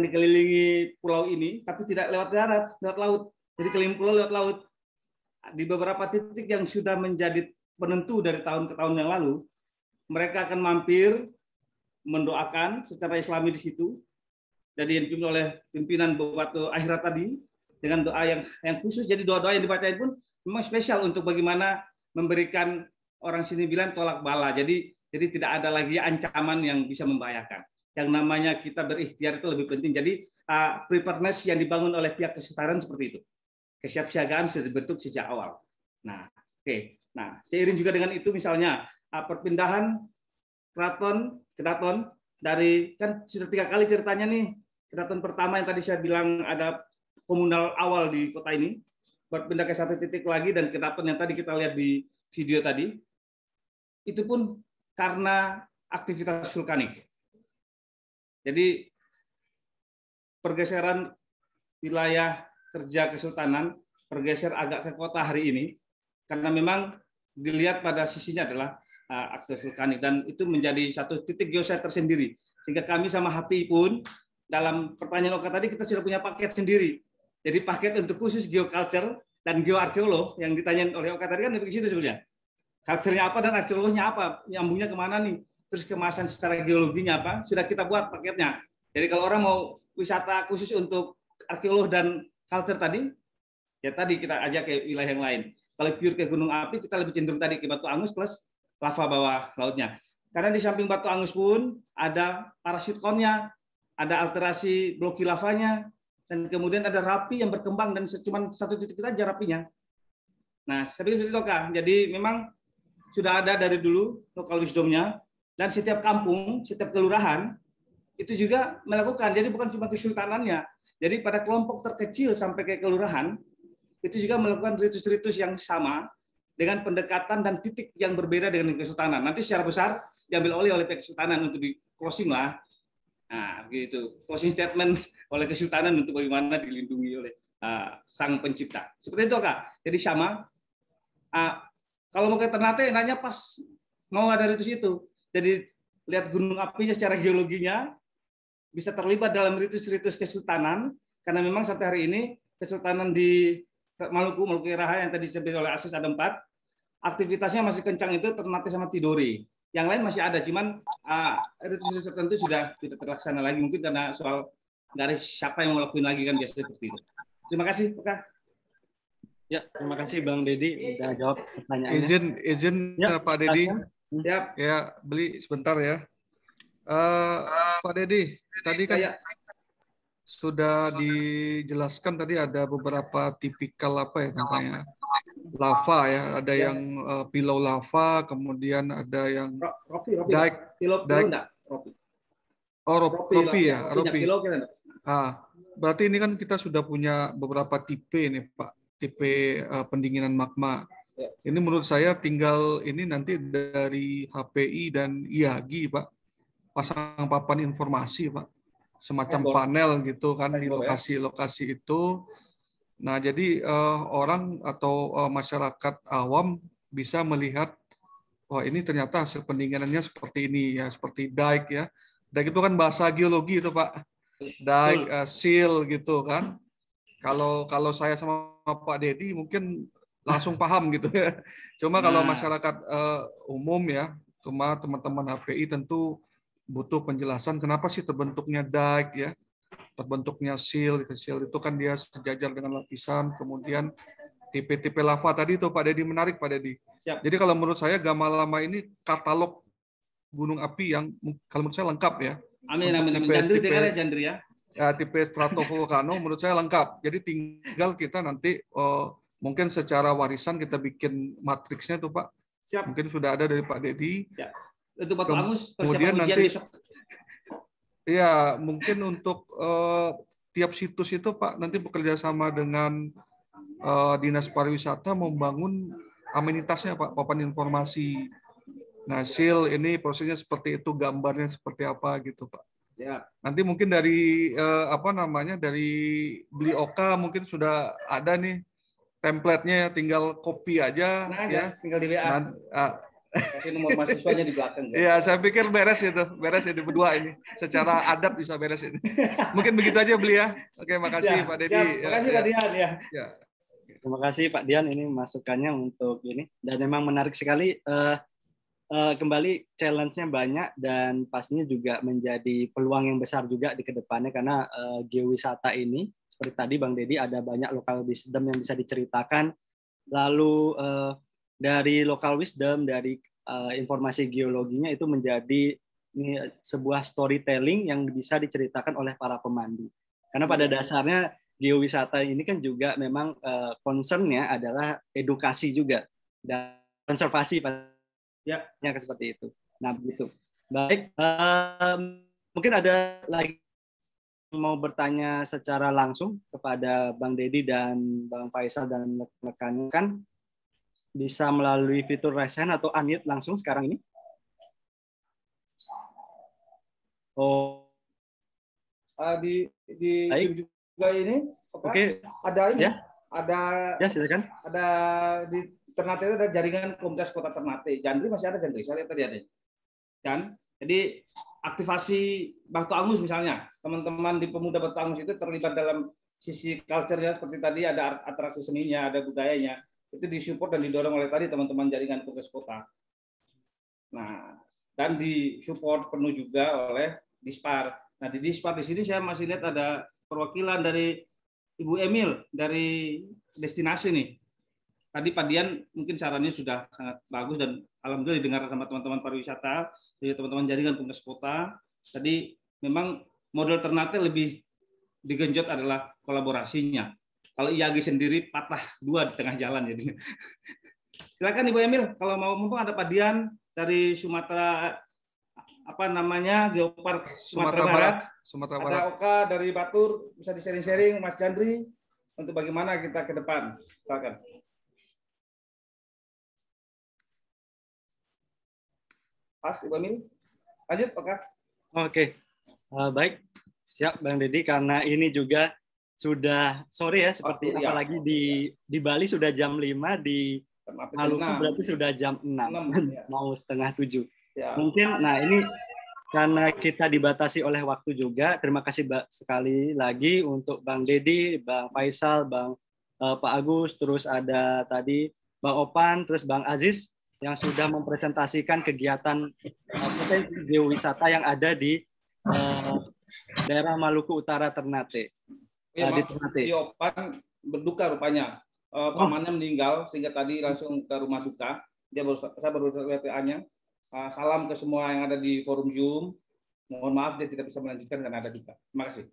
F: dikelilingi pulau ini, tapi tidak lewat darat, lewat laut. Jadi keliling pulau lewat laut. Di beberapa titik yang sudah menjadi penentu dari tahun ke tahun yang lalu, mereka akan mampir mendoakan secara Islami di situ. Jadi dipimpin oleh pimpinan bebatu akhirat tadi dengan doa yang khusus. Jadi doa-doa yang dibacain pun memang spesial untuk bagaimana memberikan, orang sini bilang tolak bala. Jadi tidak ada lagi ancaman yang bisa membahayakan. Yang namanya kita berikhtiar itu lebih penting. Jadi preparedness yang dibangun oleh pihak kesultanan seperti itu. Kesiapsiagaan sudah dibentuk sejak awal. Nah, oke. Nah, seiring juga dengan itu misalnya perpindahan keraton dari, kan sudah 3 kali ceritanya nih. Keraton pertama yang tadi saya bilang ada komunal awal di kota ini, berpindah ke 1 titik lagi, dan keraton yang tadi kita lihat di video tadi, itu pun karena aktivitas vulkanik. Jadi pergeseran wilayah kerja kesultanan bergeser agak ke kota hari ini, karena memang dilihat pada sisinya adalah aktivitas vulkanik, dan itu menjadi 1 titik geosite tersendiri. Sehingga kami sama HPI pun dalam pertanyaan Oka tadi kita sudah punya paket sendiri. Jadi paket untuk khusus geoculture dan geoarkeolog yang ditanyain oleh Oka tadi kan di situ sebenarnya. Culture-nya apa dan arkeolognya apa, nyambungnya kemana nih, terus kemasan secara geologinya apa, sudah kita buat paketnya. Jadi kalau orang mau wisata khusus untuk arkeolog dan culture tadi, ya tadi kita ajak ke wilayah yang lain. Kalau pure ke gunung api, kita lebih cenderung tadi ke Batu Angus plus lava bawah lautnya. Karena di samping Batu Angus pun ada parasitkonnya, ada alterasi bloki lavanya, dan kemudian ada rapi yang berkembang, dan cuma 1 titik aja rapinya. Nah, seperti itu kan. Jadi memang sudah ada dari dulu lokal wisdomnya, dan setiap kampung, setiap kelurahan itu juga melakukan. Jadi bukan cuma kesultanannya. Jadi pada kelompok terkecil sampai ke kelurahan itu juga melakukan ritus-ritus yang sama dengan pendekatan dan titik yang berbeda dengan kesultanan. Nanti secara besar diambil oleh pihak kesultanan untuk di closing lah. Nah, gitu. Closing statement oleh kesultanan untuk bagaimana dilindungi oleh sang pencipta. Seperti itu, Kak. Jadi sama. Kalau mau ke Ternate, nanya pas mau ada ritus itu. Jadi lihat gunung apinya secara geologinya bisa terlibat dalam ritus-ritus kesultanan, karena memang sampai hari ini kesultanan di Maluku Raha yang tadi disebut oleh Asis ada 4, aktivitasnya masih kencang itu Ternate sama Tidore. Yang lain masih ada, cuman ritus tertentu sudah tidak terlaksana lagi, mungkin karena soal dari siapa yang ngelakuin lagi kan biasanya seperti itu. Terima kasih, Pak.
D: Ya, terima kasih Bang Dedi udah jawab pertanyaannya.
G: Izin
D: ya,
G: Pak Dedi.
F: Ya.
G: Ya, beli sebentar ya. Pak Dedi, tadi kan sudah dijelaskan tadi ada beberapa tipikal apa ya namanya lava ya, ada yang pilau lava, kemudian ada yang dike. Ropi ya, ropi. Berarti ini kan kita sudah punya beberapa tipe nih Pak, tipe pendinginan magma. Ini menurut saya tinggal ini nanti dari HPI dan IAGI Pak, pasang papan informasi Pak, semacam panel gitu kan di lokasi-lokasi itu. Nah jadi orang atau masyarakat awam bisa melihat, wah ini ternyata hasil pendinginannya seperti ini ya, seperti dike ya. Dike itu kan bahasa geologi itu Pak, dike, seal gitu kan. Kalau saya sama Pak Dedi mungkin langsung paham gitu ya. Cuma kalau masyarakat umum ya, cuma teman-teman HPI tentu butuh penjelasan kenapa sih terbentuknya dike ya, terbentuknya seal. Seal itu kan dia sejajar dengan lapisan, kemudian tipe-tipe lava tadi itu Pak Dedi, menarik Pak Dedi. Jadi kalau menurut saya Gamalama ini katalog gunung api yang kalau menurut saya lengkap ya.
F: Amin. Jandri dengar ya Jandri ya.
G: Ya, tipe stratovolcano menurut saya lengkap. Jadi tinggal kita nanti mungkin secara warisan kita bikin matriksnya tuh Pak.
F: Siap.
G: Mungkin sudah ada dari Pak Dedi.
F: Ya. Itu Pak Angus
G: kemudian nanti
F: besok.
G: Ya, mungkin untuk tiap situs itu Pak nanti bekerja sama dengan Dinas Pariwisata membangun amenitasnya Pak, papan informasi. Nah, seal ini prosesnya seperti itu, gambarnya seperti apa gitu Pak.
F: Ya.
G: Nanti mungkin dari dari Beli Oka mungkin sudah ada nih template-nya, tinggal copy aja ya.
F: Tinggal di WA. Tapi nomor mahasiswanya di belakang.
G: Iya, saya pikir beres itu berdua ini. Secara adat bisa beres ini. Mungkin begitu aja Beli ya. Oke, makasih Pak Dedi.
F: Terima kasih Pak Dian ya.
D: Terima kasih Pak Dian, ini masukannya untuk ini, dan memang menarik sekali. Kembali challenge-nya banyak dan pastinya juga menjadi peluang yang besar juga di kedepannya, karena geowisata ini seperti tadi Bang Dedi ada banyak local wisdom yang bisa diceritakan. Lalu dari local wisdom, dari informasi geologinya itu menjadi sebuah storytelling yang bisa diceritakan oleh para pemandu. Karena pada dasarnya geowisata ini kan juga memang concern-nya adalah edukasi juga dan konservasi ya, yang seperti itu. Nah, begitu. Baik, mungkin ada lagi mau bertanya secara langsung kepada Bang Dedi dan Bang Faisal dan rekan-rekan, kan bisa melalui fitur raise hand atau unmute langsung sekarang ini. Oh,
F: di juga ini.
D: Oke.
F: Ada ini.
D: Ya.
F: Ada.
D: Ya, silakan.
F: Ada di Ternate itu ada jaringan komunitas kota Ternate. Jandri masih ada Jandri. Saya lihat tadi ada. Dan jadi aktivasi Batu Angus misalnya, teman-teman di pemuda Batu Angus itu terlibat dalam sisi culture-nya seperti tadi ada atraksi seninya, ada budayanya. Itu disupport dan didorong oleh tadi teman-teman jaringan komunitas kota. Nah, dan disupport penuh juga oleh Dispar. Nah, di Dispar di sini saya masih lihat ada perwakilan dari Ibu Emil dari destinasi nih. Tadi Pak Dian mungkin sarannya sudah sangat bagus dan alhamdulillah didengar sama teman-teman pariwisata, dari teman-teman jaringan komunitas kota. Tadi memang model Ternate lebih digenjot adalah kolaborasinya. Kalau IAGI sendiri patah 2 di tengah jalan jadi. Silakan Ibu Emil, kalau mau mumpung ada Pak Dian dari Sumatera Geopark Sumatera Barat. Ada Oka dari Batur, bisa di-sharing-sharing Mas Jandri untuk bagaimana kita ke depan. Silakan. Pas, Ibu Emil. Lanjut, Oka.
D: Oke. Baik. Siap Bang Dedi, karena ini juga sudah sore ya, seperti apalagi di Bali sudah jam 5, di Maluku berarti sudah jam 6,
F: ya.
D: mau setengah 7.
F: Ya.
D: Mungkin, nah ini karena kita dibatasi oleh waktu juga, terima kasih sekali lagi untuk Bang Dedi, Bang Faisal, Pak Agus, terus ada tadi Bang Opan, terus Bang Aziz yang sudah mempresentasikan kegiatan potensi geowisata yang ada di daerah Maluku Utara Ternate.
F: Ya,
D: Di Ternate.
F: Si Opan berduka rupanya. Pamannya meninggal sehingga tadi langsung ke rumah duka. Saya baru WA-nya. Salam ke semua yang ada di forum Zoom. Mohon maaf dia tidak bisa melanjutkan karena ada duka. Terima kasih.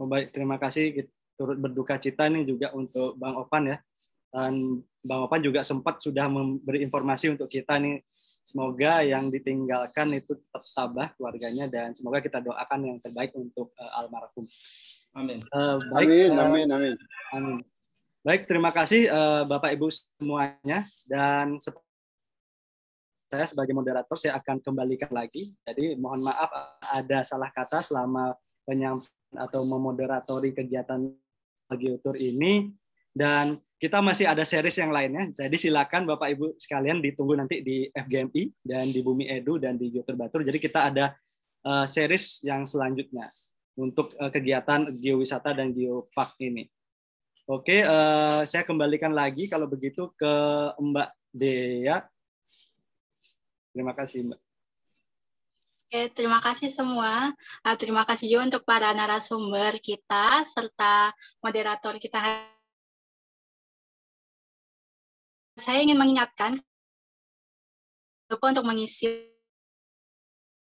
D: Oh, baik, terima kasih. Turut berduka cita nih juga untuk Bang Opan ya. Dan Bang Opan juga sempat sudah memberi informasi untuk kita nih. Semoga yang ditinggalkan itu tetap tabah keluarganya dan semoga kita doakan yang terbaik untuk almarhum.
F: Amin.
D: Baik,
B: amin, amin.
D: Amin. Baik, terima kasih Bapak Ibu semuanya dan saya sebagai moderator saya akan kembalikan lagi. Jadi mohon maaf ada salah kata selama penyampaian atau memoderatori kegiatan Geotour ini dan kita masih ada series yang lainnya. Jadi silakan Bapak Ibu sekalian ditunggu nanti di FGMI dan di Bumi Edu dan di Geotour Batur. Jadi kita ada series yang selanjutnya untuk kegiatan geowisata dan geopark ini. Oke, saya kembalikan lagi kalau begitu ke Mbak Dea. Terima kasih, Mbak.
J: Oke, terima kasih semua. Terima kasih juga untuk para narasumber kita serta moderator kita. Saya ingin mengingatkan lupa untuk mengisi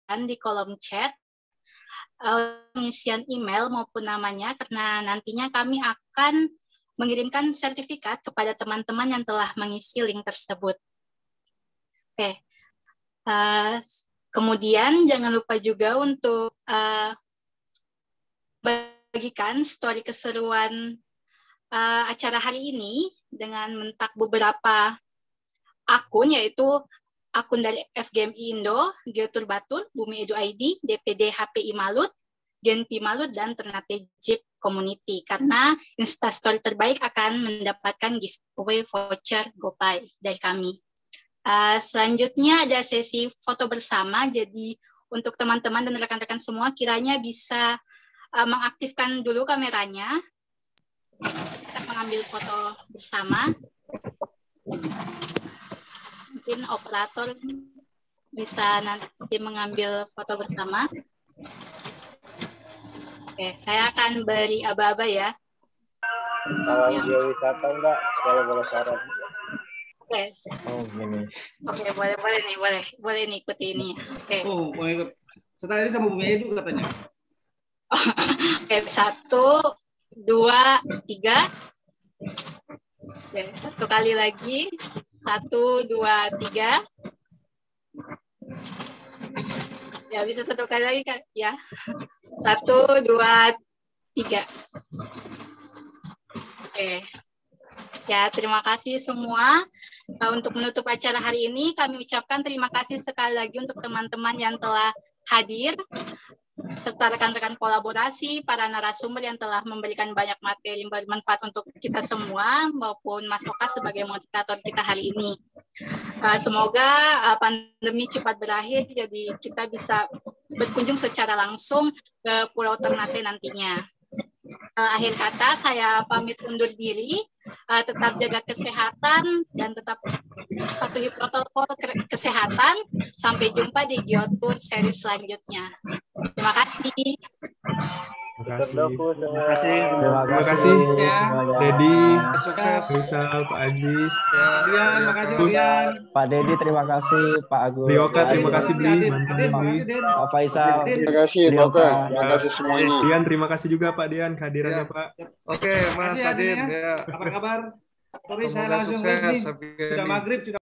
J: di kolom chat pengisian email maupun namanya karena nantinya kami akan mengirimkan sertifikat kepada teman-teman yang telah mengisi link tersebut. Oke. Kemudian jangan lupa juga untuk bagikan story keseruan acara hari ini dengan mentak beberapa akun, yaitu akun dari FGMI Indo, Geotour Batur, Bumi Edu ID, DPD HPI Malut, Genpi Malut, dan Ternate Jeep Community. Karena Instastory terbaik akan mendapatkan giveaway voucher GoPay dari kami. Selanjutnya ada sesi foto bersama, jadi untuk teman-teman dan rekan-rekan semua kiranya bisa mengaktifkan dulu kameranya. Kita mengambil foto bersama. Mungkin operator bisa nanti mengambil foto bersama. Oke, saya akan beri aba-aba ya.
A: Kalau geowisata enggak, kalau boleh saran.
J: Yes.
A: Oh, gini.
J: Oke, boleh nih ikuti ini. Oke.
F: Oh, boleh ikut. Setelah ini sama Bumi Edu katanya.
J: Oke, 1, 2, 3. Oke, satu kali lagi. 1, 2, 3. Ya, bisa satu kali lagi kan? Ya. 1, 2, 3. Oke. Ya, terima kasih semua. Untuk menutup acara hari ini, kami ucapkan terima kasih sekali lagi untuk teman-teman yang telah hadir, serta rekan-rekan kolaborasi, para narasumber yang telah memberikan banyak materi bermanfaat untuk kita semua, maupun Mas Oka sebagai moderator kita hari ini. Semoga pandemi cepat berakhir, jadi kita bisa berkunjung secara langsung ke Pulau Ternate nantinya. Akhir kata, saya pamit undur diri. Tetap jaga kesehatan dan tetap patuhi protokol kesehatan. Sampai jumpa di Geotour seri selanjutnya. Terima kasih.
A: Terima kasih.
K: Dedi,
F: Sukses.
K: Faisal, Pak Aziz,
F: Terima kasih kalian.
L: Pak Dedi, terima kasih. Pak Agus.
K: Rioka, terima kasih Bli,
L: Pak Faisal.
B: Terima kasih, Boka. Terima kasih semuanya.
K: Dian, terima kasih juga Pak Dian kehadirannya Pak.
G: Oke, Mas Adin.
F: Apa kabar? Sorry, saya
G: Semoga
F: langsung
G: sukses.
F: sudah maghrib.